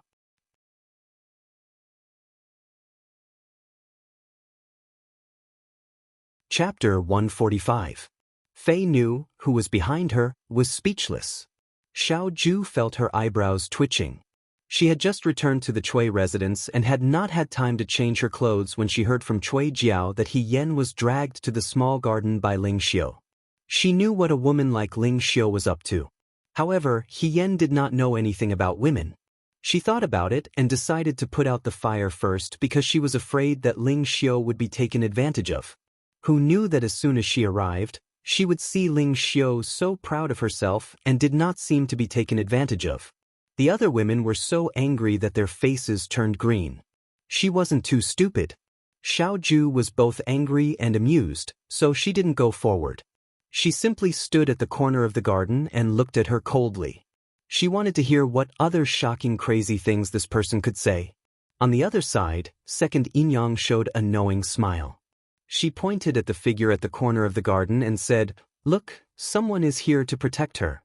Chapter 145. Fei Nu, who was behind her, was speechless. Xiao Ju felt her eyebrows twitching. She had just returned to the Chui residence and had not had time to change her clothes when she heard from Cui Jiao that He Yen was dragged to the small garden by Ling Xiu. She knew what a woman like Ling Xiu was up to. However, He Yen did not know anything about women. She thought about it and decided to put out the fire first because she was afraid that Ling Xiu would be taken advantage of. Who knew that as soon as she arrived, she would see Ling Xiu so proud of herself and did not seem to be taken advantage of. The other women were so angry that their faces turned green. She wasn't too stupid. Xiao Ju was both angry and amused, so she didn't go forward. She simply stood at the corner of the garden and looked at her coldly. She wanted to hear what other shocking crazy things this person could say. On the other side, second Yinyang showed a knowing smile. She pointed at the figure at the corner of the garden and said, "Look, someone is here to protect her."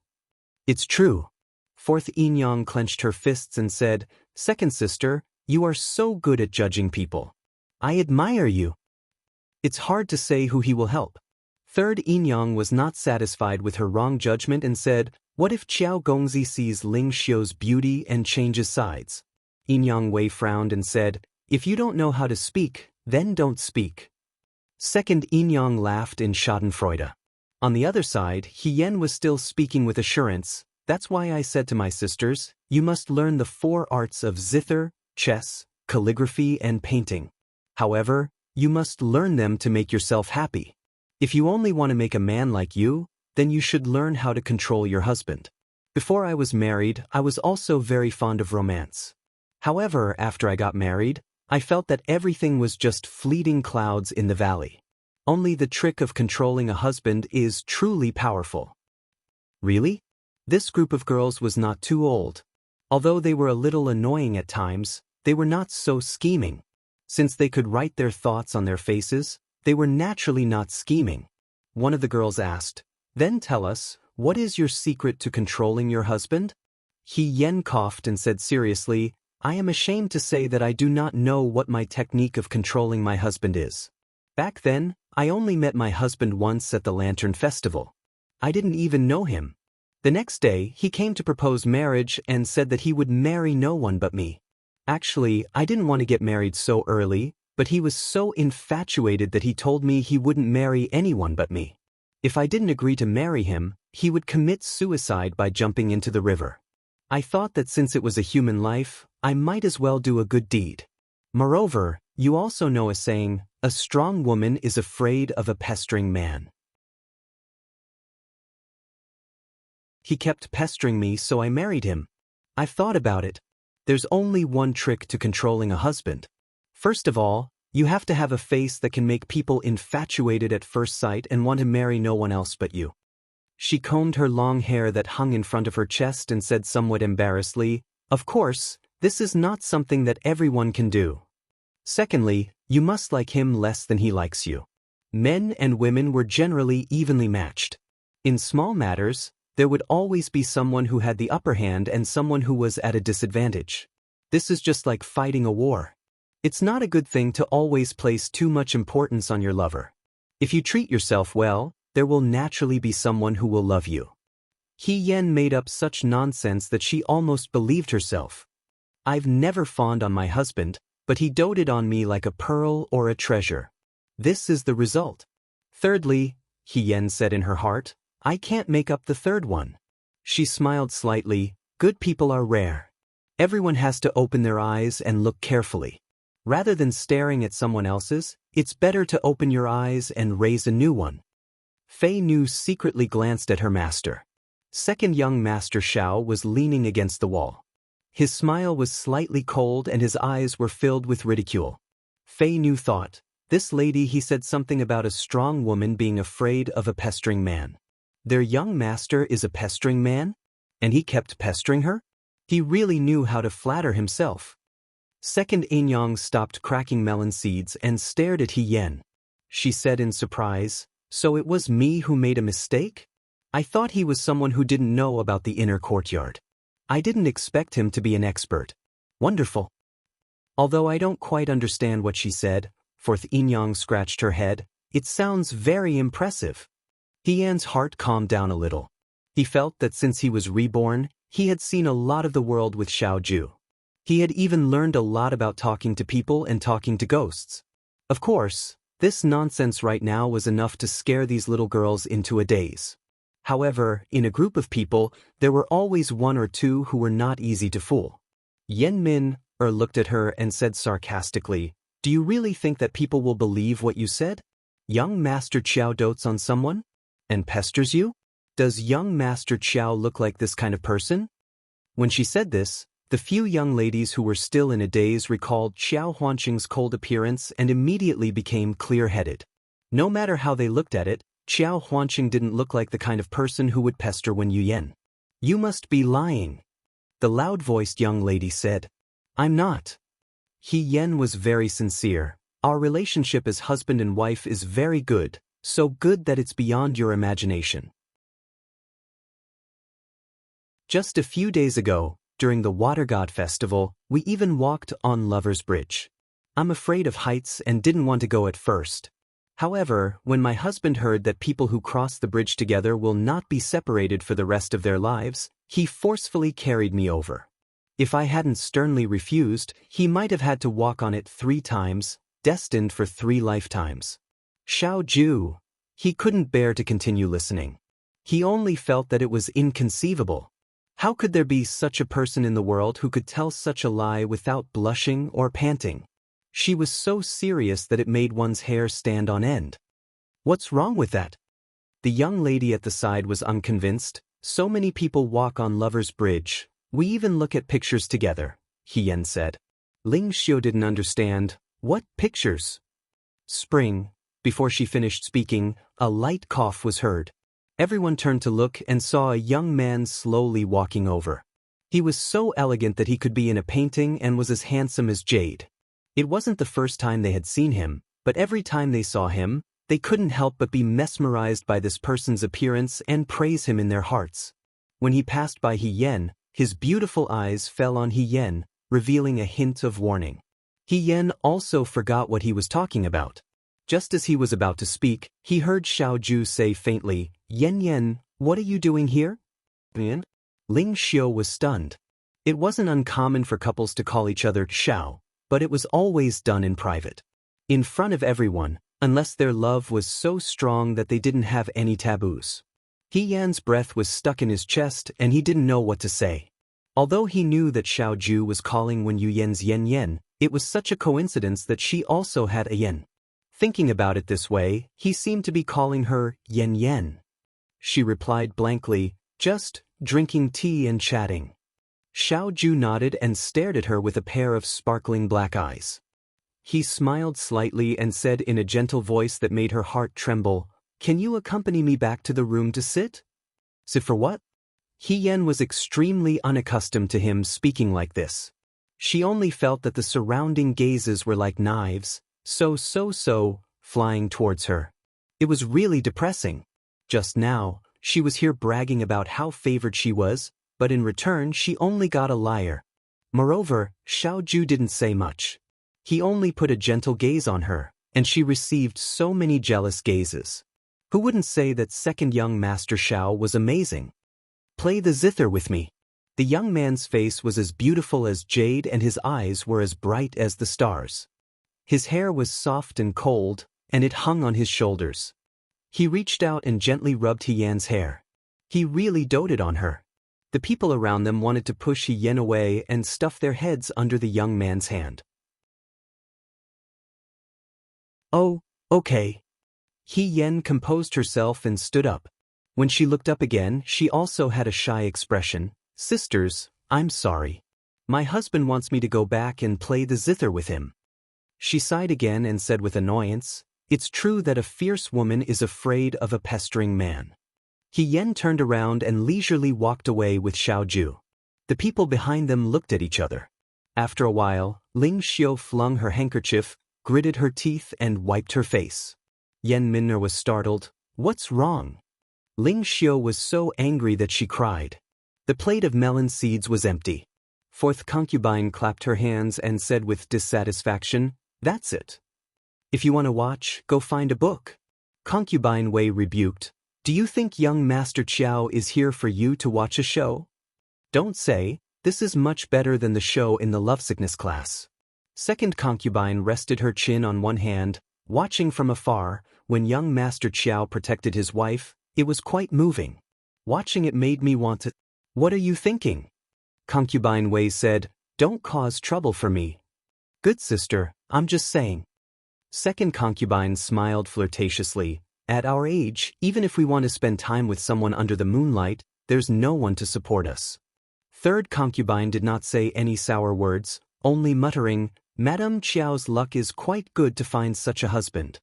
"It's true." Fourth Yinyang clenched her fists and said, "Second sister, you are so good at judging people. I admire you." "It's hard to say who he will help." Third Yinyang was not satisfied with her wrong judgment and said, "What if Qiao Gongzi sees Ling Xiu's beauty and changes sides?" Yinyang Wei frowned and said, "If you don't know how to speak, then don't speak." Second Yinyang laughed in schadenfreude. On the other side, He Yen was still speaking with assurance. "That's why I said to my sisters, you must learn the 4 arts of zither, chess, calligraphy and painting. However, you must learn them to make yourself happy. If you only want to make a man like you, then you should learn how to control your husband. Before I was married, I was also very fond of romance. However, after I got married, I felt that everything was just fleeting clouds in the valley. Only the trick of controlling a husband is truly powerful." Really? This group of girls was not too old. Although they were a little annoying at times, they were not so scheming. Since they could write their thoughts on their faces, they were naturally not scheming. One of the girls asked, "Then tell us, what is your secret to controlling your husband?" He Yen coughed and said seriously, "I am ashamed to say that I do not know what my technique of controlling my husband is. Back then, I only met my husband once at the Lantern Festival. I didn't even know him. The next day, he came to propose marriage and said that he would marry no one but me. Actually, I didn't want to get married so early, but he was so infatuated that he told me he wouldn't marry anyone but me. If I didn't agree to marry him, he would commit suicide by jumping into the river. I thought that since it was a human life, I might as well do a good deed. Moreover, you also know a saying, a strong woman is afraid of a pestering man. He kept pestering me, so I married him. I've thought about it. There's only one trick to controlling a husband. First of all, you have to have a face that can make people infatuated at first sight and want to marry no one else but you." She combed her long hair that hung in front of her chest and said somewhat embarrassedly, "Of course, this is not something that everyone can do. Secondly, you must like him less than he likes you." Men and women were generally evenly matched. In small matters, there would always be someone who had the upper hand and someone who was at a disadvantage. This is just like fighting a war. It's not a good thing to always place too much importance on your lover. If you treat yourself well, there will naturally be someone who will love you. He Yen made up such nonsense that she almost believed herself. I've never fawned on my husband, but he doted on me like a pearl or a treasure. This is the result. Thirdly, He Yen said in her heart, I can't make up the third one. She smiled slightly. Good people are rare. Everyone has to open their eyes and look carefully. Rather than staring at someone else's, it's better to open your eyes and raise a new one. Fei Nu secretly glanced at her master. Second young master Xiao was leaning against the wall. His smile was slightly cold and his eyes were filled with ridicule. Fei Nu thought, this lady, he said something about a strong woman being afraid of a pestering man. Their young master is a pestering man? And he kept pestering her? He really knew how to flatter himself. Second Anyang stopped cracking melon seeds and stared at He Yen. She said in surprise, so it was me who made a mistake? I thought he was someone who didn't know about the inner courtyard. I didn't expect him to be an expert. Wonderful. Although I don't quite understand what she said, Fourth Inyang scratched her head, it sounds very impressive. Tian's heart calmed down a little. He felt that since he was reborn, he had seen a lot of the world with Xiaoju. He had even learned a lot about talking to people and talking to ghosts. Of course, this nonsense right now was enough to scare these little girls into a daze. However, in a group of people, there were always one or two who were not easy to fool. Yen Min looked at her and said sarcastically, "Do you really think that people will believe what you said? Young Master Qiao dotes on someone? And pesters you? Does young Master Qiao look like this kind of person?" When she said this, the few young ladies who were still in a daze recalled Xiao Huanqing's cold appearance and immediately became clear-headed. No matter how they looked at it, Xiao Huanqing didn't look like the kind of person who would pester Wen Yuyen. "You must be lying," the loud-voiced young lady said. "I'm not." He Yen was very sincere. "Our relationship as husband and wife is very good, so good that it's beyond your imagination." Just a few days ago, during the Water God Festival, we even walked on Lover's Bridge. I'm afraid of heights and didn't want to go at first. However, when my husband heard that people who cross the bridge together will not be separated for the rest of their lives, he forcefully carried me over. If I hadn't sternly refused, he might have had to walk on it 3 times, destined for 3 lifetimes. Xiao Ju. He couldn't bear to continue listening. He only felt that it was inconceivable. How could there be such a person in the world who could tell such a lie without blushing or panting? She was so serious that it made one's hair stand on end. What's wrong with that? The young lady at the side was unconvinced. So many people walk on Lover's Bridge. We even look at pictures together, He Yen said. Ling Xiu didn't understand. What pictures? Spring. Before she finished speaking, a light cough was heard. Everyone turned to look and saw a young man slowly walking over. He was so elegant that he could be in a painting and was as handsome as jade. It wasn't the first time they had seen him, but every time they saw him, they couldn't help but be mesmerized by this person's appearance and praise him in their hearts. When he passed by He Yen, his beautiful eyes fell on He Yen, revealing a hint of warning. He Yen also forgot what he was talking about. Just as he was about to speak, he heard Xiao Ju say faintly, "Yen Yen, what are you doing here?" Ling Xiu was stunned. It wasn't uncommon for couples to call each other Xiao, but it was always done in private. In front of everyone, unless their love was so strong that they didn't have any taboos. He Yan's breath was stuck in his chest and he didn't know what to say. Although he knew that Xiao Ju was calling Wen Yuyen's Yen Yen, it was such a coincidence that she also had a Yen. Thinking about it this way, he seemed to be calling her Yen Yen. She replied blankly, "Just drinking tea and chatting." Xiao Ju nodded and stared at her with a pair of sparkling black eyes. He smiled slightly and said in a gentle voice that made her heart tremble, "Can you accompany me back to the room to sit?" "Sit for what?" He Yen was extremely unaccustomed to him speaking like this. She only felt that the surrounding gazes were like knives, flying towards her. It was really depressing. Just now, she was here bragging about how favored she was, but in return she only got a liar. Moreover, Xiao Ju didn't say much. He only put a gentle gaze on her, and she received so many jealous gazes. Who wouldn't say that second young Master Xiao was amazing? "Play the zither with me." The young man's face was as beautiful as jade and his eyes were as bright as the stars. His hair was soft and cold, and it hung on his shoulders. He reached out and gently rubbed He Yan's hair. He really doted on her. The people around them wanted to push He Yen away and stuff their heads under the young man's hand. "Oh, okay." He Yen composed herself and stood up. When she looked up again, she also had a shy expression. "Sisters, I'm sorry. My husband wants me to go back and play the zither with him." She sighed again and said with annoyance, "It's true that a fierce woman is afraid of a pestering man." He Yen turned around and leisurely walked away with Xiao Ju. The people behind them looked at each other. After a while, Ling Xiu flung her handkerchief, gritted her teeth and wiped her face. Yen Minner was startled. "What's wrong?" Ling Xiu was so angry that she cried. The plate of melon seeds was empty. Fourth concubine clapped her hands and said with dissatisfaction, "That's it. If you want to watch, go find a book." Concubine Wei rebuked, "Do you think young Master Chiao is here for you to watch a show? Don't say, this is much better than the show in the lovesickness class." Second concubine rested her chin on one hand, watching from afar. When young Master Chiao protected his wife, it was quite moving. Watching it made me want to. "What are you thinking?" Concubine Wei said, "Don't cause trouble for me." "Good sister, I'm just saying." Second concubine smiled flirtatiously. "At our age, even if we want to spend time with someone under the moonlight, there's no one to support us." Third concubine did not say any sour words, only muttering, "Madame Chiao's luck is quite good to find such a husband.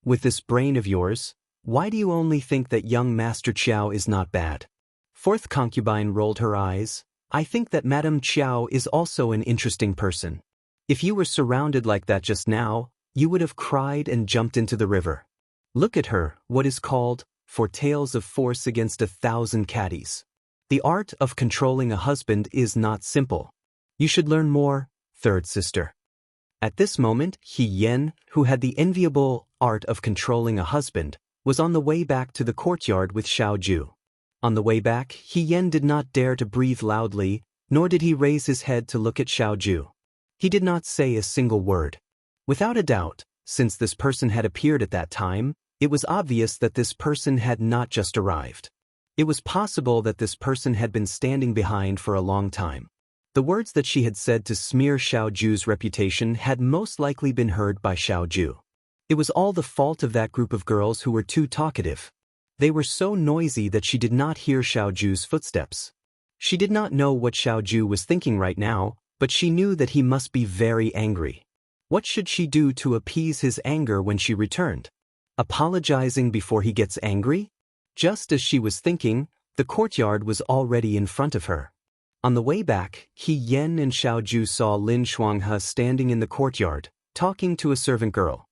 With this brain of yours, why do you only think that young Master Chiao is not bad?" Fourth concubine rolled her eyes. "I think that Madame Chiao is also an interesting person. If you were surrounded like that just now, you would have cried and jumped into the river. Look at her, what is called, for tales of force against 1,000 caddies. The art of controlling a husband is not simple. You should learn more, third sister." At this moment, He Yen, who had the enviable art of controlling a husband, was on the way back to the courtyard with Xiaoju. On the way back, He Yen did not dare to breathe loudly, nor did he raise his head to look at Xiaoju. He did not say a single word. Without a doubt, since this person had appeared at that time, it was obvious that this person had not just arrived. It was possible that this person had been standing behind for a long time. The words that she had said to smear Xiaoju's reputation had most likely been heard by Xiaoju. It was all the fault of that group of girls who were too talkative. They were so noisy that she did not hear Xiaoju's footsteps. She did not know what Xiaoju was thinking right now, but she knew that he must be very angry. What should she do to appease his anger when she returned? Apologizing before he gets angry? Just as she was thinking, the courtyard was already in front of her. On the way back, He Yen and Xiaoju saw Lin Shuanghe standing in the courtyard, talking to a servant girl.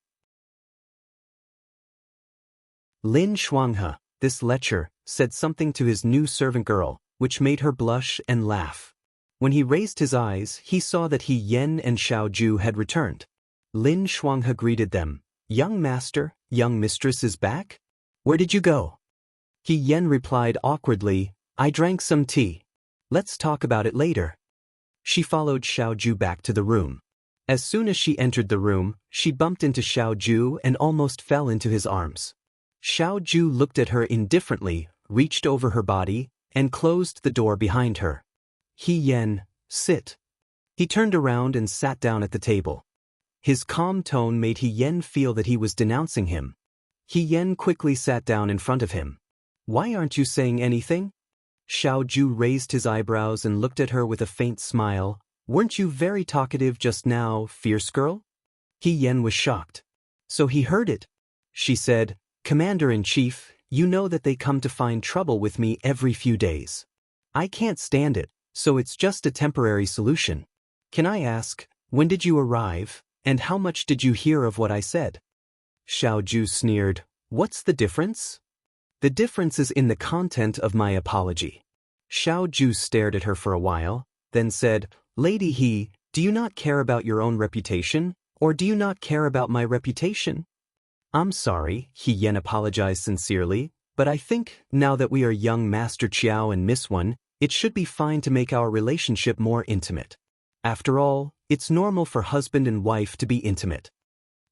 Lin Shuanghe, this lecher, said something to his new servant girl, which made her blush and laugh. When he raised his eyes, he saw that He Yen and Xiaoju had returned. Lin Shuanghe greeted them. "Young master, young mistress is back? Where did you go?" He Yen replied awkwardly, "I drank some tea. Let's talk about it later." She followed Xiaoju back to the room. As soon as she entered the room, she bumped into Xiaoju and almost fell into his arms. Xiaoju looked at her indifferently, reached over her body, and closed the door behind her. "He Yen, sit." He turned around and sat down at the table. His calm tone made He Yen feel that he was denouncing him. He Yen quickly sat down in front of him. "Why aren't you saying anything?" Xiaoju raised his eyebrows and looked at her with a faint smile. "Weren't you very talkative just now, fierce girl?" He Yen was shocked. "So he heard it?" She said, "Commander-in-Chief, you know that they come to find trouble with me every few days. I can't stand it, so it's just a temporary solution. Can I ask, when did you arrive, and how much did you hear of what I said?" Xiaoju sneered, "What's the difference?" "The difference is in the content of my apology." Xiaoju stared at her for a while, then said, "Lady He, do you not care about your own reputation, or do you not care about my reputation?" "I'm sorry," He Yen apologized sincerely, "but I think, now that we are young Master Chiao and Miss One, it should be fine to make our relationship more intimate. After all, it's normal for husband and wife to be intimate."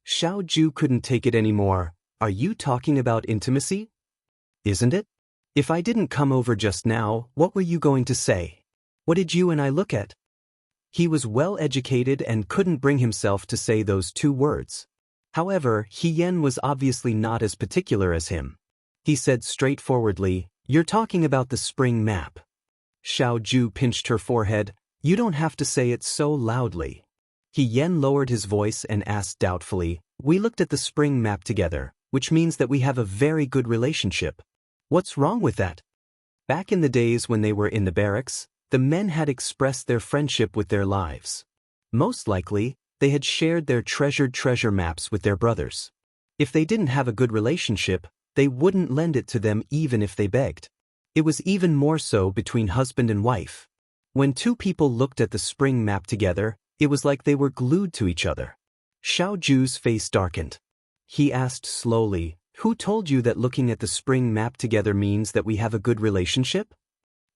Xiaoju couldn't take it anymore. "Are you talking about intimacy? Isn't it? If I didn't come over just now, what were you going to say? What did you and I look at?" He was well educated and couldn't bring himself to say those two words. However, He Yen was obviously not as particular as him. He said straightforwardly, "You're talking about the spring map." Xiaoju pinched her forehead. "You don't have to say it so loudly." He Yen lowered his voice and asked doubtfully, "We looked at the spring map together, which means that we have a very good relationship. What's wrong with that?" Back in the days when they were in the barracks, the men had expressed their friendship with their lives. Most likely, they had shared their treasured treasure maps with their brothers. If they didn't have a good relationship, they wouldn't lend it to them even if they begged. It was even more so between husband and wife. When two people looked at the spring map together, it was like they were glued to each other. Xiao Ju's face darkened. He asked slowly, "Who told you that looking at the spring map together means that we have a good relationship?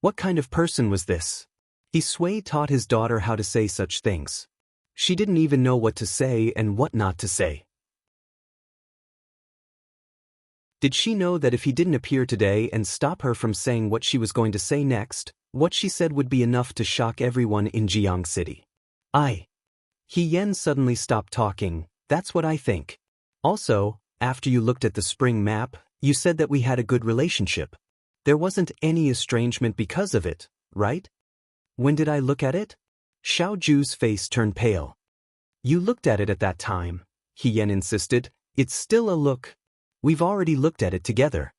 What kind of person was this?" He Sui taught his daughter how to say such things. She didn't even know what to say and what not to say. Did she know that if he didn't appear today and stop her from saying what she was going to say next, what she said would be enough to shock everyone in Jiang City? He Yen suddenly stopped talking. "That's what I think. Also, after you looked at the spring map, you said that we had a good relationship. There wasn't any estrangement because of it, right? When did I look at it?" Xiao Ju's face turned pale. "You looked at it at that time," He Yen insisted. "It's still a look. We've already looked at it together."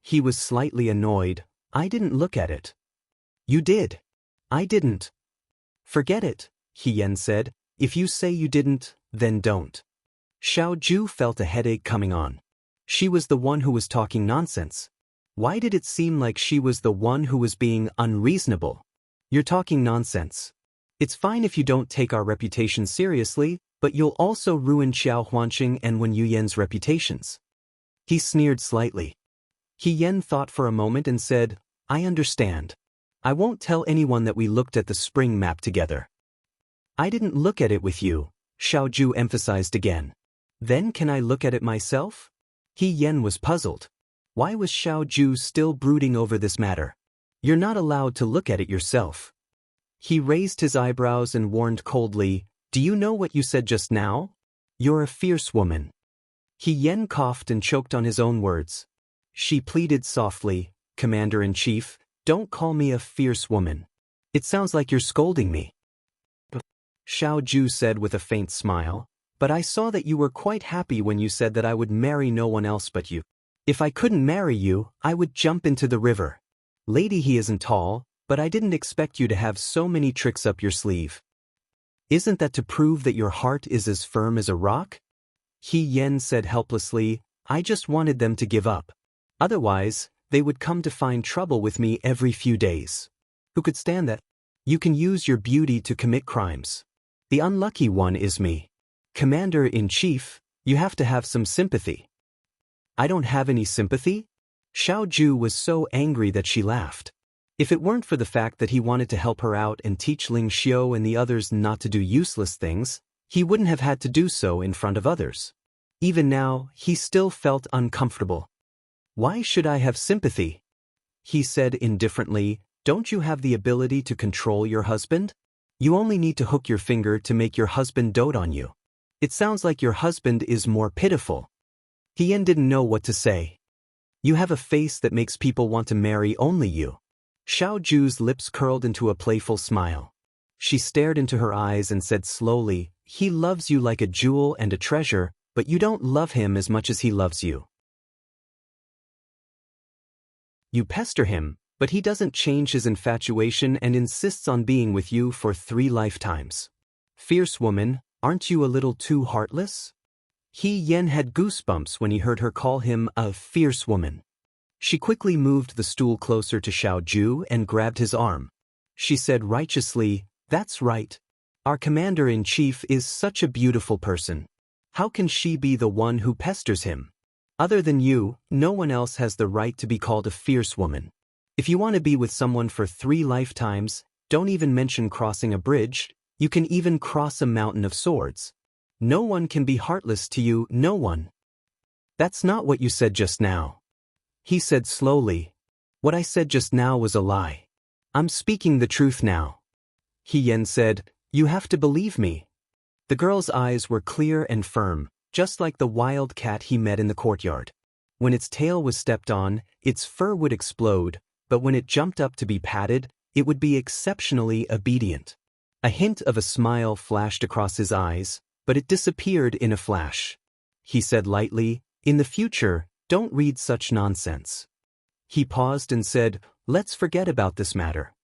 He was slightly annoyed. "I didn't look at it." "You did." "I didn't." "Forget it," He Yen said. "If you say you didn't, then don't." Xiao Ju felt a headache coming on. She was the one who was talking nonsense. Why did it seem like she was the one who was being unreasonable? "You're talking nonsense. It's fine if you don't take our reputation seriously, but you'll also ruin Xiao Huanqing and Wen Yuyen's reputations." He sneered slightly. He Yen thought for a moment and said, "I understand. I won't tell anyone that we looked at the spring map together." "I didn't look at it with you," Xiao Ju emphasized again. "Then can I look at it myself?" He Yen was puzzled. Why was Xiao Ju still brooding over this matter? "You're not allowed to look at it yourself." He raised his eyebrows and warned coldly, "Do you know what you said just now? You're a fierce woman." He Yen coughed and choked on his own words. She pleaded softly, "Commander-in-Chief, don't call me a fierce woman. It sounds like you're scolding me." Xiao Ju said with a faint smile, "But I saw that you were quite happy when you said that I would marry no one else but you. If I couldn't marry you, I would jump into the river. Lady, he isn't tall, but I didn't expect you to have so many tricks up your sleeve. Isn't that to prove that your heart is as firm as a rock?" He Yen said helplessly, "I just wanted them to give up. Otherwise, they would come to find trouble with me every few days. Who could stand that? You can use your beauty to commit crimes. The unlucky one is me. Commander-in-Chief, you have to have some sympathy." "I don't have any sympathy?" Xiao Ju was so angry that she laughed. If it weren't for the fact that he wanted to help her out and teach Ling Xiu and the others not to do useless things, he wouldn't have had to do so in front of others. Even now, he still felt uncomfortable. "Why should I have sympathy?" He said indifferently, "Don't you have the ability to control your husband? You only need to hook your finger to make your husband dote on you. It sounds like your husband is more pitiful." Tian didn't know what to say. "You have a face that makes people want to marry only you." Xiao Ju's lips curled into a playful smile. She stared into her eyes and said slowly, "He loves you like a jewel and a treasure, but you don't love him as much as he loves you. You pester him, but he doesn't change his infatuation and insists on being with you for 3 lifetimes. Fierce woman, aren't you a little too heartless?" He Yen had goosebumps when he heard her call him a fierce woman. She quickly moved the stool closer to Xiao Ju and grabbed his arm. She said righteously, "That's right. Our commander-in-chief is such a beautiful person. How can she be the one who pesters him? Other than you, no one else has the right to be called a fierce woman. If you want to be with someone for 3 lifetimes, don't even mention crossing a bridge, you can even cross a mountain of swords. No one can be heartless to you, no one." "That's not what you said just now." He said slowly, "What I said just now was a lie. I'm speaking the truth now." He Yen said, "You have to believe me." The girl's eyes were clear and firm, just like the wild cat he met in the courtyard. When its tail was stepped on, its fur would explode, but when it jumped up to be patted, it would be exceptionally obedient. A hint of a smile flashed across his eyes, but it disappeared in a flash. He said lightly, "In the future, don't read such nonsense." He paused and said, "Let's forget about this matter."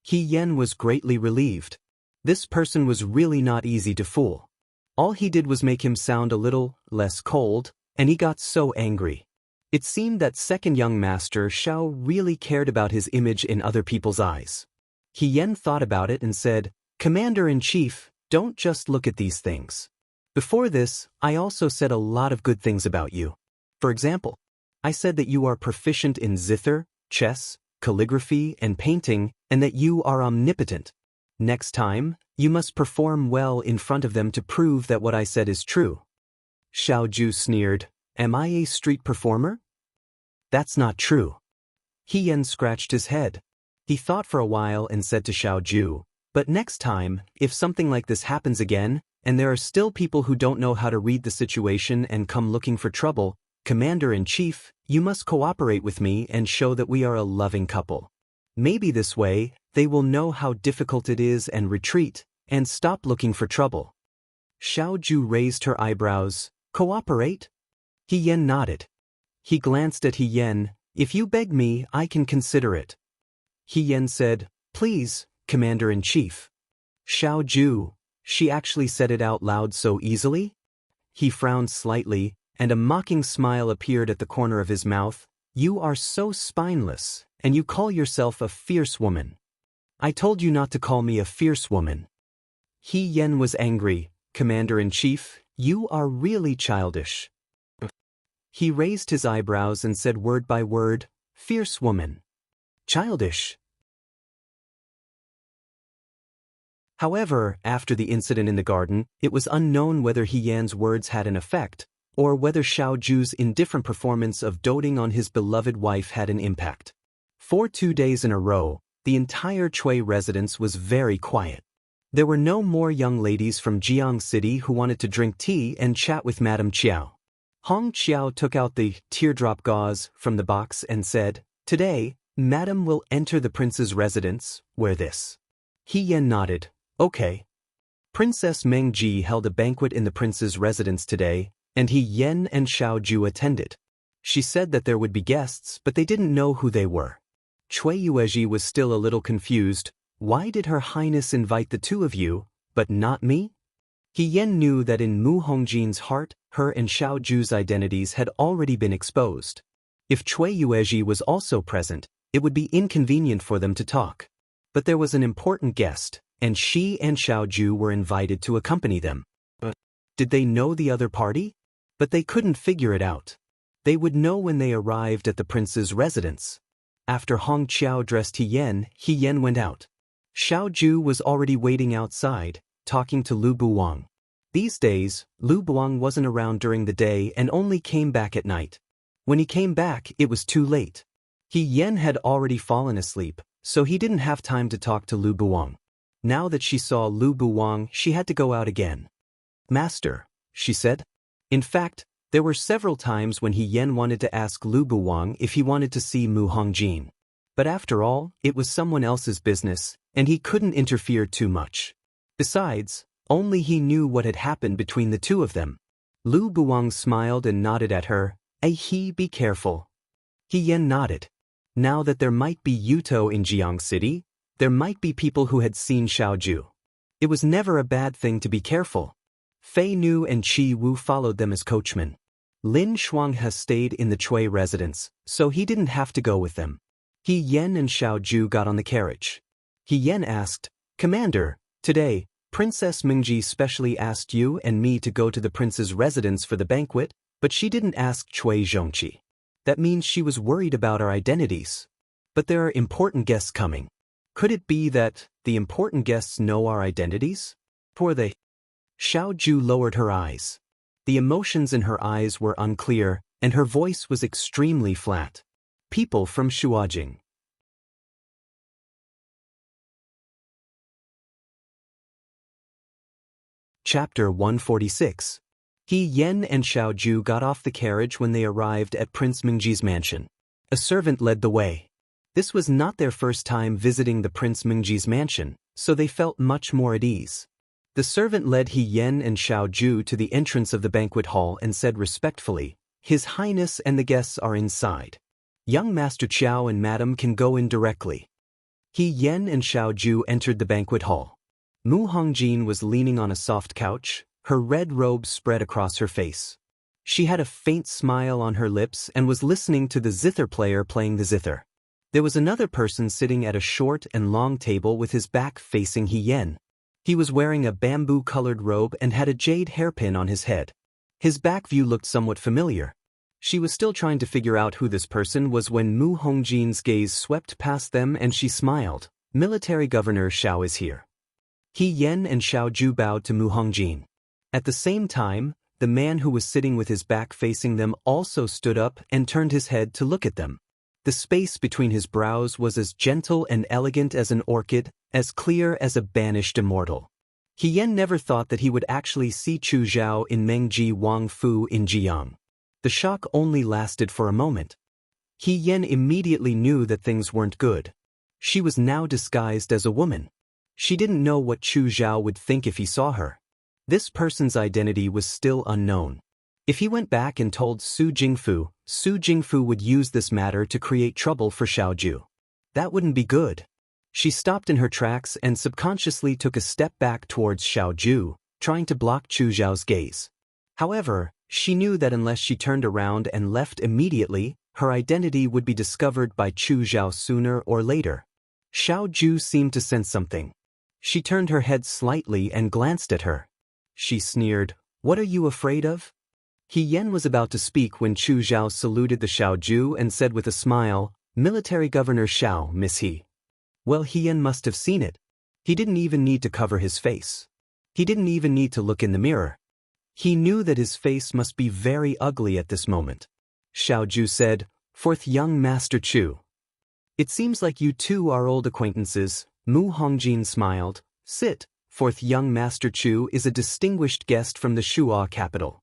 He Yen was greatly relieved. This person was really not easy to fool. All he did was make him sound a little less cold, and he got so angry. It seemed that second young master Xiao really cared about his image in other people's eyes. He Yen thought about it and said, "Commander-in-Chief, don't just look at these things. Before this, I also said a lot of good things about you. For example, I said that you are proficient in zither, chess, calligraphy, and painting, and that you are omnipotent. Next time, you must perform well in front of them to prove that what I said is true." Xiao Ju sneered, "Am I a street performer?" "That's not true." He Yen scratched his head. He thought for a while and said to Xiao Ju, "But next time, if something like this happens again, and there are still people who don't know how to read the situation and come looking for trouble, Commander-in-Chief, you must cooperate with me and show that we are a loving couple. Maybe this way, they will know how difficult it is and retreat, and stop looking for trouble." Xiao Ju raised her eyebrows. "Cooperate?" He Yen nodded. He glanced at He Yen. "If you beg me, I can consider it." He Yen said, "Please, Commander-in-Chief." "Xiao Ju," she actually said it out loud so easily? He frowned slightly, and a mocking smile appeared at the corner of his mouth. "You are so spineless, and you call yourself a fierce woman. I told you not to call me a fierce woman." He Yen was angry. "Commander-in-Chief, you are really childish." He raised his eyebrows and said word by word, "Fierce woman. Childish." However, after the incident in the garden, it was unknown whether He Yan's words had an effect, or whether Xiao Ju's indifferent performance of doting on his beloved wife had an impact. For 2 days in a row, the entire Chui residence was very quiet. There were no more young ladies from Jiang City who wanted to drink tea and chat with Madame Chiao. Hong Qiao took out the teardrop gauze from the box and said, "Today, Madame will enter the prince's residence, wear this." He Yen nodded, "Okay." Princess Meng Ji held a banquet in the prince's residence today, and He Yen and Xiao Ju attended. She said that there would be guests, but they didn't know who they were. Cui Yuezhi was still a little confused. Why did Her Highness invite the two of you, but not me? He Yen knew that in Mu Hongjin's heart, her and Xiao Ju's identities had already been exposed. If Cui Yuezhi was also present, it would be inconvenient for them to talk. But there was an important guest, and she and Xiao Ju were invited to accompany them. Did they know the other party? But they couldn't figure it out. They would know when they arrived at the prince's residence. After Hong Qiao dressed He Yen went out. Xiao Ju was already waiting outside, talking to Lu Buwang. These days, Lu Buwang wasn't around during the day and only came back at night. When he came back, it was too late. He Yen had already fallen asleep, so he didn't have time to talk to Lu Buwang. Now that she saw Lu Buwang, she had to go out again. "Master," she said. In fact, there were several times when He Yen wanted to ask Lu Buwang if he wanted to see Mu Hongjin. But after all, it was someone else's business, and he couldn't interfere too much. Besides, only he knew what had happened between the two of them. Lu Buwang smiled and nodded at her. Be careful." He Yen nodded. Now that there might be Yuto in Jiang City, there might be people who had seen Xiao Ju. It was never a bad thing to be careful. Fei Nu and Qi Wu followed them as coachmen. Lin Shuanghe stayed in the Chui residence, so he didn't have to go with them. He Yen and Xiao Ju got on the carriage. He Yen asked, "Commander, today, Princess Mingji specially asked you and me to go to the prince's residence for the banquet, but she didn't ask Cui Zhongqi. That means she was worried about our identities. But there are important guests coming. Could it be that the important guests know our identities? Poor they." Xiao Ju lowered her eyes. The emotions in her eyes were unclear, and her voice was extremely flat. "People from Shuajing." Chapter 146. He Yen and Xiao Ju got off the carriage when they arrived at Prince Mingji's mansion. A servant led the way. This was not their first time visiting the Prince Mingji's mansion, so they felt much more at ease. The servant led He Yen and Xiao Ju to the entrance of the banquet hall and said respectfully, "His Highness and the guests are inside. Young Master Qiao and Madam can go in directly." He Yen and Xiao Ju entered the banquet hall. Mu Hongjin was leaning on a soft couch, her red robe spread across her face. She had a faint smile on her lips and was listening to the zither player playing the zither. There was another person sitting at a short and long table with his back facing He Yen. He was wearing a bamboo-colored robe and had a jade hairpin on his head. His back view looked somewhat familiar. She was still trying to figure out who this person was when Mu Hongjin's gaze swept past them and she smiled. Military Governor Xiao is here. He Yen and Xiao Ju bowed to Mu Hongjin. At the same time, the man who was sitting with his back facing them also stood up and turned his head to look at them. The space between his brows was as gentle and elegant as an orchid, as clear as a banished immortal. He Yen never thought that he would actually see Chu Zhao in Mengji Wang Fu in Jiang. The shock only lasted for a moment. He Yen immediately knew that things weren't good. She was now disguised as a woman. She didn't know what Chu Zhao would think if he saw her. This person's identity was still unknown. If he went back and told Su Jingfu would use this matter to create trouble for Xiaoju. That wouldn't be good. She stopped in her tracks and subconsciously took a step back towards Xiaoju, trying to block Chu Zhao's gaze. However, she knew that unless she turned around and left immediately, her identity would be discovered by Chu Zhao sooner or later. Xiaoju seemed to sense something. She turned her head slightly and glanced at her. She sneered, "What are you afraid of?" He Yen was about to speak when Chu Zhao saluted the Xiaoju and said with a smile, "Military Governor Xiao, Miss He." Well, He Yen must have seen it. He didn't even need to cover his face. He didn't even need to look in the mirror. He knew that his face must be very ugly at this moment. Xiaoju said, "Fourth young Master Chu. It seems like you two are old acquaintances." Mu Hongjin smiled. "Sit, fourth young Master Chu is a distinguished guest from the Shuo capital."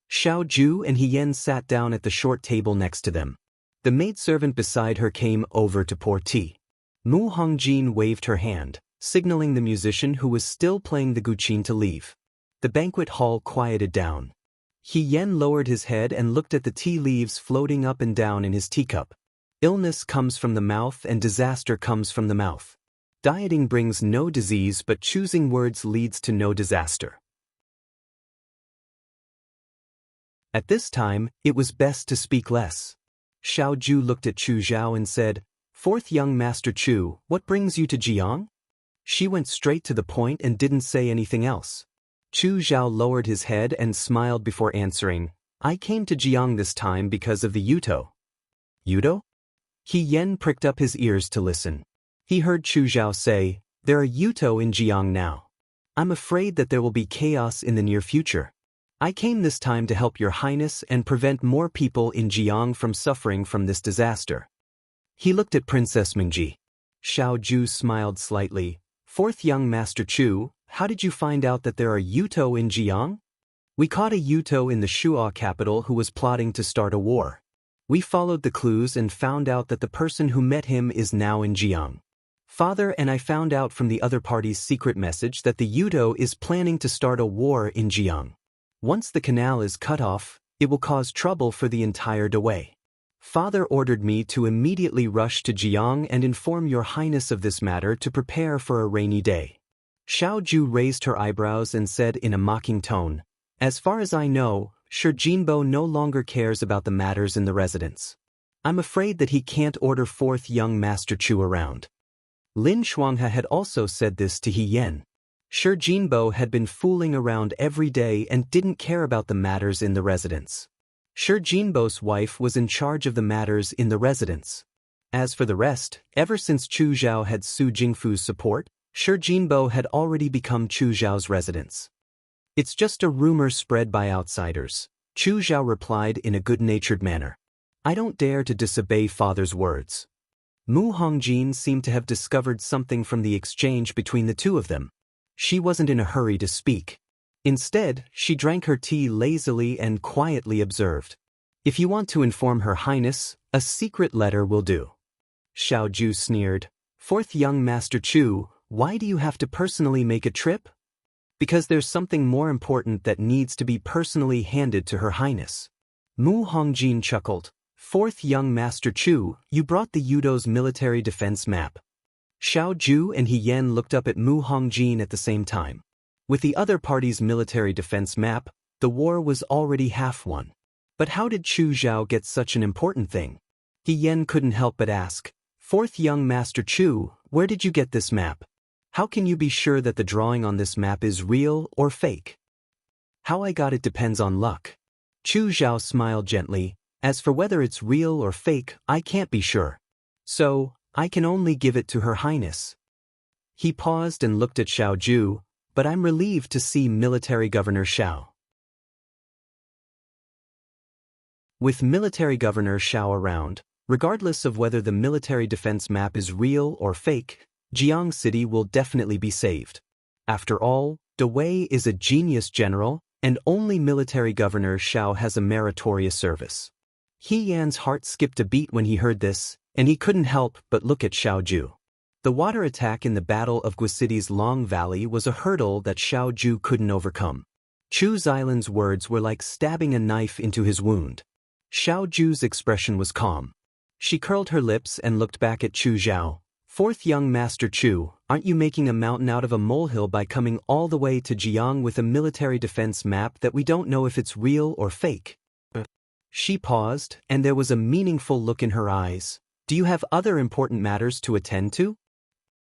Xiaoju and He Yen sat down at the short table next to them. The maidservant beside her came over to pour tea. Mu Hongjin waved her hand, signaling the musician who was still playing the guqin to leave. The banquet hall quieted down. He Yen lowered his head and looked at the tea leaves floating up and down in his teacup. Illness comes from the mouth and disaster comes from the mouth. Dieting brings no disease, but choosing words leads to no disaster. At this time, it was best to speak less. Xiaoju looked at Chu Zhao and said, "Fourth young Master Chu, what brings you to Jiang?" She went straight to the point and didn't say anything else. Chu Zhao lowered his head and smiled before answering, "I came to Jiang this time because of the Yuto." Yuto? He Yen pricked up his ears to listen. He heard Chu Zhao say, "There are Yuto in Jiang now. I'm afraid that there will be chaos in the near future. I came this time to help your highness and prevent more people in Jiang from suffering from this disaster." He looked at Princess Mingji. Xiaoju smiled slightly. "Fourth young Master Chu, how did you find out that there are Yuto in Jiang?" "We caught a Yuto in the Shuo capital who was plotting to start a war. We followed the clues and found out that the person who met him is now in Jiang. Father and I found out from the other party's secret message that the Yuto is planning to start a war in Jiang. Once the canal is cut off, it will cause trouble for the entire Dawei. Father ordered me to immediately rush to Jiang and inform your highness of this matter to prepare for a rainy day." Xiaoju raised her eyebrows and said in a mocking tone, "As far as I know, Shi Jinbo no longer cares about the matters in the residence. I'm afraid that he can't order fourth young Master Chu around." Lin Shuanghe had also said this to He Yen. Shi Jinbo had been fooling around every day and didn't care about the matters in the residence. Shi Jinbo's wife was in charge of the matters in the residence. As for the rest, ever since Chu Zhao had Su Jingfu's support, Shi Jinbo had already become Chu Zhao's residence. "It's just a rumor spread by outsiders," Chu Zhao replied in a good-natured manner. "I don't dare to disobey father's words." Mu Hongjin seemed to have discovered something from the exchange between the two of them. She wasn't in a hurry to speak. Instead, she drank her tea lazily and quietly observed. "If you want to inform Her Highness, a secret letter will do." Xiaoju sneered. "Fourth young Master Chu, why do you have to personally make a trip?" "Because there's something more important that needs to be personally handed to Her Highness." Mu Hongjin chuckled. "Fourth young Master Chu, you brought the Yudo's military defense map." Xiaoju and He Yen looked up at Mu Hongjin at the same time. With the other party's military defense map, the war was already half won. But how did Chu Zhao get such an important thing? He Yen couldn't help but ask, "Fourth young Master Chu, where did you get this map? How can you be sure that the drawing on this map is real or fake?" "How I got it depends on luck." Chu Zhao smiled gently. "As for whether it's real or fake, I can't be sure. So, I can only give it to Her Highness." He paused and looked at Xiao Ju, "But I'm relieved to see Military Governor Xiao." With Military Governor Xiao around, regardless of whether the military defense map is real or fake, Jiang City will definitely be saved. After all, De Wei is a genius general, and only Military Governor Xiao has a meritorious service. He Yan's heart skipped a beat when he heard this, and he couldn't help but look at Xiao Ju. The water attack in the Battle of Gua City's Long Valley was a hurdle that Xiao Ju couldn't overcome. Chu Xilan's words were like stabbing a knife into his wound. Xiao Ju's expression was calm. She curled her lips and looked back at Chu Zhao. "Fourth young Master Chu, aren't you making a mountain out of a molehill by coming all the way to Jiang with a military defense map that we don't know if it's real or fake?" She paused, and there was a meaningful look in her eyes. "Do you have other important matters to attend to?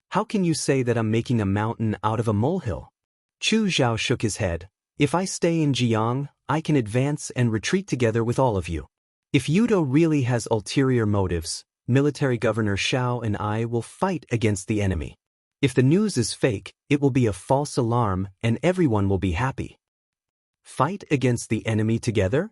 How can you say that I'm making a mountain out of a molehill?" Chu Zhao shook his head. "If I stay in Jiang, I can advance and retreat together with all of you. If Yudo really has ulterior motives, Military Governor Xiao and I will fight against the enemy. If the news is fake, it will be a false alarm and everyone will be happy." "Fight against the enemy together?"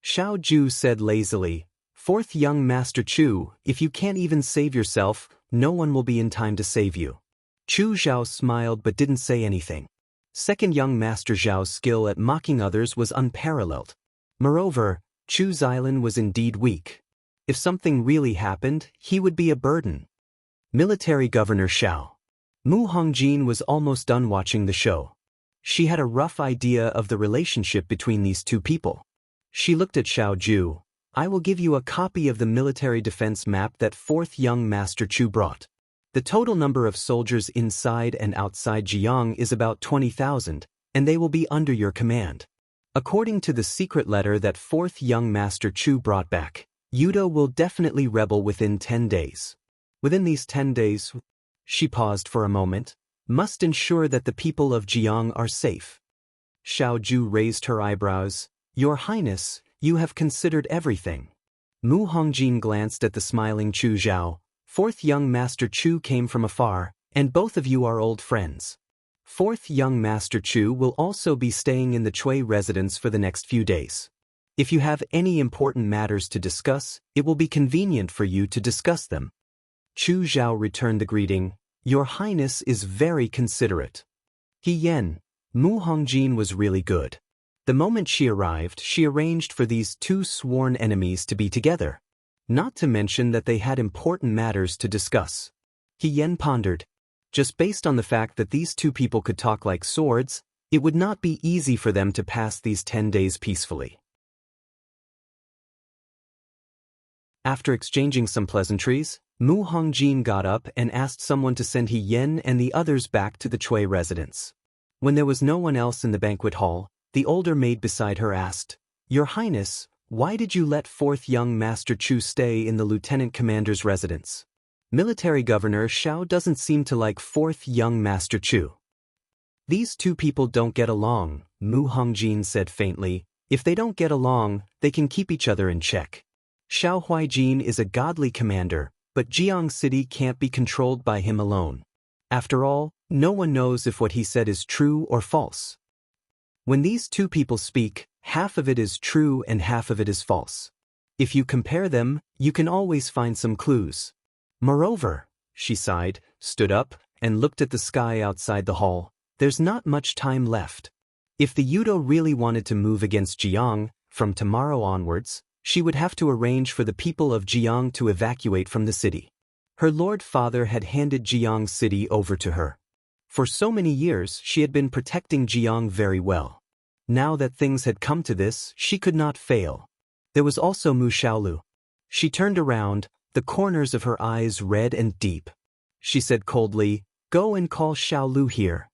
Xiao Ju said lazily. "Fourth young Master Chu, if you can't even save yourself, no one will be in time to save you." Chu Zhao smiled but didn't say anything. Second young Master Zhao's skill at mocking others was unparalleled. Moreover, Chu Xilan was indeed weak. If something really happened, he would be a burden. Military Governor Xiao. Mu Hongjin was almost done watching the show. She had a rough idea of the relationship between these two people. She looked at Xiao Ju. "I will give you a copy of the military defense map that fourth young Master Chu brought. The total number of soldiers inside and outside Jiang is about 20,000, and they will be under your command. According to the secret letter that fourth young Master Chu brought back, Yudo will definitely rebel within 10 days. Within these 10 days," she paused for a moment, "must ensure that the people of Jiang are safe." Xiao Ju raised her eyebrows. "Your Highness, you have considered everything." Mu Hongjin glanced at the smiling Chu Zhao. "Fourth young Master Chu came from afar, and both of you are old friends. Fourth young Master Chu will also be staying in the Chui residence for the next few days. If you have any important matters to discuss, it will be convenient for you to discuss them." Chu Zhao returned the greeting. "Your Highness is very considerate." He Yen. Mu Hongjin was really good. The moment she arrived, she arranged for these two sworn enemies to be together. Not to mention that they had important matters to discuss. He Yen pondered. Just based on the fact that these two people could talk like swords, it would not be easy for them to pass these 10 days peacefully. After exchanging some pleasantries, Mu Hongjin got up and asked someone to send He Yen and the others back to the Chui residence. When there was no one else in the banquet hall, the older maid beside her asked, "Your Highness, why did you let fourth young Master Chu stay in the Lieutenant Commander's residence? Military Governor Xiao doesn't seem to like fourth young Master Chu." "These two people don't get along," Mu Hongjin said faintly. "If they don't get along, they can keep each other in check. Xiao Huijin is a godly commander, but Jiang City can't be controlled by him alone. After all, no one knows if what he said is true or false. When these two people speak, half of it is true and half of it is false. If you compare them, you can always find some clues. Moreover," she sighed, stood up, and looked at the sky outside the hall, "there's not much time left. If the Yudo really wanted to move against Jiang, from tomorrow onwards, she would have to arrange for the people of Jiang to evacuate from the city. Her lord father had handed Jiang City over to her. For so many years, she had been protecting Jiang very well. Now that things had come to this, she could not fail. There was also Mu Xiaolu. She turned around, the corners of her eyes red and deep. She said coldly, "Go and call Xiaolu here."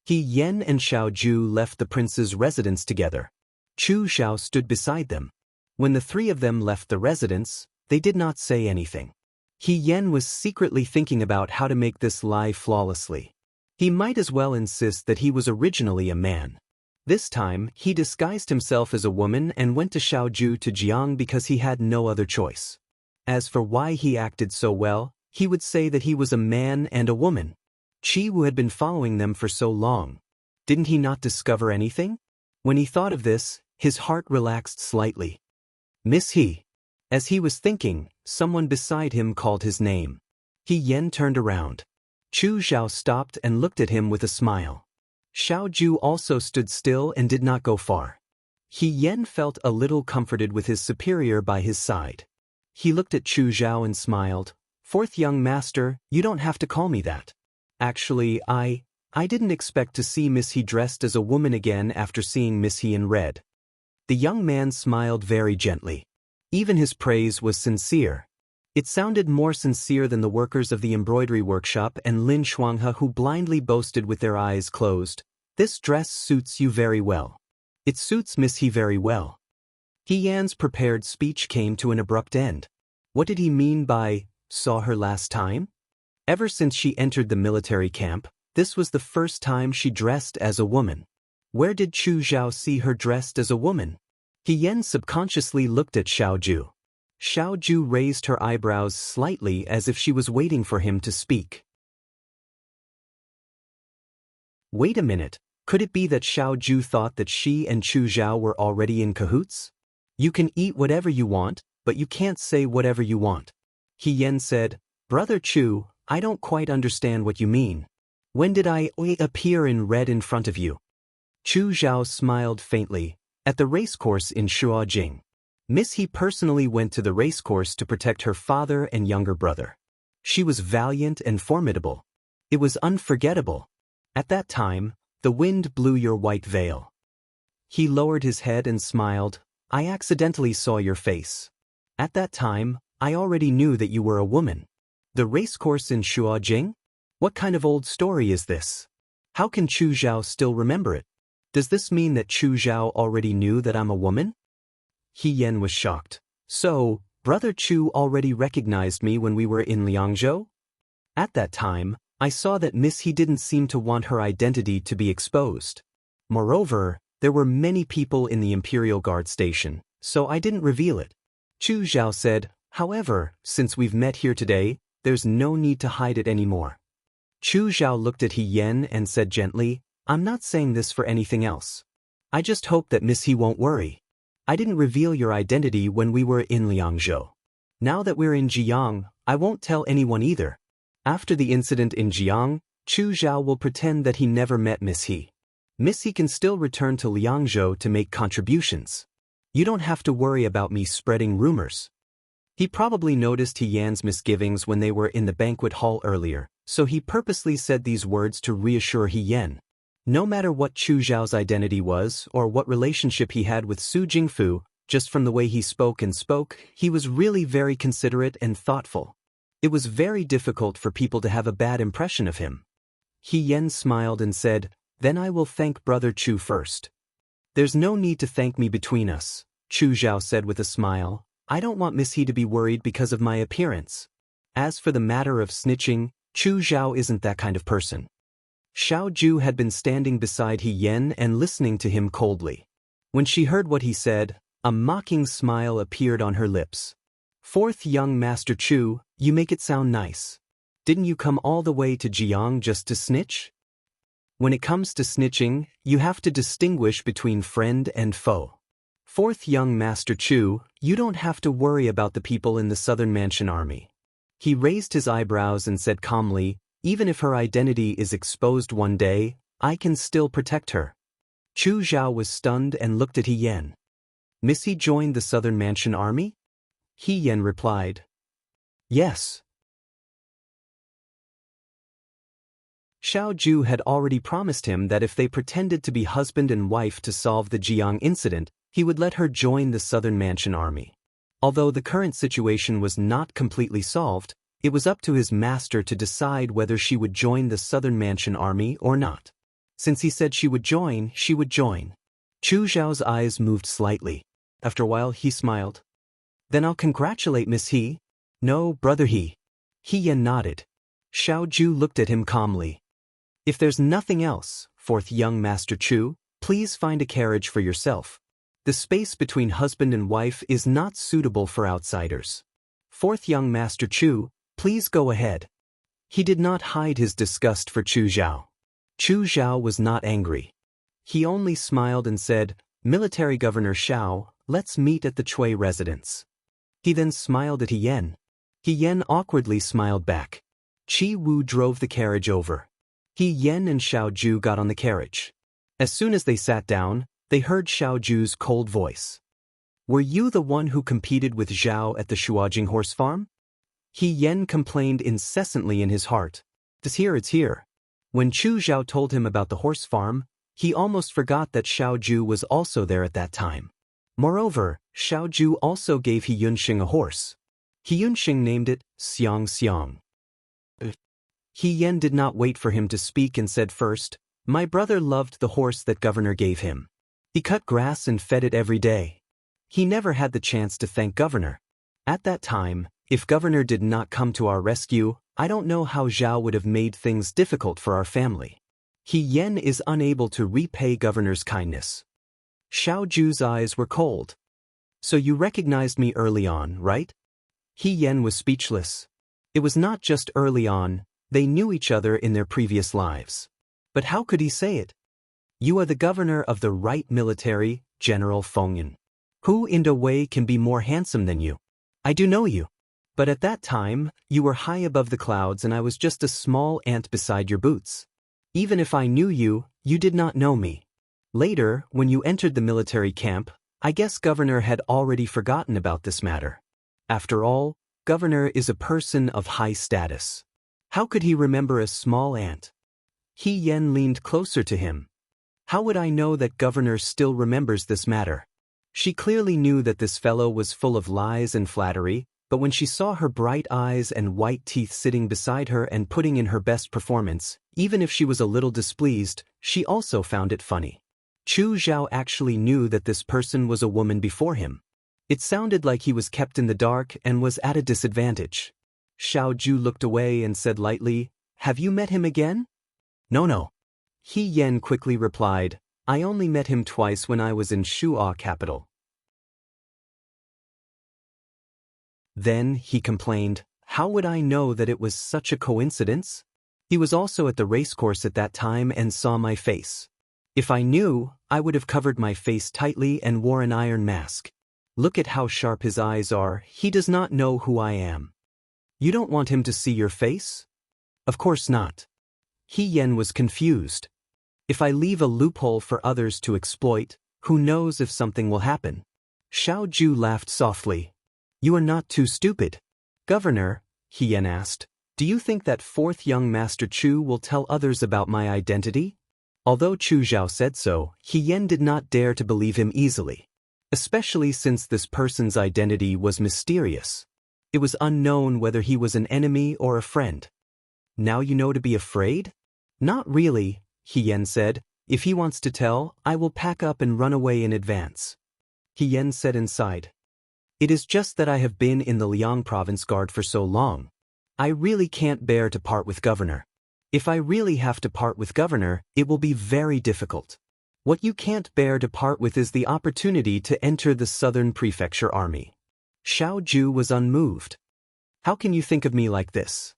He Yen and Xiao Ju left the prince's residence together. Chu Xiao stood beside them. When the three of them left the residence, they did not say anything. He Yen was secretly thinking about how to make this lie flawlessly. He might as well insist that he was originally a man. This time, he disguised himself as a woman and went to Xiaoju to Jiang because he had no other choice. As for why he acted so well, he would say that he was a man and a woman. Qi Wu had been following them for so long. Didn't he not discover anything? When he thought of this, his heart relaxed slightly. Miss He. As he was thinking, someone beside him called his name. He Yen turned around. Chu Zhao stopped and looked at him with a smile. Xiaoju also stood still and did not go far. He Yen felt a little comforted with his superior by his side. He looked at Chu Zhao and smiled. Fourth young master, you don't have to call me that. Actually, I didn't expect to see Miss He dressed as a woman again after seeing Miss He in red. The young man smiled very gently. Even his praise was sincere. It sounded more sincere than the workers of the embroidery workshop and Lin Shuanghe who blindly boasted with their eyes closed, "This dress suits you very well. It suits Miss He very well." He Yan's prepared speech came to an abrupt end. What did he mean by, saw her last time? Ever since she entered the military camp, this was the first time she dressed as a woman. Where did Chu Zhao see her dressed as a woman? He Yan subconsciously looked at Xiaoju. Xiaoju raised her eyebrows slightly as if she was waiting for him to speak. Wait a minute, could it be that Xiaoju thought that she and Chu Zhao were already in cahoots? You can eat whatever you want, but you can't say whatever you want. He Yan said, Brother Chu, I don't quite understand what you mean. When did I appear in red in front of you? Chu Zhao smiled faintly. At the racecourse in Shuajing. Miss He personally went to the racecourse to protect her father and younger brother. She was valiant and formidable. It was unforgettable. At that time, the wind blew your white veil. He lowered his head and smiled. I accidentally saw your face. At that time, I already knew that you were a woman. The racecourse in Shuajing? What kind of old story is this? How can Chu Zhao still remember it? Does this mean that Chu Zhao already knew that I'm a woman? He Yan was shocked. So, Brother Chu already recognized me when we were in Liangzhou? At that time, I saw that Miss He didn't seem to want her identity to be exposed. Moreover, there were many people in the Imperial Guard station, so I didn't reveal it. Chu Zhao said, however, since we've met here today, there's no need to hide it anymore. Chu Zhao looked at He Yan and said gently, I'm not saying this for anything else. I just hope that Miss He won't worry. I didn't reveal your identity when we were in Liangzhou. Now that we're in Jiang, I won't tell anyone either. After the incident in Jiang, Chu Zhao will pretend that he never met Miss He. Miss He can still return to Liangzhou to make contributions. You don't have to worry about me spreading rumors. He probably noticed He Yan's misgivings when they were in the banquet hall earlier, so he purposely said these words to reassure He Yan. No matter what Chu Zhao's identity was or what relationship he had with Su Jingfu, just from the way he spoke, he was really very considerate and thoughtful. It was very difficult for people to have a bad impression of him. He Yan smiled and said, Then I will thank Brother Chu first. There's no need to thank me between us, Chu Zhao said with a smile. I don't want Miss He to be worried because of my appearance. As for the matter of snitching, Chu Zhao isn't that kind of person. Xiaoju had been standing beside He Yan and listening to him coldly. When she heard what he said, a mocking smile appeared on her lips. Fourth young Master Chu, you make it sound nice. Didn't you come all the way to Jiang just to snitch? When it comes to snitching, you have to distinguish between friend and foe. Fourth young Master Chu, you don't have to worry about the people in the Southern Mansion Army. He raised his eyebrows and said calmly, Even if her identity is exposed one day, I can still protect her. Chu Zhao was stunned and looked at He Yan. Miss He joined the Southern Mansion Army? He Yan replied. Yes. Xiaoju had already promised him that if they pretended to be husband and wife to solve the Jiang incident, he would let her join the Southern Mansion Army. Although the current situation was not completely solved, it was up to his master to decide whether she would join the Southern Mansion Army or not. Since he said she would join, she would join. Chu Zhao's eyes moved slightly. After a while he smiled. Then I'll congratulate Miss He. No, brother He. He Yan nodded. Xiao Ju looked at him calmly. If there's nothing else, fourth young Master Chu, please find a carriage for yourself. The space between husband and wife is not suitable for outsiders. Fourth young Master Chu, please go ahead. He did not hide his disgust for Chu Zhao. Chu Zhao was not angry. He only smiled and said, Military Governor Xiao, let's meet at the Chui residence. He then smiled at He Yan. He Yan awkwardly smiled back. Qi Wu drove the carriage over. He Yan and Xiao Ju got on the carriage. As soon as they sat down, they heard Xiao Ju's cold voice. Were you the one who competed with Zhao at the Shuajing horse farm? He Yan complained incessantly in his heart. It's here. When Chu Zhao told him about the horse farm, he almost forgot that Xiao Ju was also there at that time. Moreover, Xiao Ju also gave He Yunxing a horse. He Yunxing named it Xiang Xiang. He Yan did not wait for him to speak and said first, My brother loved the horse that Governor gave him. He cut grass and fed it every day. He never had the chance to thank Governor. At that time, if Governor did not come to our rescue, I don't know how Zhao would have made things difficult for our family. He Yan is unable to repay Governor's kindness. Xiao Ju's eyes were cold. So you recognized me early on, right? He Yan was speechless. It was not just early on, they knew each other in their previous lives. But how could he say it? You are the governor of the right military, General Fengyan. Who in a way can be more handsome than you? I do know you. But at that time, you were high above the clouds and I was just a small ant beside your boots. Even if I knew you, you did not know me. Later, when you entered the military camp, I guess Governor had already forgotten about this matter. After all, Governor is a person of high status. How could he remember a small ant? He Yan leaned closer to him. How would I know that Governor still remembers this matter? She clearly knew that this fellow was full of lies and flattery, but when she saw her bright eyes and white teeth sitting beside her and putting in her best performance, even if she was a little displeased, she also found it funny. Chu Zhao actually knew that this person was a woman before him. It sounded like he was kept in the dark and was at a disadvantage. Xiao Ju looked away and said lightly, Have you met him again? No. He Yan quickly replied, I only met him twice when I was in Shu'a capital. Then, he complained, how would I know that it was such a coincidence? He was also at the racecourse at that time and saw my face. If I knew, I would have covered my face tightly and wore an iron mask. Look at how sharp his eyes are, he does not know who I am. You don't want him to see your face? Of course not. He Yan was confused. If I leave a loophole for others to exploit, who knows if something will happen? Xiao Ju laughed softly. You are not too stupid. Governor, He Yan asked, do you think that fourth young Master Chu will tell others about my identity? Although Chu Zhao said so, He Yan did not dare to believe him easily. Especially since this person's identity was mysterious. It was unknown whether he was an enemy or a friend. Now you know to be afraid? Not really, He Yan said. If he wants to tell, I will pack up and run away in advance. He Yan said inside. It is just that I have been in the Liang province guard for so long. I really can't bear to part with Governor. If I really have to part with Governor, it will be very difficult. What you can't bear to part with is the opportunity to enter the Southern Prefecture Army. Xiao Ju was unmoved. How can you think of me like this?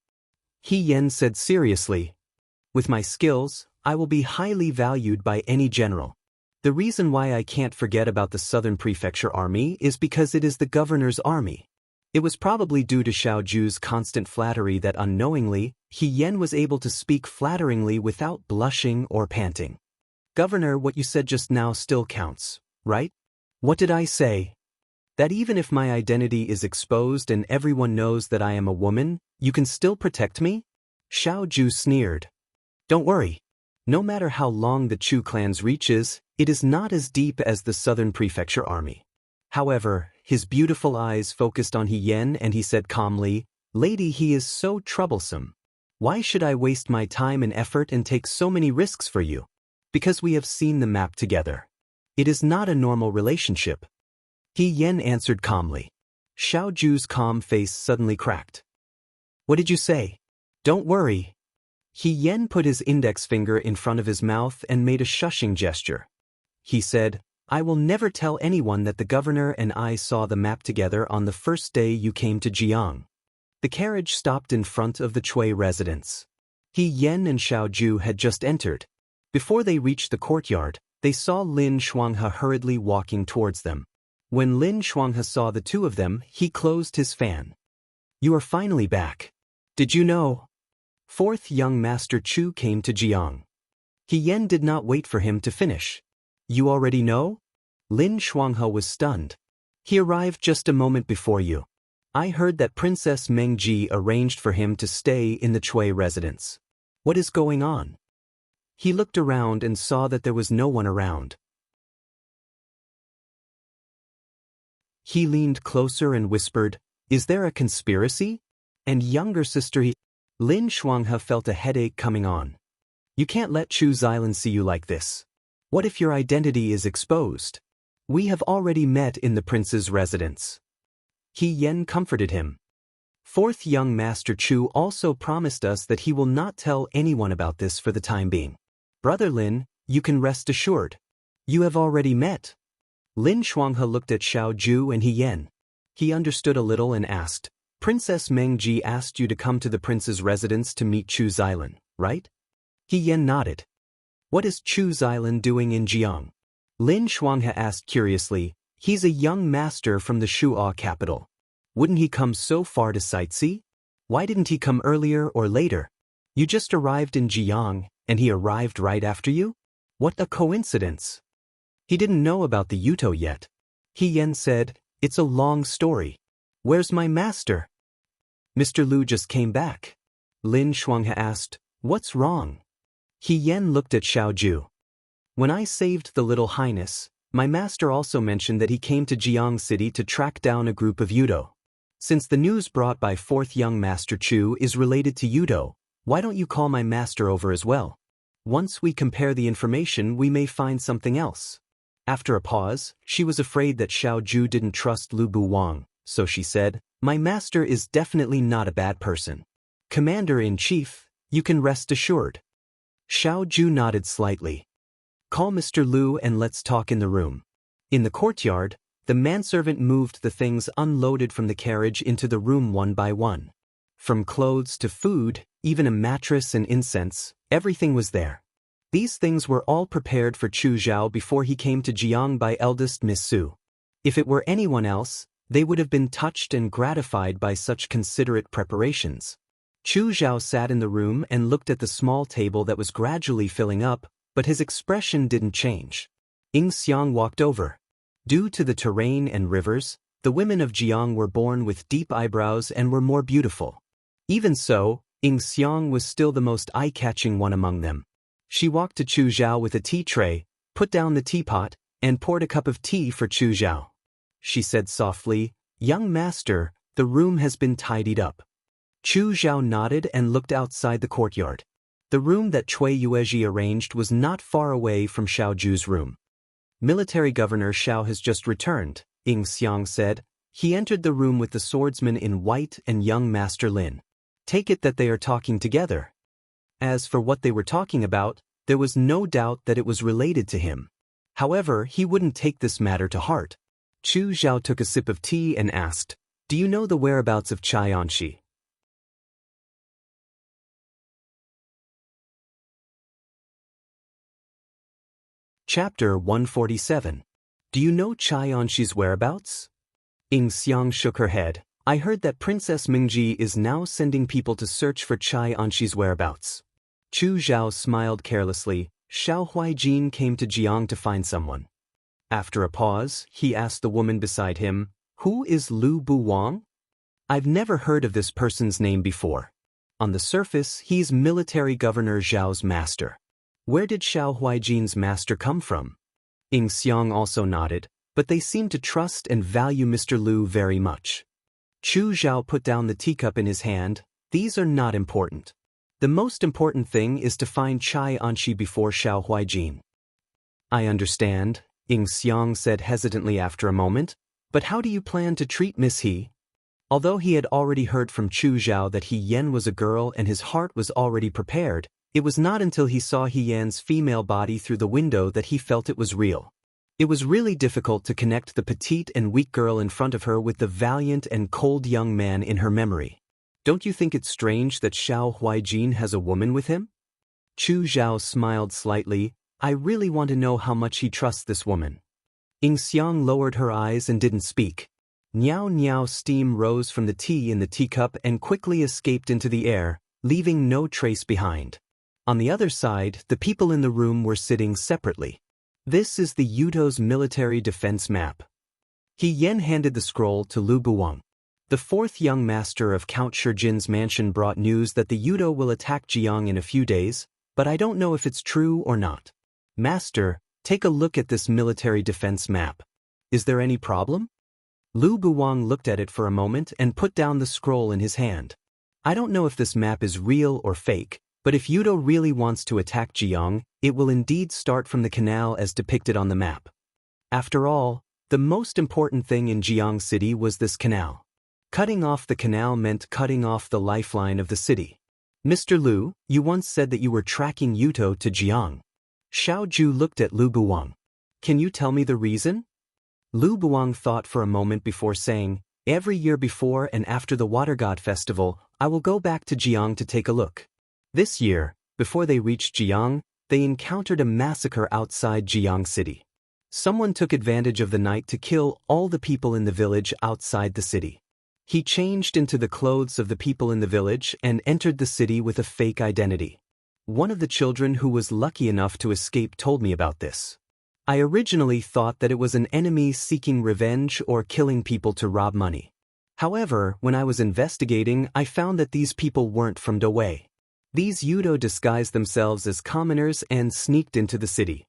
He Yan said seriously. With my skills, I will be highly valued by any general. The reason why I can't forget about the Southern Prefecture Army is because it is the governor's army. It was probably due to Xiao Ju's constant flattery that unknowingly, He Yan was able to speak flatteringly without blushing or panting. Governor, what you said just now still counts, right? What did I say? That even if my identity is exposed and everyone knows that I am a woman, you can still protect me? Xiao Ju sneered. Don't worry. No matter how long the Chu clan's reach is, it is not as deep as the Southern Prefecture Army. However, his beautiful eyes focused on He Yan and he said calmly, Lady, he is so troublesome. Why should I waste my time and effort and take so many risks for you? Because we have seen the map together. It is not a normal relationship. He Yen answered calmly. Xiao Ju's calm face suddenly cracked. What did you say? Don't worry. He Yen put his index finger in front of his mouth and made a shushing gesture. He said, I will never tell anyone that the governor and I saw the map together on the first day you came to Jiang. The carriage stopped in front of the Chui residence. He Yen and Xiao Ju had just entered. Before they reached the courtyard, they saw Lin Shuanghe hurriedly walking towards them. When Lin Shuanghe saw the two of them, he closed his fan. You are finally back. Did you know? Fourth young Master Chu came to Jiang. He Yen did not wait for him to finish. You already know? Lin Shuanghe was stunned. He arrived just a moment before you. I heard that Princess Mengji arranged for him to stay in the Chui residence. What is going on? He looked around and saw that there was no one around. He leaned closer and whispered, Is there a conspiracy? And younger sister Lin Shuanghe felt a headache coming on. You can't let Chu Xilan see you like this. What if your identity is exposed? We have already met in the prince's residence. He Yen comforted him. Fourth young Master Chu also promised us that he will not tell anyone about this for the time being. Brother Lin, you can rest assured. You have already met. Lin Shuanghe looked at Xiao Ju and He Yen. He understood a little and asked, Princess Mengji asked you to come to the prince's residence to meet Chu Xilan, right? He Yen nodded. What is Chu Xilan doing in Jiang? Lin Shuanghe asked curiously. He's a young master from the Shu'a capital. Wouldn't he come so far to sightsee? Why didn't he come earlier or later? You just arrived in Jiang, and he arrived right after you? What a coincidence! He didn't know about the Yuto yet. He Yen said, It's a long story. Where's my master? Mr. Lu just came back. Lin Shuanghe asked, What's wrong? He Yen looked at Xiao Ju. When I saved the Little Highness, my master also mentioned that he came to Jiang City to track down a group of Yudo. Since the news brought by fourth young Master Chu is related to Yudo, why don't you call my master over as well? Once we compare the information, we may find something else. After a pause, she was afraid that Xiao Ju didn't trust Lu Buwang, so she said, My master is definitely not a bad person. Commander-in-Chief, you can rest assured. Xiao Ju nodded slightly. Call Mr. Lu and let's talk in the room. In the courtyard, the manservant moved the things unloaded from the carriage into the room one by one. From clothes to food, even a mattress and incense, everything was there. These things were all prepared for Chu Zhao before he came to Jiang by eldest Miss Su. If it were anyone else, they would have been touched and gratified by such considerate preparations. Chu Zhao sat in the room and looked at the small table that was gradually filling up, but his expression didn't change. Ying Xiang walked over. Due to the terrain and rivers, the women of Jiang were born with deep eyebrows and were more beautiful. Even so, Ying Xiang was still the most eye-catching one among them. She walked to Chu Zhao with a tea tray, put down the teapot, and poured a cup of tea for Chu Zhao. She said softly, Young master, the room has been tidied up. Chu Zhao nodded and looked outside the courtyard. The room that Cui Yuezhi arranged was not far away from Xiao Ju's room. Military Governor Xiao has just returned, Ying Xiang said. He entered the room with the swordsman in white and young Master Lin. Take it that they are talking together. As for what they were talking about, there was no doubt that it was related to him. However, he wouldn't take this matter to heart. Chu Zhao took a sip of tea and asked, Do you know the whereabouts of Chai Anshi? Chapter 147. Do you know Chai Anshi's whereabouts? Ying Xiang shook her head. I heard that Princess Mingji is now sending people to search for Chai Anshi's whereabouts. Chu Zhao smiled carelessly. Xiao Huaijin came to Jiang to find someone. After a pause, he asked the woman beside him, Who is Lu Buwang? I've never heard of this person's name before. On the surface, he's Military Governor Zhao's master. Where did Xiao Huaijin's master come from? Ying Xiang also nodded, but they seemed to trust and value Mr. Lu very much. Chu Zhao put down the teacup in his hand. These are not important. The most important thing is to find Chai Anshi before Xiao Huaijin. I understand, Ying Xiang said hesitantly after a moment. But how do you plan to treat Miss He? Although he had already heard from Chu Zhao that He Yan was a girl and his heart was already prepared, it was not until he saw He Yan's female body through the window that he felt it was real. It was really difficult to connect the petite and weak girl in front of her with the valiant and cold young man in her memory. Don't you think it's strange that Xiao Huaijin has a woman with him? Chu Zhao smiled slightly. I really want to know how much he trusts this woman. Ying Xiang lowered her eyes and didn't speak. Niao niao steam rose from the tea in the teacup and quickly escaped into the air, leaving no trace behind. On the other side, the people in the room were sitting separately. This is the Yudo's military defense map. He Yan handed the scroll to Lu Buwang. The fourth young master of Count Shijin's mansion brought news that the Yudo will attack Jiang in a few days, but I don't know if it's true or not. Master, take a look at this military defense map. Is there any problem? Lu Buwang looked at it for a moment and put down the scroll in his hand. I don't know if this map is real or fake, but if Yudo really wants to attack Jiang, it will indeed start from the canal as depicted on the map. After all, the most important thing in Jiang City was this canal. Cutting off the canal meant cutting off the lifeline of the city. Mr. Lu, you once said that you were tracking Yudo to Jiang. Xiao Ju looked at Lu Buwang. Can you tell me the reason? Lu Buwang thought for a moment before saying, every year before and after the Water God Festival, I will go back to Jiang to take a look. This year, before they reached Jiang, they encountered a massacre outside Jiang City. Someone took advantage of the night to kill all the people in the village outside the city. He changed into the clothes of the people in the village and entered the city with a fake identity. One of the children who was lucky enough to escape told me about this. I originally thought that it was an enemy seeking revenge or killing people to rob money. However, when I was investigating, I found that these people weren't from Dawei. These Yudo disguised themselves as commoners and sneaked into the city.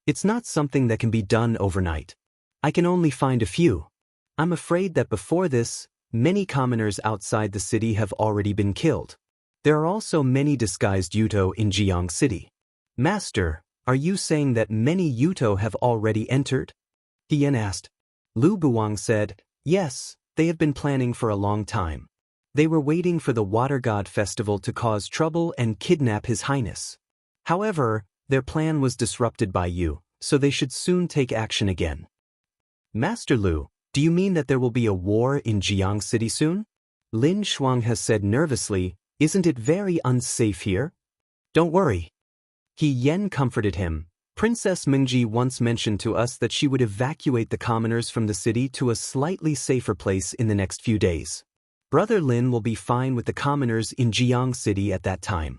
It's not something that can be done overnight. I can only find a few. I'm afraid that before this, many commoners outside the city have already been killed. There are also many disguised Yudo in Jiang City. Master, are you saying that many Yudo have already entered? Tian asked. Lu Buwang said, yes, they have been planning for a long time. They were waiting for the Water God Festival to cause trouble and kidnap His Highness. However, their plan was disrupted by you, so they should soon take action again. Master Lu, do you mean that there will be a war in Jiang City soon? Lin Shuang has said nervously, isn't it very unsafe here? Don't worry. He Yan comforted him. Princess Mingji once mentioned to us that she would evacuate the commoners from the city to a slightly safer place in the next few days. Brother Lin will be fine with the commoners in Jiang City at that time.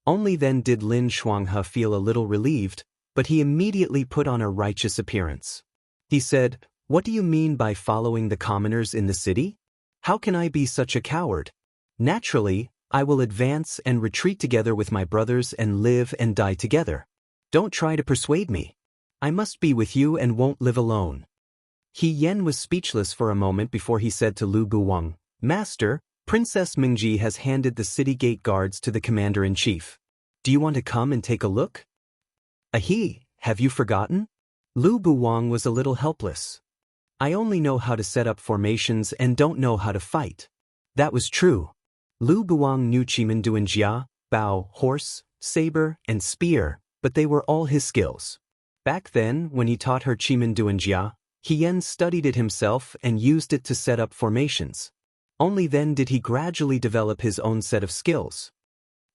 Only then did Lin Shuanghe feel a little relieved, but he immediately put on a righteous appearance. He said, what do you mean by following the commoners in the city? How can I be such a coward? Naturally, I will advance and retreat together with my brothers and live and die together. Don't try to persuade me. I must be with you and won't live alone. He Yan was speechless for a moment before he said to Lu Buwang, Master, Princess Mingji has handed the city gate guards to the commander-in-chief. Do you want to come and take a look? Ahi, have you forgotten? Lu Buwang was a little helpless. I only know how to set up formations and don't know how to fight. That was true. Lu Buwang knew Chimenduanjia, bow, horse, saber, and spear, but they were all his skills. Back then, when he taught her Chimenduanjia, Hien studied it himself and used it to set up formations. Only then did he gradually develop his own set of skills.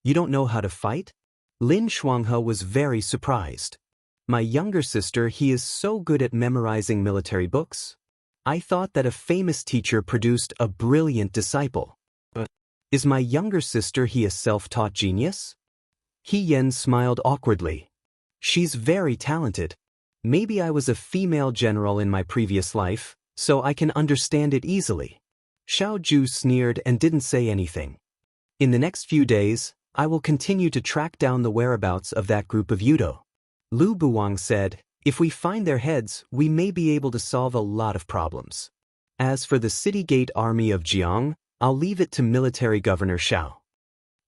You don't know how to fight? Lin Shuanghe was very surprised. My younger sister, he is so good at memorizing military books. I thought that a famous teacher produced a brilliant disciple. But is my younger sister he a self-taught genius? He Yen smiled awkwardly. She's very talented. Maybe I was a female general in my previous life, so I can understand it easily. Xiao Ju sneered and didn't say anything. In the next few days, I will continue to track down the whereabouts of that group of Yudo. Lu Buwang said, if we find their heads, we may be able to solve a lot of problems. As for the city gate army of Jiang, I'll leave it to military governor Xiao.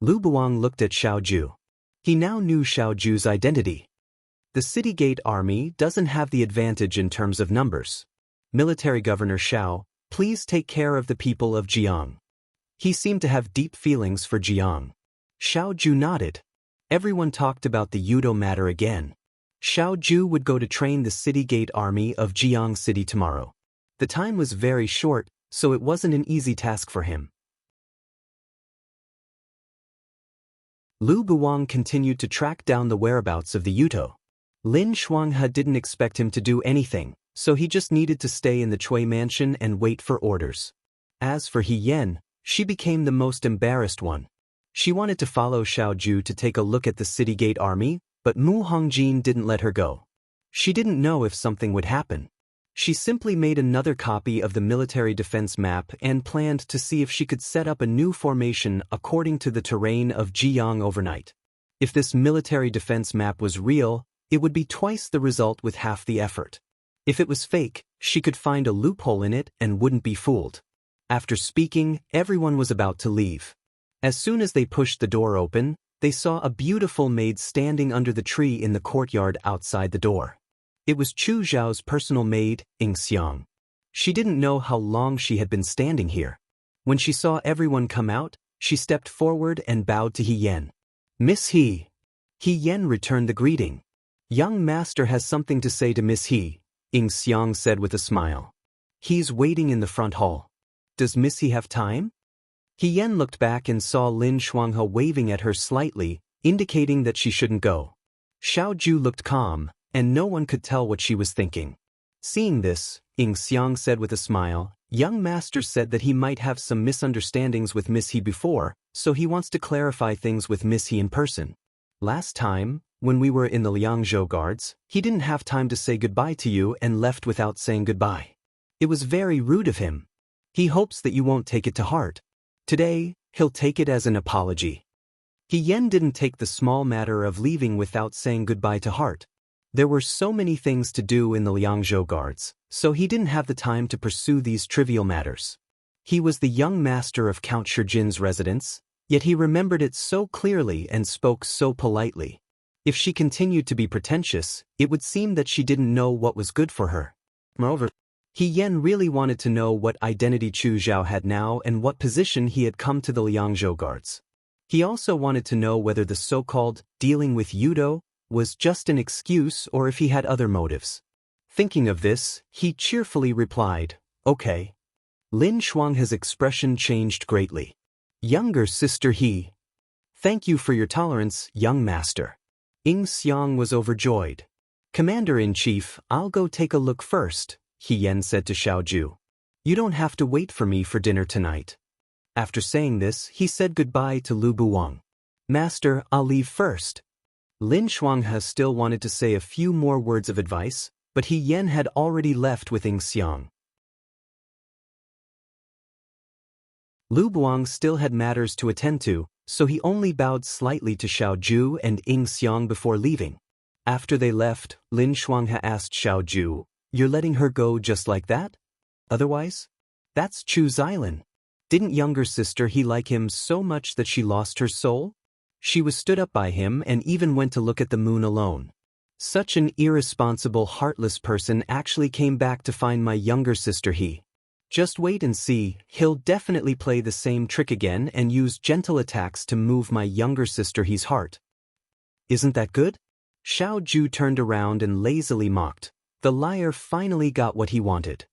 Lu Buwang looked at Xiao Ju. He now knew Xiao Ju's identity. The city gate army doesn't have the advantage in terms of numbers. Military Governor Xiao, please take care of the people of Jiang. He seemed to have deep feelings for Jiang. Xiao Ju nodded. Everyone talked about the Yudo matter again. Xiao Ju would go to train the city gate army of Jiang City tomorrow. The time was very short, so it wasn't an easy task for him. Lu Buwang continued to track down the whereabouts of the Yudo. Lin Shuanghe didn't expect him to do anything, so he just needed to stay in the Chui mansion and wait for orders. As for He Yen, she became the most embarrassed one. She wanted to follow Xiao Ju to take a look at the city gate army, but Mu Hongjin didn't let her go. She didn't know if something would happen. She simply made another copy of the military defense map and planned to see if she could set up a new formation according to the terrain of Jiang overnight. If this military defense map was real, it would be twice the result with half the effort. If it was fake, she could find a loophole in it and wouldn't be fooled. After speaking, everyone was about to leave. As soon as they pushed the door open, they saw a beautiful maid standing under the tree in the courtyard outside the door. It was Chu Zhao's personal maid, Ying Xiang. She didn't know how long she had been standing here. When she saw everyone come out, she stepped forward and bowed to He Yen. Miss He. He Yen returned the greeting. Young master has something to say to Miss He, Ying Xiang said with a smile. He's waiting in the front hall. Does Miss He have time? He Yen looked back and saw Lin Shuanghe waving at her slightly, indicating that she shouldn't go. Xiao Ju looked calm, and no one could tell what she was thinking. Seeing this, Ying Xiang said with a smile, young master said that he might have some misunderstandings with Miss He before, so he wants to clarify things with Miss He in person. Last time, when we were in the Liangzhou Guards, he didn't have time to say goodbye to you and left without saying goodbye. It was very rude of him. He hopes that you won't take it to heart. Today, he'll take it as an apology. He Yen didn't take the small matter of leaving without saying goodbye to heart. There were so many things to do in the Liangzhou Guards, so he didn't have the time to pursue these trivial matters. He was the young master of Count Shijin's residence, yet he remembered it so clearly and spoke so politely. If she continued to be pretentious, it would seem that she didn't know what was good for her. Moreover, He Yen really wanted to know what identity Chu Zhao had now and what position he had come to the Liangzhou Guards. He also wanted to know whether the so-called dealing with Yudo was just an excuse or if he had other motives. Thinking of this, he cheerfully replied, okay. Lin Shuanghe's expression changed greatly. Younger sister He. Thank you for your tolerance, young master. Ying Xiang was overjoyed. Commander-in-Chief, I'll go take a look first, He Yen said to Xiao Ju. You don't have to wait for me for dinner tonight. After saying this, he said goodbye to Lu Buwang. Master, I'll leave first. Lin Shuanghe still wanted to say a few more words of advice, but He Yen had already left with Ying Xiang. Lu Buwang still had matters to attend to, so he only bowed slightly to Xiao Ju and Ying Xiang before leaving. After they left, Lin Shuanghe asked Xiao Ju, you're letting her go just like that? Otherwise? That's Chu Xilan. Didn't younger sister He like him so much that she lost her soul? She was stood up by him and even went to look at the moon alone. Such an irresponsible, heartless person actually came back to find my younger sister He. Just wait and see, he'll definitely play the same trick again and use gentle attacks to move my younger sister He's heart. Isn't that good? Xiao Ju turned around and lazily mocked. The liar finally got what he wanted.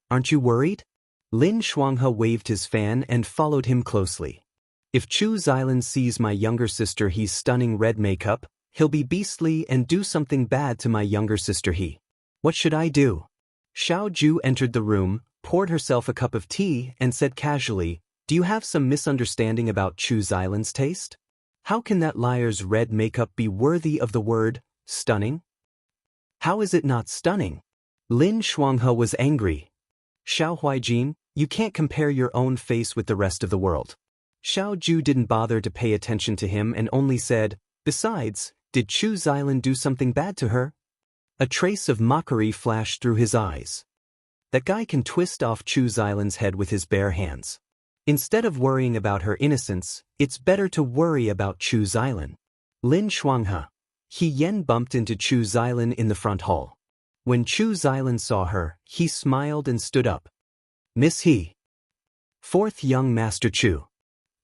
Aren't you worried? Lin Shuanghe waved his fan and followed him closely. If Chu Xilan sees my younger sister He's stunning red makeup, he'll be beastly and do something bad to my younger sister He. What should I do? Xiao Ju entered the room, poured herself a cup of tea, and said casually, do you have some misunderstanding about Chu Xilan's taste? How can that liar's red makeup be worthy of the word stunning? How is it not stunning? Lin Shuanghe was angry. Xiao Huaijin, you can't compare your own face with the rest of the world. Xiao Ju didn't bother to pay attention to him and only said, besides, did Chu Xilan do something bad to her? A trace of mockery flashed through his eyes. That guy can twist off Chu Xilan's head with his bare hands. Instead of worrying about her innocence, it's better to worry about Chu Xilan. Lin Shuanghe. He Yen bumped into Chu Xilan in the front hall. When Chu Xilan saw her, he smiled and stood up. Miss He. Fourth young Master Chu.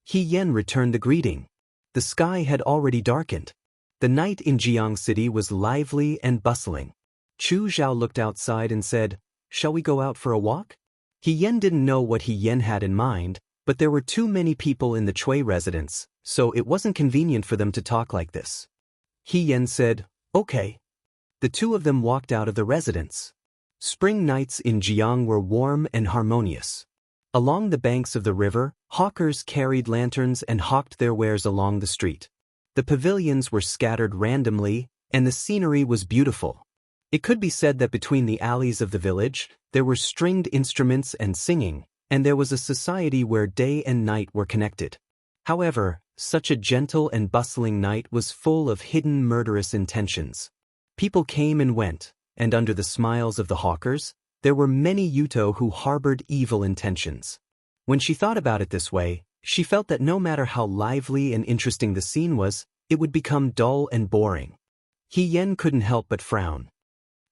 He Yen returned the greeting. The sky had already darkened. The night in Jiang City was lively and bustling. Chu Zhao looked outside and said, "Shall we go out for a walk?" He Yen didn't know what He Yen had in mind, but there were too many people in the Chui residence, so it wasn't convenient for them to talk like this. He Yen said, "Okay." The two of them walked out of the residence. Spring nights in Jiang were warm and harmonious. Along the banks of the river, hawkers carried lanterns and hawked their wares along the street. The pavilions were scattered randomly, and the scenery was beautiful. It could be said that between the alleys of the village, there were stringed instruments and singing, and there was a society where day and night were connected. However, such a gentle and bustling night was full of hidden murderous intentions. People came and went, and under the smiles of the hawkers, there were many Yuto who harbored evil intentions. When she thought about it this way, she felt that no matter how lively and interesting the scene was, it would become dull and boring. He Yen couldn't help but frown.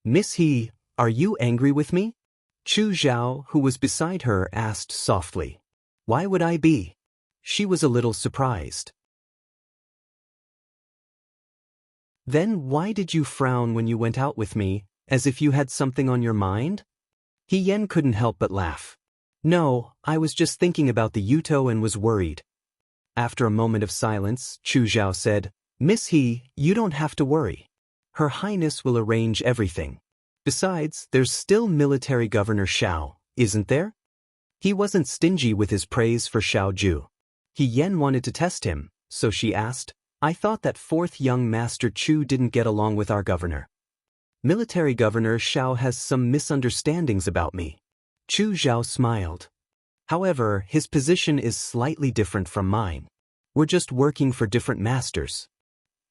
"Miss He, are you angry with me?" Chu Zhao, who was beside her, asked softly. "Why would I be?" She was a little surprised. "Then why did you frown when you went out with me, as if you had something on your mind?" He Yen couldn't help but laugh. "No, I was just thinking about the Yuto and was worried." After a moment of silence, Chu Zhao said, "Miss He, you don't have to worry. Her Highness will arrange everything. Besides, there's still Military Governor Xiao, isn't there?" He wasn't stingy with his praise for Xiao Ju. He Yen wanted to test him, so she asked, "I thought that fourth young Master Chu didn't get along with our governor." "Military Governor Xiao has some misunderstandings about me." Chu Zhao smiled. "However, his position is slightly different from mine. We're just working for different masters."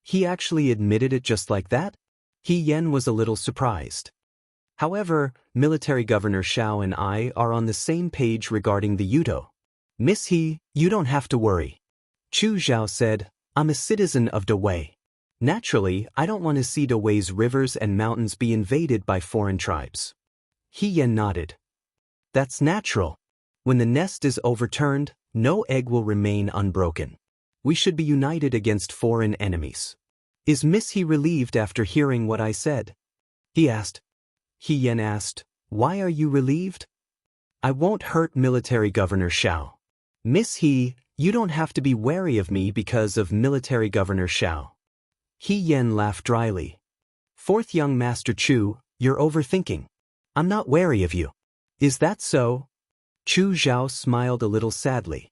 He actually admitted it just like that? He Yen was a little surprised. "However, Military Governor Xiao and I are on the same page regarding the Yuto." "Miss He, you don't have to worry." Chu Zhao said, "I'm a citizen of Dawei. Naturally, I don't want to see Dawei's rivers and mountains be invaded by foreign tribes." He Yen nodded. "That's natural. When the nest is overturned, no egg will remain unbroken. We should be united against foreign enemies. Is Miss He relieved after hearing what I said?" he asked. He Yen asked, "Why are you relieved?" "I won't hurt Military Governor Xiao." "Miss He, you don't have to be wary of me because of Military Governor Xiao." He Yen laughed dryly. "Fourth young Master Chu, you're overthinking. I'm not wary of you." "Is that so?" Chu Zhao smiled a little sadly.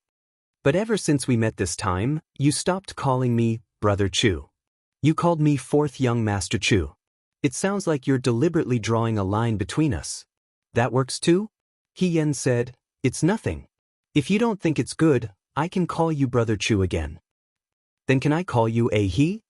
"But ever since we met this time, you stopped calling me Brother Chu. You called me fourth young Master Chu. It sounds like you're deliberately drawing a line between us." "That works too?" He Yen said, "It's nothing. If you don't think it's good, I can call you Brother Chu again." "Then can I call you A He?"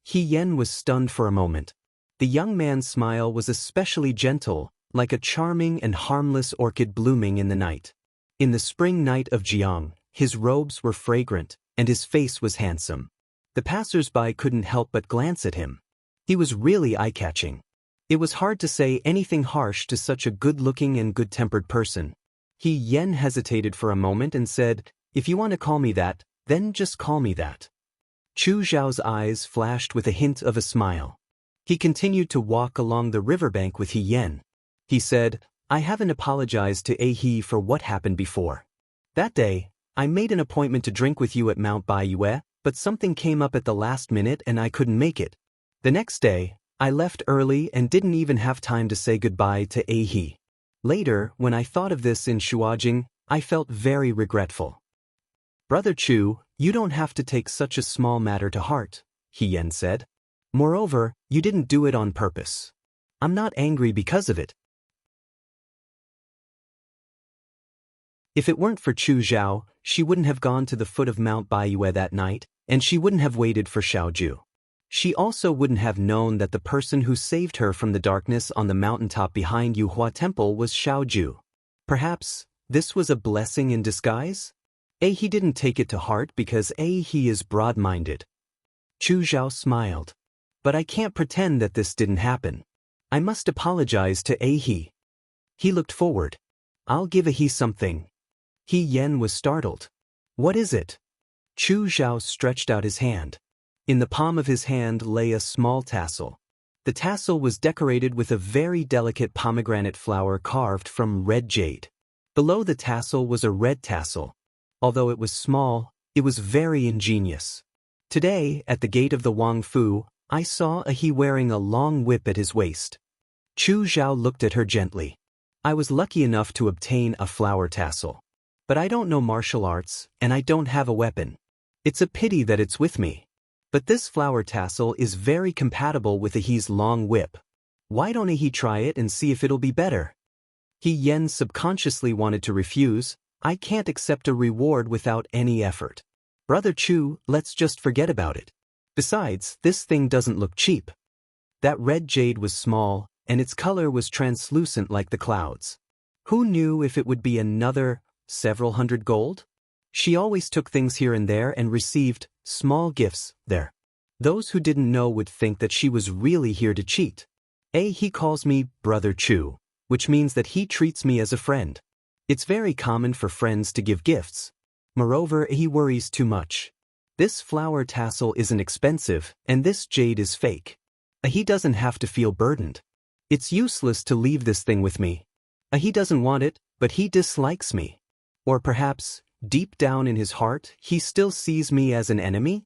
He Yen was stunned for a moment. The young man's smile was especially gentle, like a charming and harmless orchid blooming in the night. In the spring night of Jiang, his robes were fragrant, and his face was handsome. The passers-by couldn't help but glance at him. He was really eye-catching. It was hard to say anything harsh to such a good-looking and good-tempered person. He Yen hesitated for a moment and said, "If you want to call me that, then just call me that." Chu Zhao's eyes flashed with a hint of a smile. He continued to walk along the riverbank with He Yen. He said, "I haven't apologized to A He for what happened before. That day, I made an appointment to drink with you at Mount Baiyue, but something came up at the last minute and I couldn't make it. The next day, I left early and didn't even have time to say goodbye to A He. Later, when I thought of this in Shuajing, I felt very regretful." "Brother Chu, you don't have to take such a small matter to heart," He Yen said. "Moreover, you didn't do it on purpose. I'm not angry because of it." If it weren't for Chu Zhao, she wouldn't have gone to the foot of Mount Baiyue that night, and she wouldn't have waited for Xiao Ju. She also wouldn't have known that the person who saved her from the darkness on the mountaintop behind Yuhua Temple was Xiao Ju. Perhaps this was a blessing in disguise? A He didn't take it to heart because A He is broad-minded. Chu Zhao smiled. But I can't pretend that this didn't happen. I must apologize to Ahe. He looked forward. I'll give Ahe something. He Yen was startled. What is it? Chu Zhao stretched out his hand. In the palm of his hand lay a small tassel. The tassel was decorated with a very delicate pomegranate flower carved from red jade. Below the tassel was a red tassel. Although it was small, it was very ingenious. Today, at the gate of the Wang Fu, I saw Ahe wearing a long whip at his waist. Chu Zhao looked at her gently. I was lucky enough to obtain a flower tassel. But I don't know martial arts, and I don't have a weapon. It's a pity that it's with me. But this flower tassel is very compatible with Ahe's long whip. Why don't Ahe try it and see if it'll be better? He Yen subconsciously wanted to refuse. I can't accept a reward without any effort. Brother Chu, let's just forget about it. Besides, this thing doesn't look cheap. That red jade was small, and its color was translucent like the clouds. Who knew if it would be another several hundred gold? She always took things here and there and received small gifts there. Those who didn't know would think that she was really here to cheat. He calls me Brother Chu, which means that he treats me as a friend. It's very common for friends to give gifts. Moreover, he worries too much. This flower tassel isn't expensive, and this jade is fake. He doesn't have to feel burdened. It's useless to leave this thing with me. He doesn't want it, but he dislikes me. Or perhaps, deep down in his heart, he still sees me as an enemy?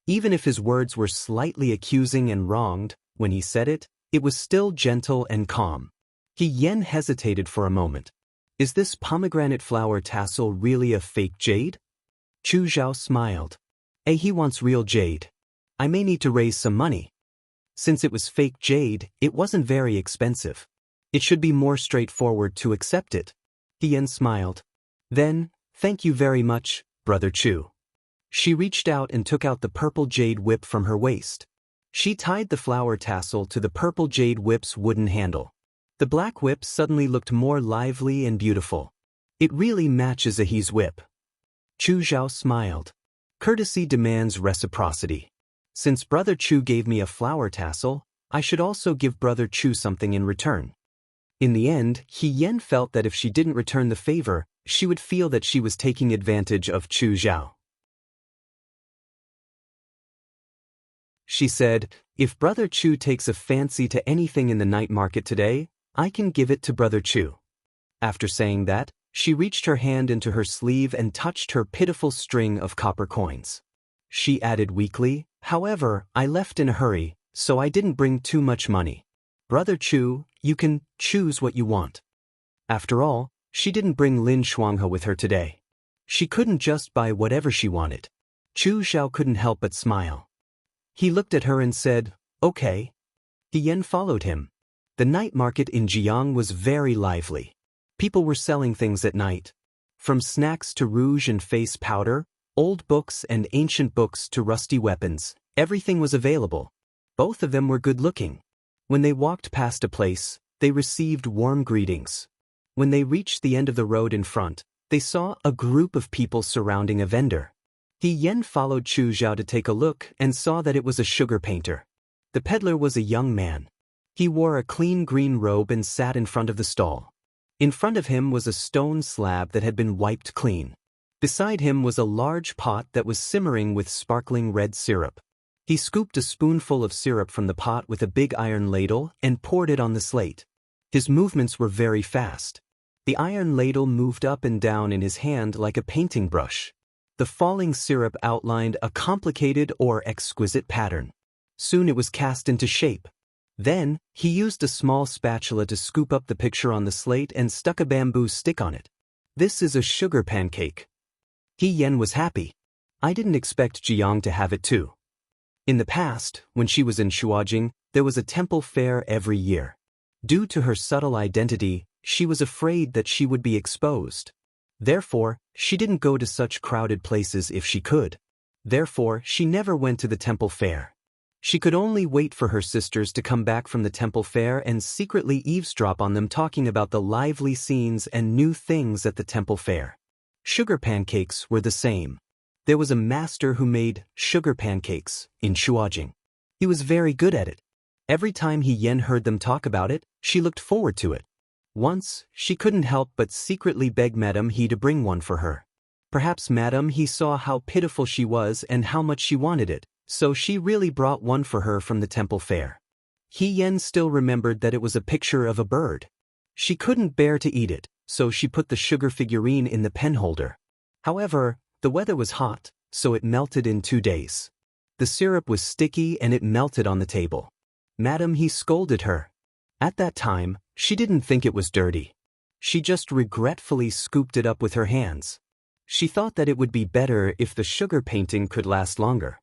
Even if his words were slightly accusing and wronged, when he said it, it was still gentle and calm. He Yen hesitated for a moment. Is this pomegranate flower tassel really a fake jade? Chu Zhao smiled. He wants real jade. I may need to raise some money. Since it was fake jade, it wasn't very expensive. It should be more straightforward to accept it. He Yen smiled. Then, thank you very much, Brother Chu. She reached out and took out the purple jade whip from her waist. She tied the flower tassel to the purple jade whip's wooden handle. The black whip suddenly looked more lively and beautiful. It really matches Ahe's whip. Chu Zhao smiled. Courtesy demands reciprocity. Since Brother Chu gave me a flower tassel, I should also give Brother Chu something in return. In the end, He Yen felt that if she didn't return the favor, she would feel that she was taking advantage of Chu Zhao. She said, if Brother Chu takes a fancy to anything in the night market today, I can give it to Brother Chu. After saying that, she reached her hand into her sleeve and touched her pitiful string of copper coins. She added weakly, however, I left in a hurry, so I didn't bring too much money. Brother Chu, you can choose what you want. After all, she didn't bring Lin Shuanghe with her today. She couldn't just buy whatever she wanted. Chu Zhao couldn't help but smile. He looked at her and said, okay. He Yen followed him. The night market in Jiang was very lively. People were selling things at night. From snacks to rouge and face powder, old books and ancient books to rusty weapons, everything was available. Both of them were good-looking. When they walked past a place, they received warm greetings. When they reached the end of the road in front, they saw a group of people surrounding a vendor. He Yen followed Chu Zhao to take a look and saw that it was a sugar painter. The peddler was a young man. He wore a clean green robe and sat in front of the stall. In front of him was a stone slab that had been wiped clean. Beside him was a large pot that was simmering with sparkling red syrup. He scooped a spoonful of syrup from the pot with a big iron ladle and poured it on the slate. His movements were very fast. The iron ladle moved up and down in his hand like a painting brush. The falling syrup outlined a complicated or exquisite pattern. Soon it was cast into shape. Then, he used a small spatula to scoop up the picture on the slate and stuck a bamboo stick on it. This is a sugar pancake. He Yen was happy. I didn't expect Jiang to have it too. In the past, when she was in Shuajing, there was a temple fair every year. Due to her subtle identity, she was afraid that she would be exposed. Therefore, she didn't go to such crowded places if she could. Therefore, she never went to the temple fair. She could only wait for her sisters to come back from the temple fair and secretly eavesdrop on them talking about the lively scenes and new things at the temple fair. Sugar pancakes were the same. There was a master who made sugar pancakes in Shuajing. He was very good at it. Every time Yen heard them talk about it, she looked forward to it. Once, she couldn't help but secretly beg Madame He to bring one for her. Perhaps Madame He saw how pitiful she was and how much she wanted it, so she really brought one for her from the temple fair. Yen still remembered that it was a picture of a bird. She couldn't bear to eat it, so she put the sugar figurine in the penholder. However, the weather was hot, so it melted in 2 days. The syrup was sticky and it melted on the table. Madame He scolded her. At that time, she didn't think it was dirty. She just regretfully scooped it up with her hands. She thought that it would be better if the sugar painting could last longer.